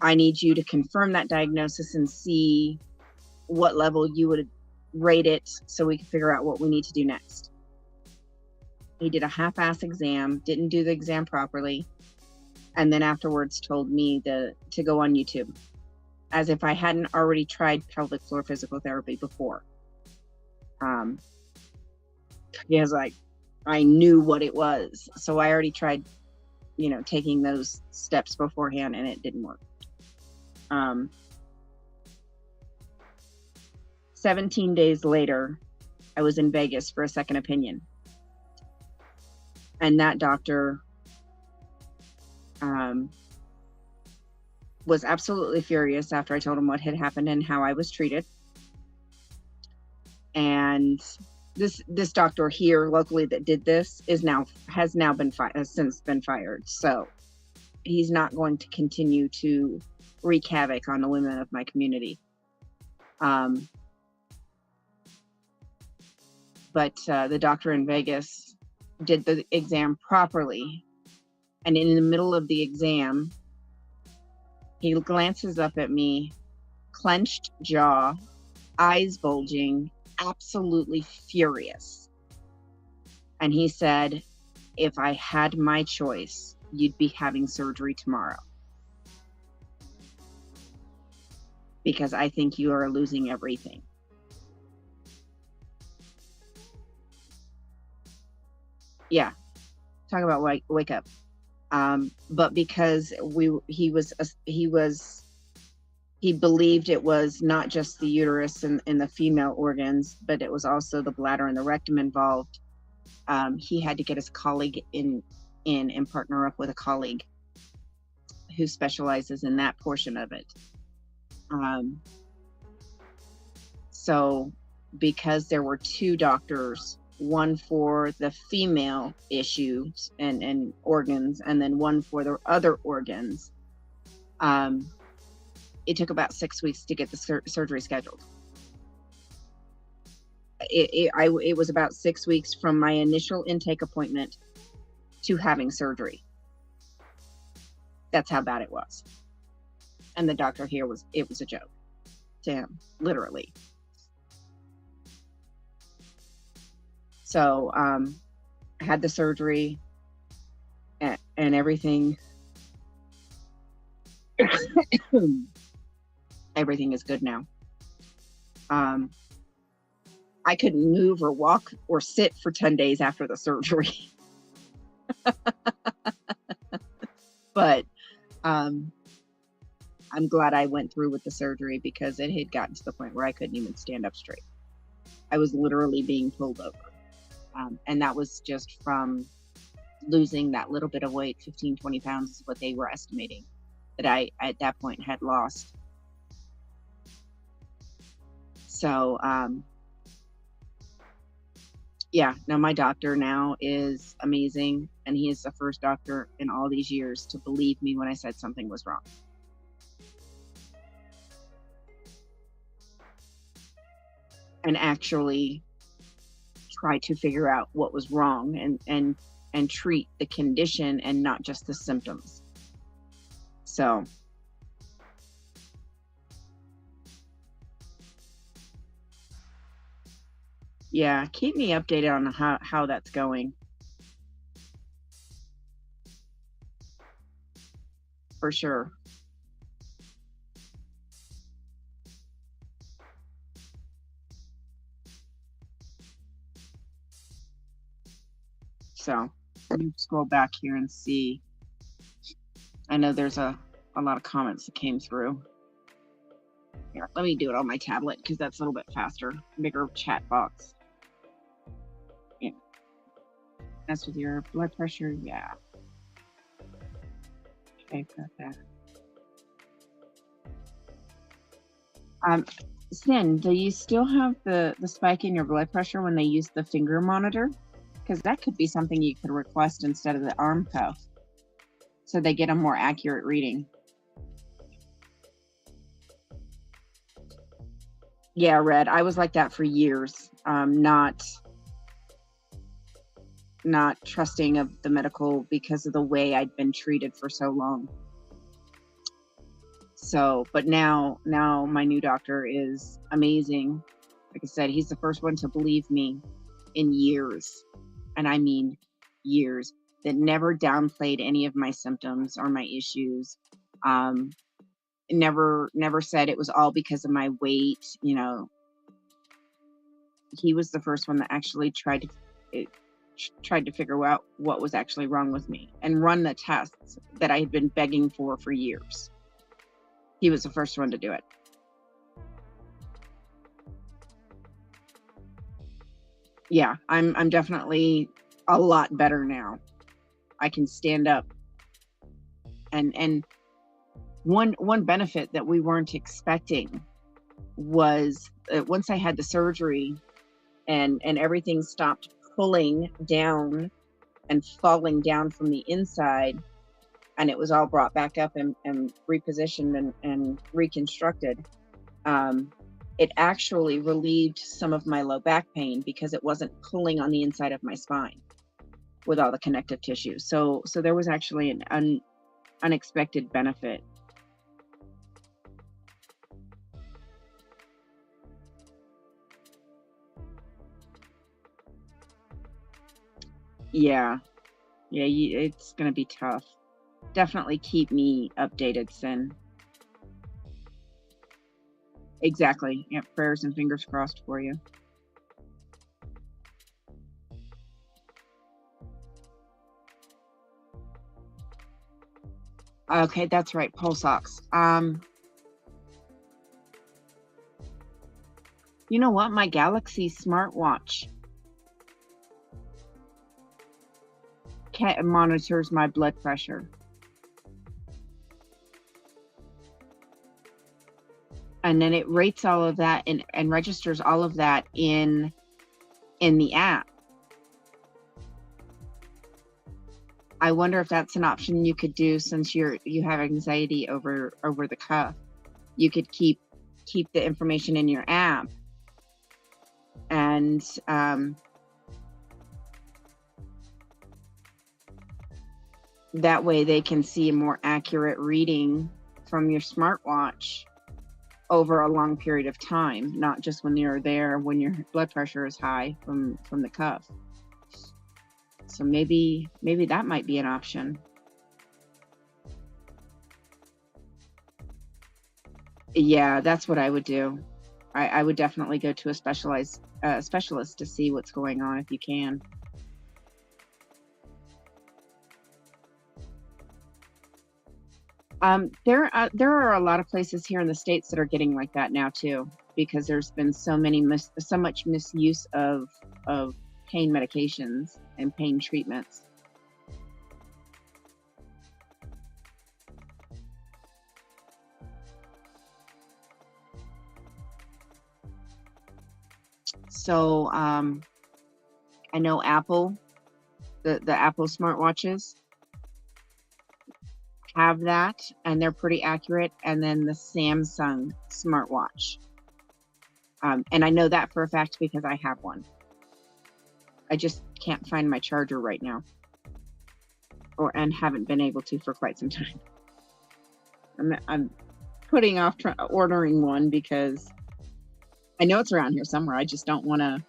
I need you to confirm that diagnosis and see what level you would rate it so we can figure out what we need to do next. He did a half-ass exam, didn't do the exam properly, and then afterwards told me to go on YouTube, as if I hadn't already tried pelvic floor physical therapy before. Because I knew what it was, so I already tried, taking those steps beforehand, and it didn't work. 17 days later, I was in Vegas for a second opinion. And that doctor was absolutely furious after I told him what had happened and how I was treated. And this doctor here locally that did this has since been fired. So he's not going to continue to wreak havoc on the women of my community. But the doctor in Vegas did the exam properly. And in the middle of the exam, he glances up at me, clenched jaw, eyes bulging, absolutely furious. And he said, if I had my choice, you'd be having surgery tomorrow. Because I think you are losing everything. Yeah, talk about wake up. But because he believed it was not just the uterus and the female organs, but it was also the bladder and the rectum involved. He had to get his colleague in and partner up with a colleague who specializes in that portion of it. So because there were two doctors, one for the female issues and organs, and then one for the other organs, it took about 6 weeks to get the surgery scheduled. It was about 6 weeks from my initial intake appointment to having surgery. That's how bad it was. And the doctor here it was a joke to him, literally. So I had the surgery and everything. Everything is good now. I couldn't move or walk or sit for 10 days after the surgery. But I'm glad I went through with the surgery, because it had gotten to the point where I couldn't even stand up straight. I was literally being pulled over. And that was just from losing that little bit of weight. 15, 20 pounds is what they were estimating that I, at that point, had lost. So, yeah, now my doctor now is amazing. And he is the first doctor in all these years to believe me when I said something was wrong. And actually try to figure out what was wrong and treat the condition and not just the symptoms. So yeah, keep me updated on how that's going. For sure. So let me scroll back here and see. I know there's a lot of comments that came through. Here, let me do it on my tablet because that's a little bit faster. Bigger chat box. Yeah. That's with your blood pressure. Yeah. Okay, got that. Sin, do you still have the spike in your blood pressure when they use the finger monitor? Because that could be something you could request instead of the arm cuff, so they get a more accurate reading. Yeah, Red. I was like that for years. Not trusting of the medical because of the way I'd been treated for so long. So, but now my new doctor is amazing. Like I said, he's the first one to believe me in years, and I mean years, that never downplayed any of my symptoms or my issues. Never said it was all because of my weight. You know, he was the first one that actually tried to figure out what was actually wrong with me and run the tests that I had been begging for years. He was the first one to do it. Yeah, I'm definitely a lot better now. I can stand up. And one benefit that we weren't expecting was once I had the surgery and everything stopped pulling down and falling down from the inside, and it was all brought back up and repositioned and reconstructed. It actually relieved some of my low back pain because it wasn't pulling on the inside of my spine with all the connective tissue. So there was actually an unexpected benefit. Yeah, it's gonna be tough. Definitely keep me updated, Sin. Exactly. Yeah, prayers and fingers crossed for you. Okay, that's right. Pulse ox. You know what? My Galaxy smartwatch monitors my blood pressure. And then it rates all of that and registers all of that in the app. I wonder if that's an option you could do since you have anxiety over the cuff. You could keep the information in your app, and that way they can see a more accurate reading from your smartwatch over a long period of time, not just when you're there when your blood pressure is high from the cuff. So maybe that might be an option. Yeah, that's what I would do. I would definitely go to a specialist to see what's going on if you can. There are a lot of places here in the States that are getting like that now too, because there's been so much misuse of pain medications and pain treatments. So I know Apple, the Apple smartwatches have that, and they're pretty accurate. And then the Samsung smartwatch, and I know that for a fact because I have one. I just can't find my charger right now, and haven't been able to for quite some time. I'm putting off ordering one because I know it's around here somewhere. I just don't want to.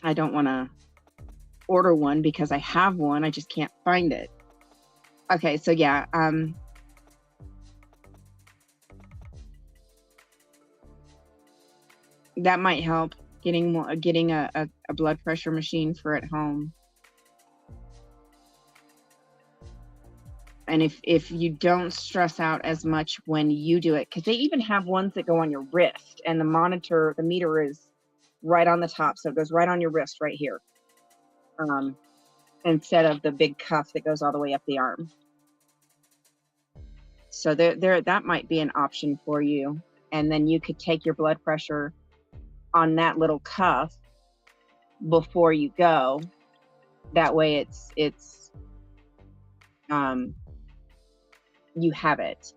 I don't want to order one because I have one. I just can't find it. Okay, so yeah, that might help getting a blood pressure machine for at home. And if you don't stress out as much when you do it, because they even have ones that go on your wrist, and the meter is right on the top, so it goes right on your wrist right here, instead of the big cuff that goes all the way up the arm. So there that might be an option for you. And then you could take your blood pressure on that little cuff before you go. That way it's you have it.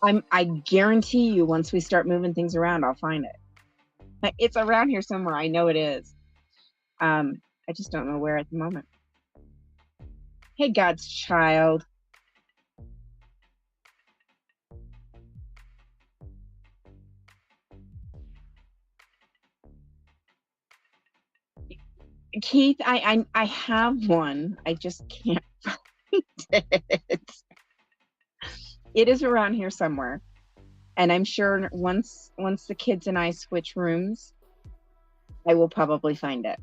I guarantee you once we start moving things around, I'll find it. It's around here somewhere. I know it is. I just don't know where at the moment. Hey, God's child. Keith, I have one. I just can't find it. It is around here somewhere. And I'm sure once the kids and I switch rooms, I will probably find it.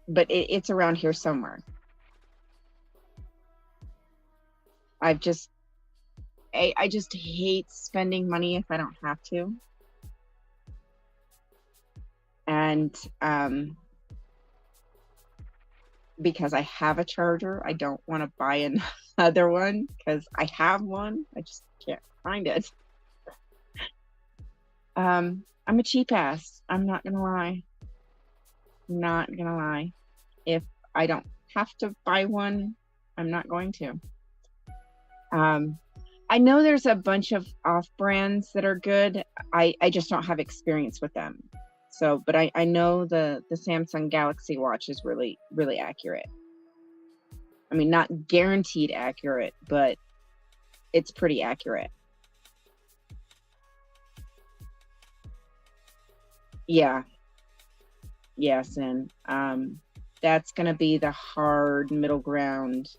But it's around here somewhere. I just hate spending money if I don't have to. And because I have a charger, I don't want to buy another one because I have one. I just can't find it. I'm a cheap ass. I'm not gonna lie. Not gonna lie. If I don't have to buy one, I'm not going to. I know there's a bunch of off brands that are good. I just don't have experience with them. So, but I know the Samsung Galaxy Watch is really, really accurate. I mean, not guaranteed accurate, but it's pretty accurate. Yeah. Yes, and that's gonna be the hard middle ground.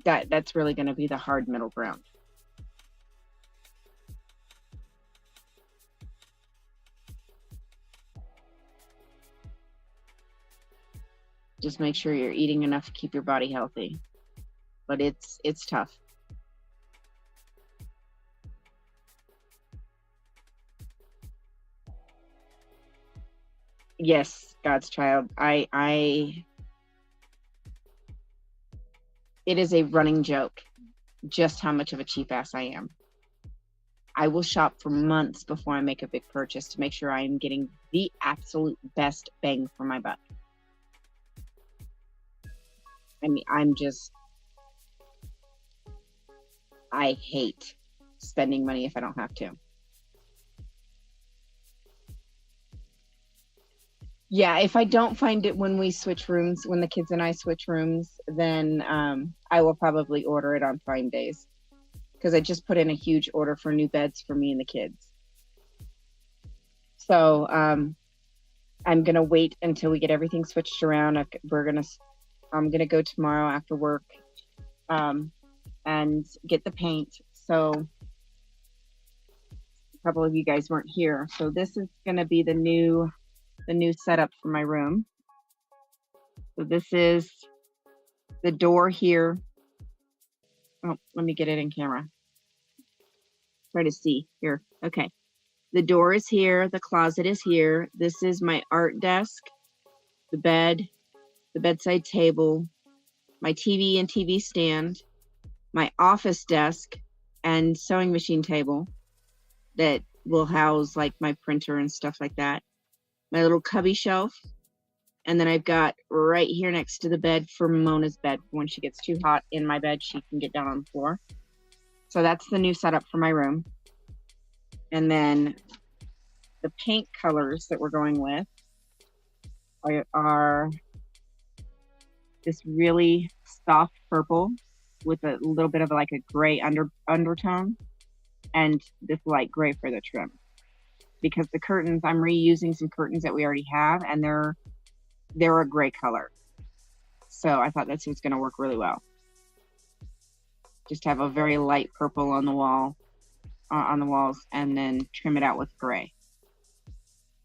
That's really gonna be the hard middle ground. Just make sure you're eating enough to keep your body healthy. But it's tough. Yes, God's child. It is a running joke just how much of a cheap ass I am. I will shop for months before I make a big purchase to make sure I am getting the absolute best bang for my buck. I mean, I hate spending money if I don't have to. Yeah, if I don't find it when we switch rooms, when the kids and I switch rooms, then I will probably order it on Prime Days because I just put in a huge order for new beds for me and the kids. So I'm gonna wait until we get everything switched around. I'm gonna go tomorrow after work and get the paint. So a couple of you guys weren't here, so this is gonna be the new setup for my room. So this is the door here. Oh, let me get it in camera. Try to see here. Okay. The door is here. The closet is here. This is my art desk, the bed, the bedside table, my TV and TV stand, my office desk and sewing machine table that will house like my printer and stuff like that. My little cubby shelf. And then I've got right here next to the bed for Mona's bed. When she gets too hot in my bed, she can get down on the floor. So that's the new setup for my room. And then the paint colors that we're going with are this really soft purple with a little bit of like a gray undertone and this light gray for the trim. Because the curtains, I'm reusing some curtains that we already have, and they're a gray color. So I thought this was going to work really well. Just have a very light purple on the wall, on the walls, and then trim it out with gray.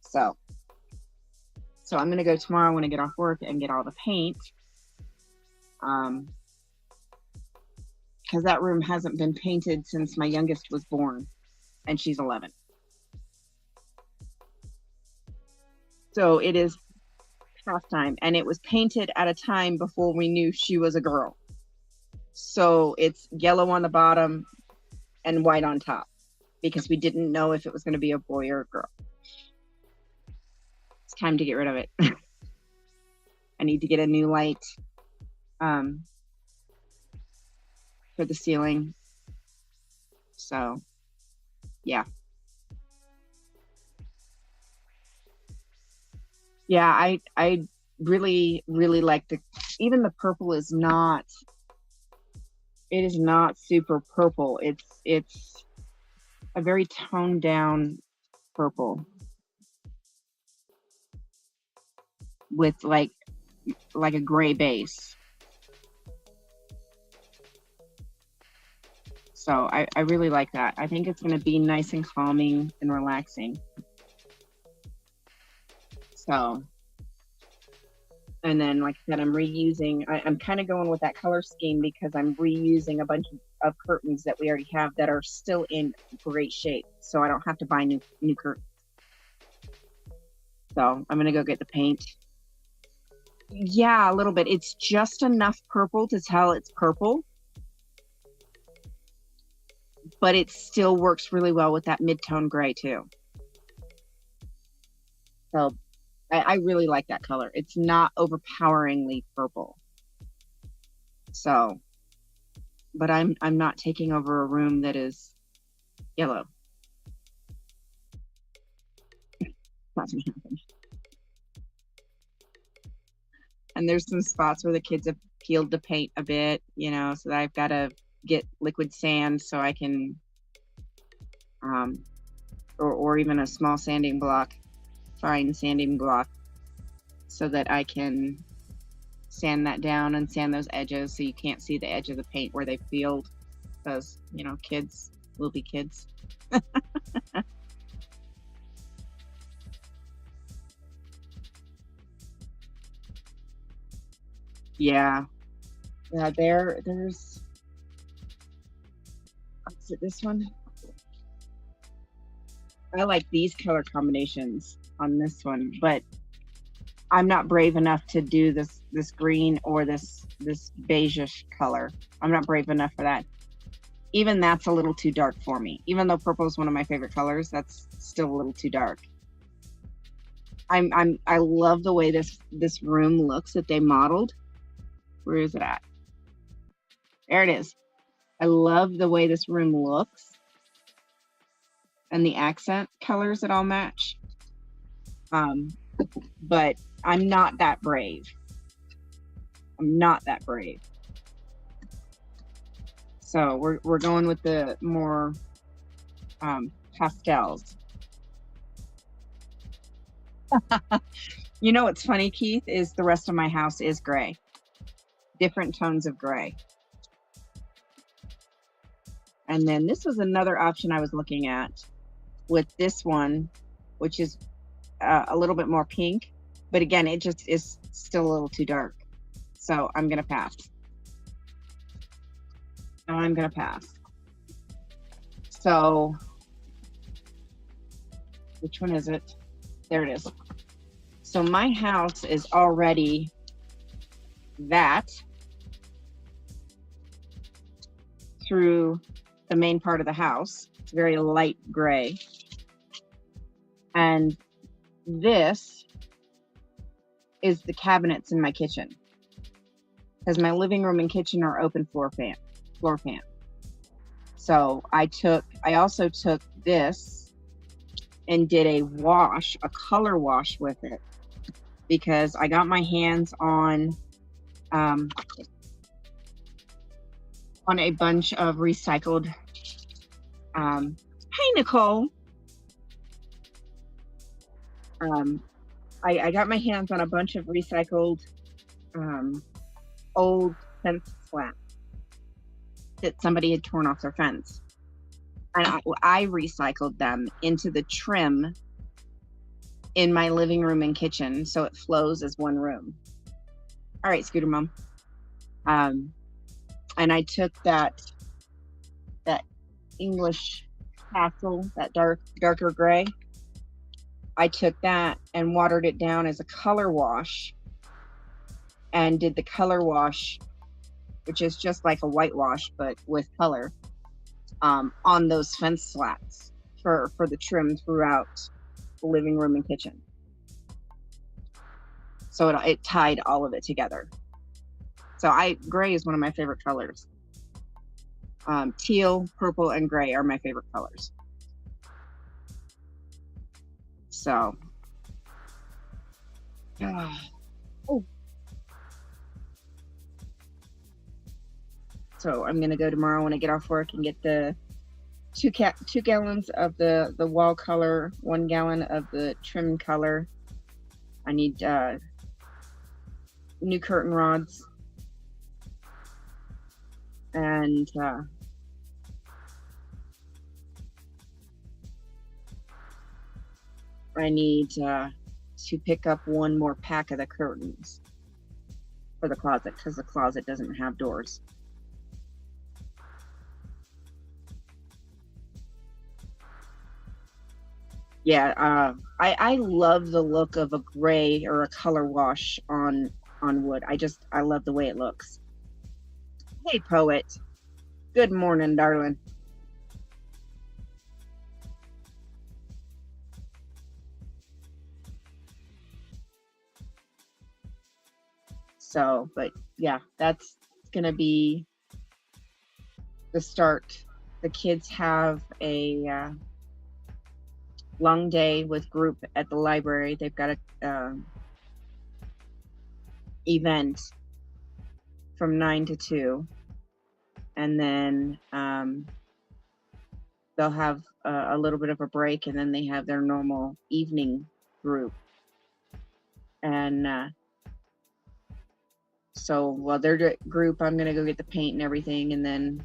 So I'm going to go tomorrow when I get off work and get all the paint. Because that room hasn't been painted since my youngest was born, and she's 11. So it is past time, and it was painted at a time before we knew she was a girl. So it's yellow on the bottom and white on top because we didn't know if it was going to be a boy or a girl. It's time to get rid of it. I need to get a new light for the ceiling. So, yeah. Yeah, I really, really like even the purple is not, it is not super purple. It's a very toned down purple with like a gray base. So I really like that. I think it's going to be nice and calming and relaxing. So, and then like I said, I'm reusing, I'm kind of going with that color scheme because I'm reusing a bunch of curtains that we already have that are still in great shape. So I don't have to buy new curtains. So I'm going to go get the paint. Yeah, a little bit. It's just enough purple to tell it's purple, but it still works really well with that mid-tone gray too. So I really like that color. It's not overpoweringly purple. So, but I'm not taking over a room that is yellow. Not gonna happen. And there's some spots where the kids have peeled the paint a bit, you know, so that I've got to get liquid sand so I can, or even a small sanding block, fine sanding block, so that I can sand that down and sand those edges so you can't see the edge of the paint where they peeled, because, you know, kids will be kids. Yeah. Yeah, there's, is it this one? I like these color combinations on this one, but I'm not brave enough to do this green or this beigeish color. I'm not brave enough for that. Even that's a little too dark for me. Even though purple is one of my favorite colors, that's still a little too dark. I love the way this room looks that they modeled. Where is it at? There it is. I love the way this room looks and the accent colors that all match. But I'm not that brave. I'm not that brave. So we're going with the more pastels. You know what's funny, Keith, is the rest of my house is gray. Different tones of gray. And then this was another option I was looking at with this one, which is a little bit more pink. But again, it just is still a little too dark. So I'm going to pass. I'm going to pass. So which one is it? There it is. So my house is already that through the main part of the house. It's very light gray. And this is the cabinets in my kitchen, because my living room and kitchen are open floor pan. So I also took this and did a color wash with it, because I got my hands on a bunch of recycled. Hey, Nicole. I got my hands on a bunch of recycled old fence slats that somebody had torn off their fence. And I recycled them into the trim in my living room and kitchen, so it flows as one room. All right, Scooter Mom. And I took that English castle, that darker gray, I took that and watered it down as a color wash and did the color wash, which is just like a whitewash, but with color, on those fence slats for the trim throughout the living room and kitchen. So it tied all of it together. So gray is one of my favorite colors. Teal, purple, and gray are my favorite colors. So, oh. So I'm gonna go tomorrow when I get off work and get the 2 gallons of the wall color, 1 gallon of the trim color. I need new curtain rods, and I need to pick up 1 more pack of the curtains for the closet, because the closet doesn't have doors. Yeah, I love the look of a gray or a color wash on wood. I love the way it looks. Hey, Poet. Good morning, darling. So, but yeah, that's gonna be the start. The kids have a long day with group at the library. They've got a event from 9 to 2, and then they'll have a little bit of a break, and then they have their normal evening group. And so while they're group, I'm gonna go get the paint and everything, and then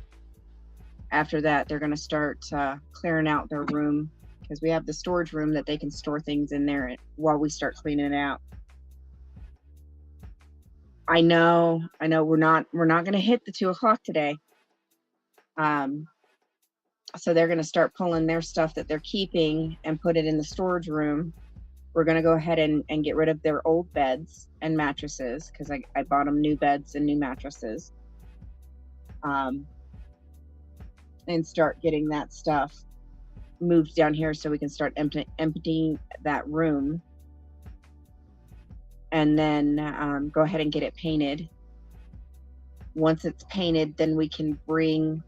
after that they're gonna start clearing out their room, because we have the storage room that they can store things in there while we start cleaning it out. I know we're not gonna hit the 2 o'clock today. So they're gonna start pulling their stuff that they're keeping and put it in the storage room. We're gonna go ahead and get rid of their old beds and mattresses, because I bought them new beds and new mattresses. And start getting that stuff moved down here so we can start emptying that room. And then go ahead and get it painted. Once it's painted, then we can bring,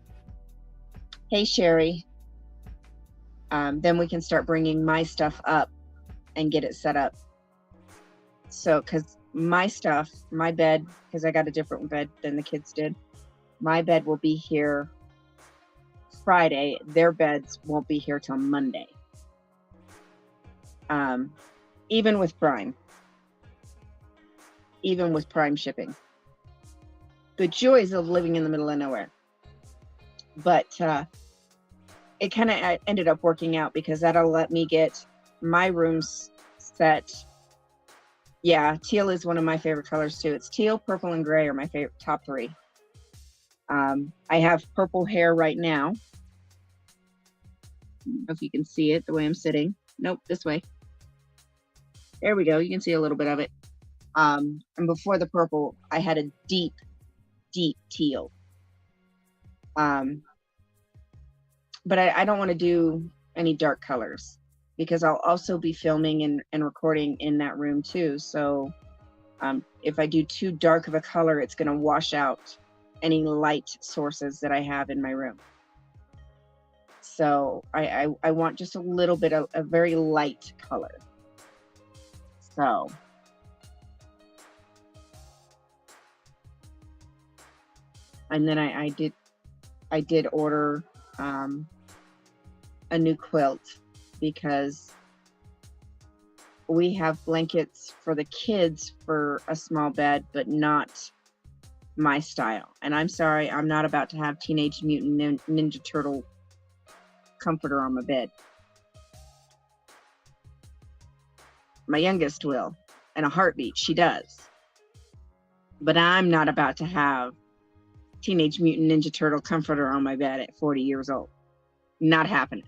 hey Sherry, then we can start bringing my stuff up and get it set up. So, because my stuff, my bed, because I got a different bed than the kids did, my bed will be here Friday. Their beds won't be here till Monday. Even with Prime shipping. The joys of living in the middle of nowhere. But it kind of ended up working out, because that'll let me get my rooms set. Yeah, teal is one of my favorite colors too. It's teal, purple, and gray are my favorite, top 3. I have purple hair right now. I don't know if you can see it the way I'm sitting. Nope, this way. There we go. You can see a little bit of it. And before the purple, I had a deep, deep teal. But I don't want to do any dark colors, because I'll also be filming and recording in that room too. So if I do too dark of a color, it's going to wash out any light sources that I have in my room. So I want just a little bit of a very light color. So and then I did order a new quilt, because we have blankets for the kids for a small bed, but not my style. And I'm sorry, I'm not about to have Teenage Mutant Ninja Turtle comforter on my bed. My youngest will, in a heartbeat, she does. But I'm not about to have Teenage Mutant Ninja Turtle comforter on my bed at 40 years old. Not happening.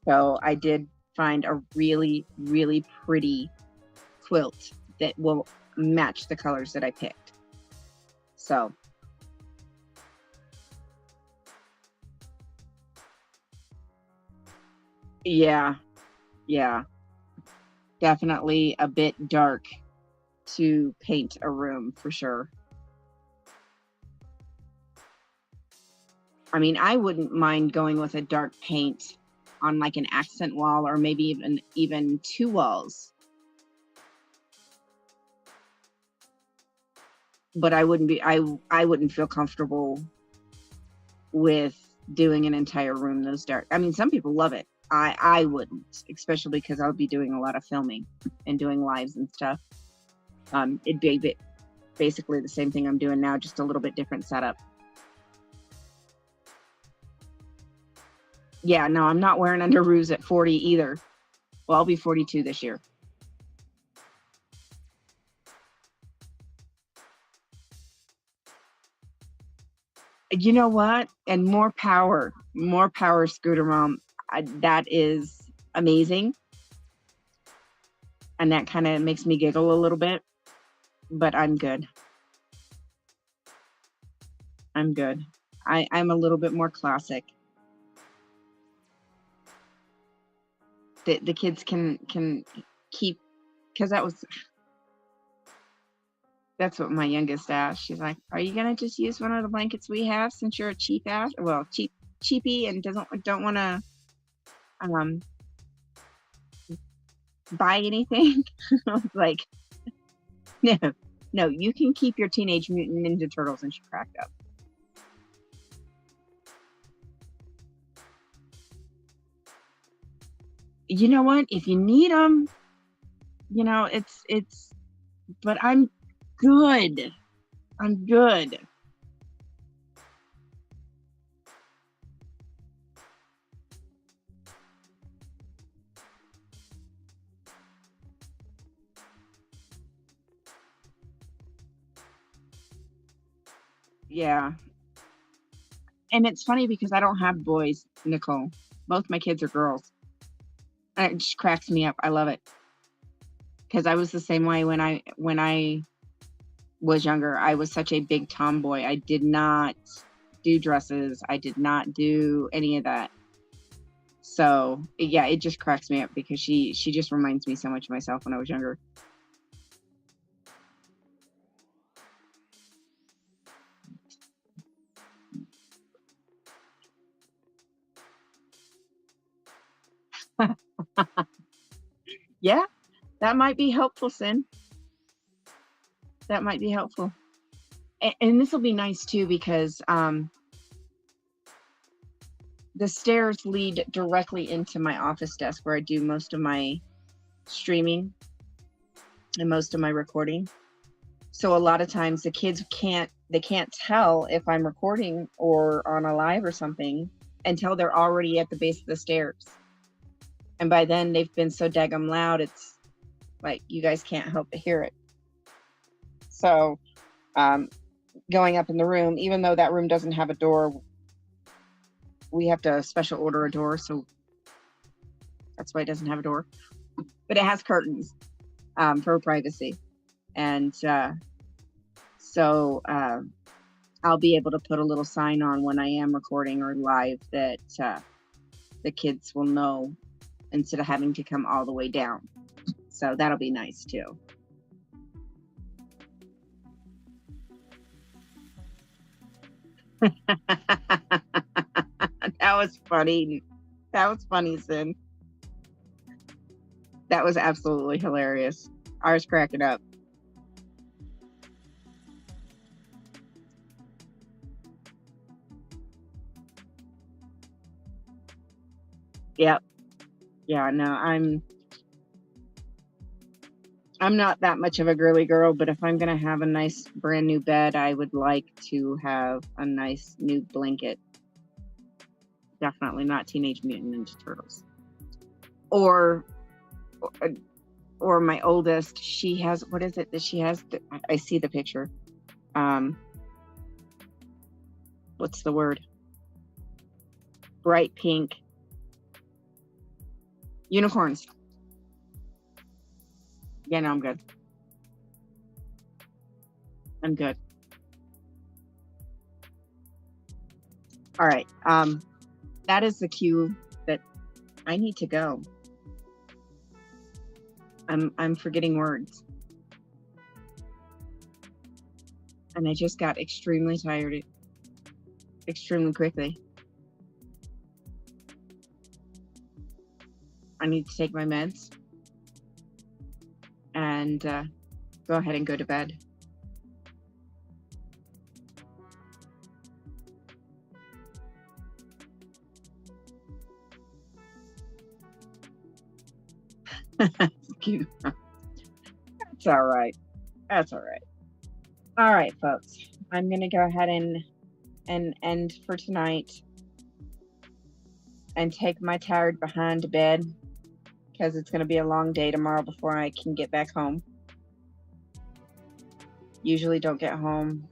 So I did find a really, really pretty quilt that will match the colors that I picked. So yeah, yeah, definitely a bit dark to paint a room for sure. I mean, I wouldn't mind going with a dark paint on like an accent wall, or maybe even two walls. But I wouldn't feel comfortable with doing an entire room those dark. I mean, some people love it. I wouldn't, especially because I'll be doing a lot of filming and doing lives and stuff. It'd be basically the same thing I'm doing now, just a little bit different setup. Yeah, no, I'm not wearing underoos at 40 either. Well, I'll be 42 this year. You know what? And more power, Scooter Mom. That is amazing. And that kind of makes me giggle a little bit, but I'm good. I'm good. I'm a little bit more classic. The kids can keep, because that's what my youngest asked. She's like, "Are you gonna just use one of the blankets we have since you're a cheap ass? Well, cheapy and don't want to um buy anything?" I was like, no, you can keep your Teenage Mutant Ninja Turtles. And she cracked up. You know what? If you need them, it's. But I'm good. I'm good. Yeah. And it's funny because I don't have boys, Nicole. Both my kids are girls. And it just cracks me up. I love it. Because I was the same way when I was younger. I was such a big tomboy. I did not do dresses. I did not do any of that. So yeah, it just cracks me up because she just reminds me so much of myself when I was younger. Yeah, that might be helpful, Sin. That might be helpful. And this will be nice too because the stairs lead directly into my office desk where I do most of my streaming and most of my recording. So a lot of times the kids can't tell if I'm recording or on a live or something until they're already at the base of the stairs. And by then they've been so daggum loud, it's like you guys can't help but hear it. So going up in the room, even though that room doesn't have a door, we have to special order a door, so that's why it doesn't have a door. But it has curtains for privacy. And so I'll be able to put a little sign on when I am recording or live that the kids will know instead of having to come all the way down. So that'll be nice too. That was funny. That was funny, Sin. That was absolutely hilarious. I was cracking up. Yep. Yeah, no, I'm not that much of a girly girl, but if I'm gonna have a nice brand new bed, I would like to have a nice new blanket. Definitely not Teenage Mutant Ninja Turtles. Or my oldest, she has, what is it that she has? I see the picture. What's the word? Bright pink Unicorns. Yeah, no, I'm good. I'm good. All right. That is the cue that I need to go. I'm forgetting words. And I just got extremely tired extremely quickly. I need to take my meds and go ahead and go to bed. Cute. That's all right. That's all right. All right, folks. I'm going to go ahead and end for tonight and take my tired behind to bed because it's going to be a long day tomorrow before I can get back home. Usually don't get home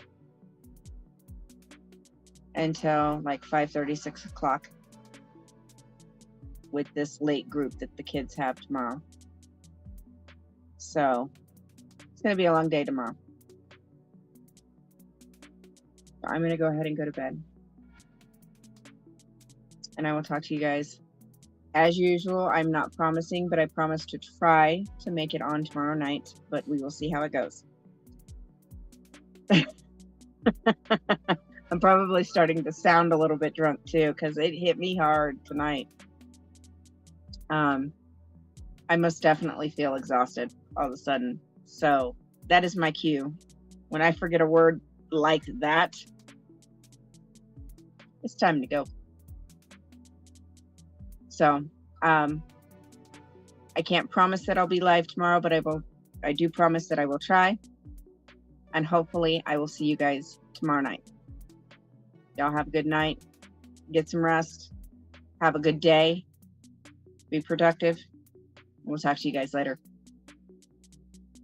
until like 5:30, 6 o'clock with this late group that the kids have tomorrow. So it's going to be a long day tomorrow. So I'm going to go ahead and go to bed. And I will talk to you guys. As usual, I'm not promising, but I promise to try to make it on tomorrow night, but we will see how it goes. I'm probably starting to sound a little bit drunk too, because it hit me hard tonight. I most definitely feel exhausted all of a sudden. So that is my cue. When I forget a word like that, it's time to go. So I can't promise that I'll be live tomorrow, but I do promise that I will try. And hopefully I will see you guys tomorrow night. Y'all have a good night. Get some rest. Have a good day. Be productive. We'll talk to you guys later.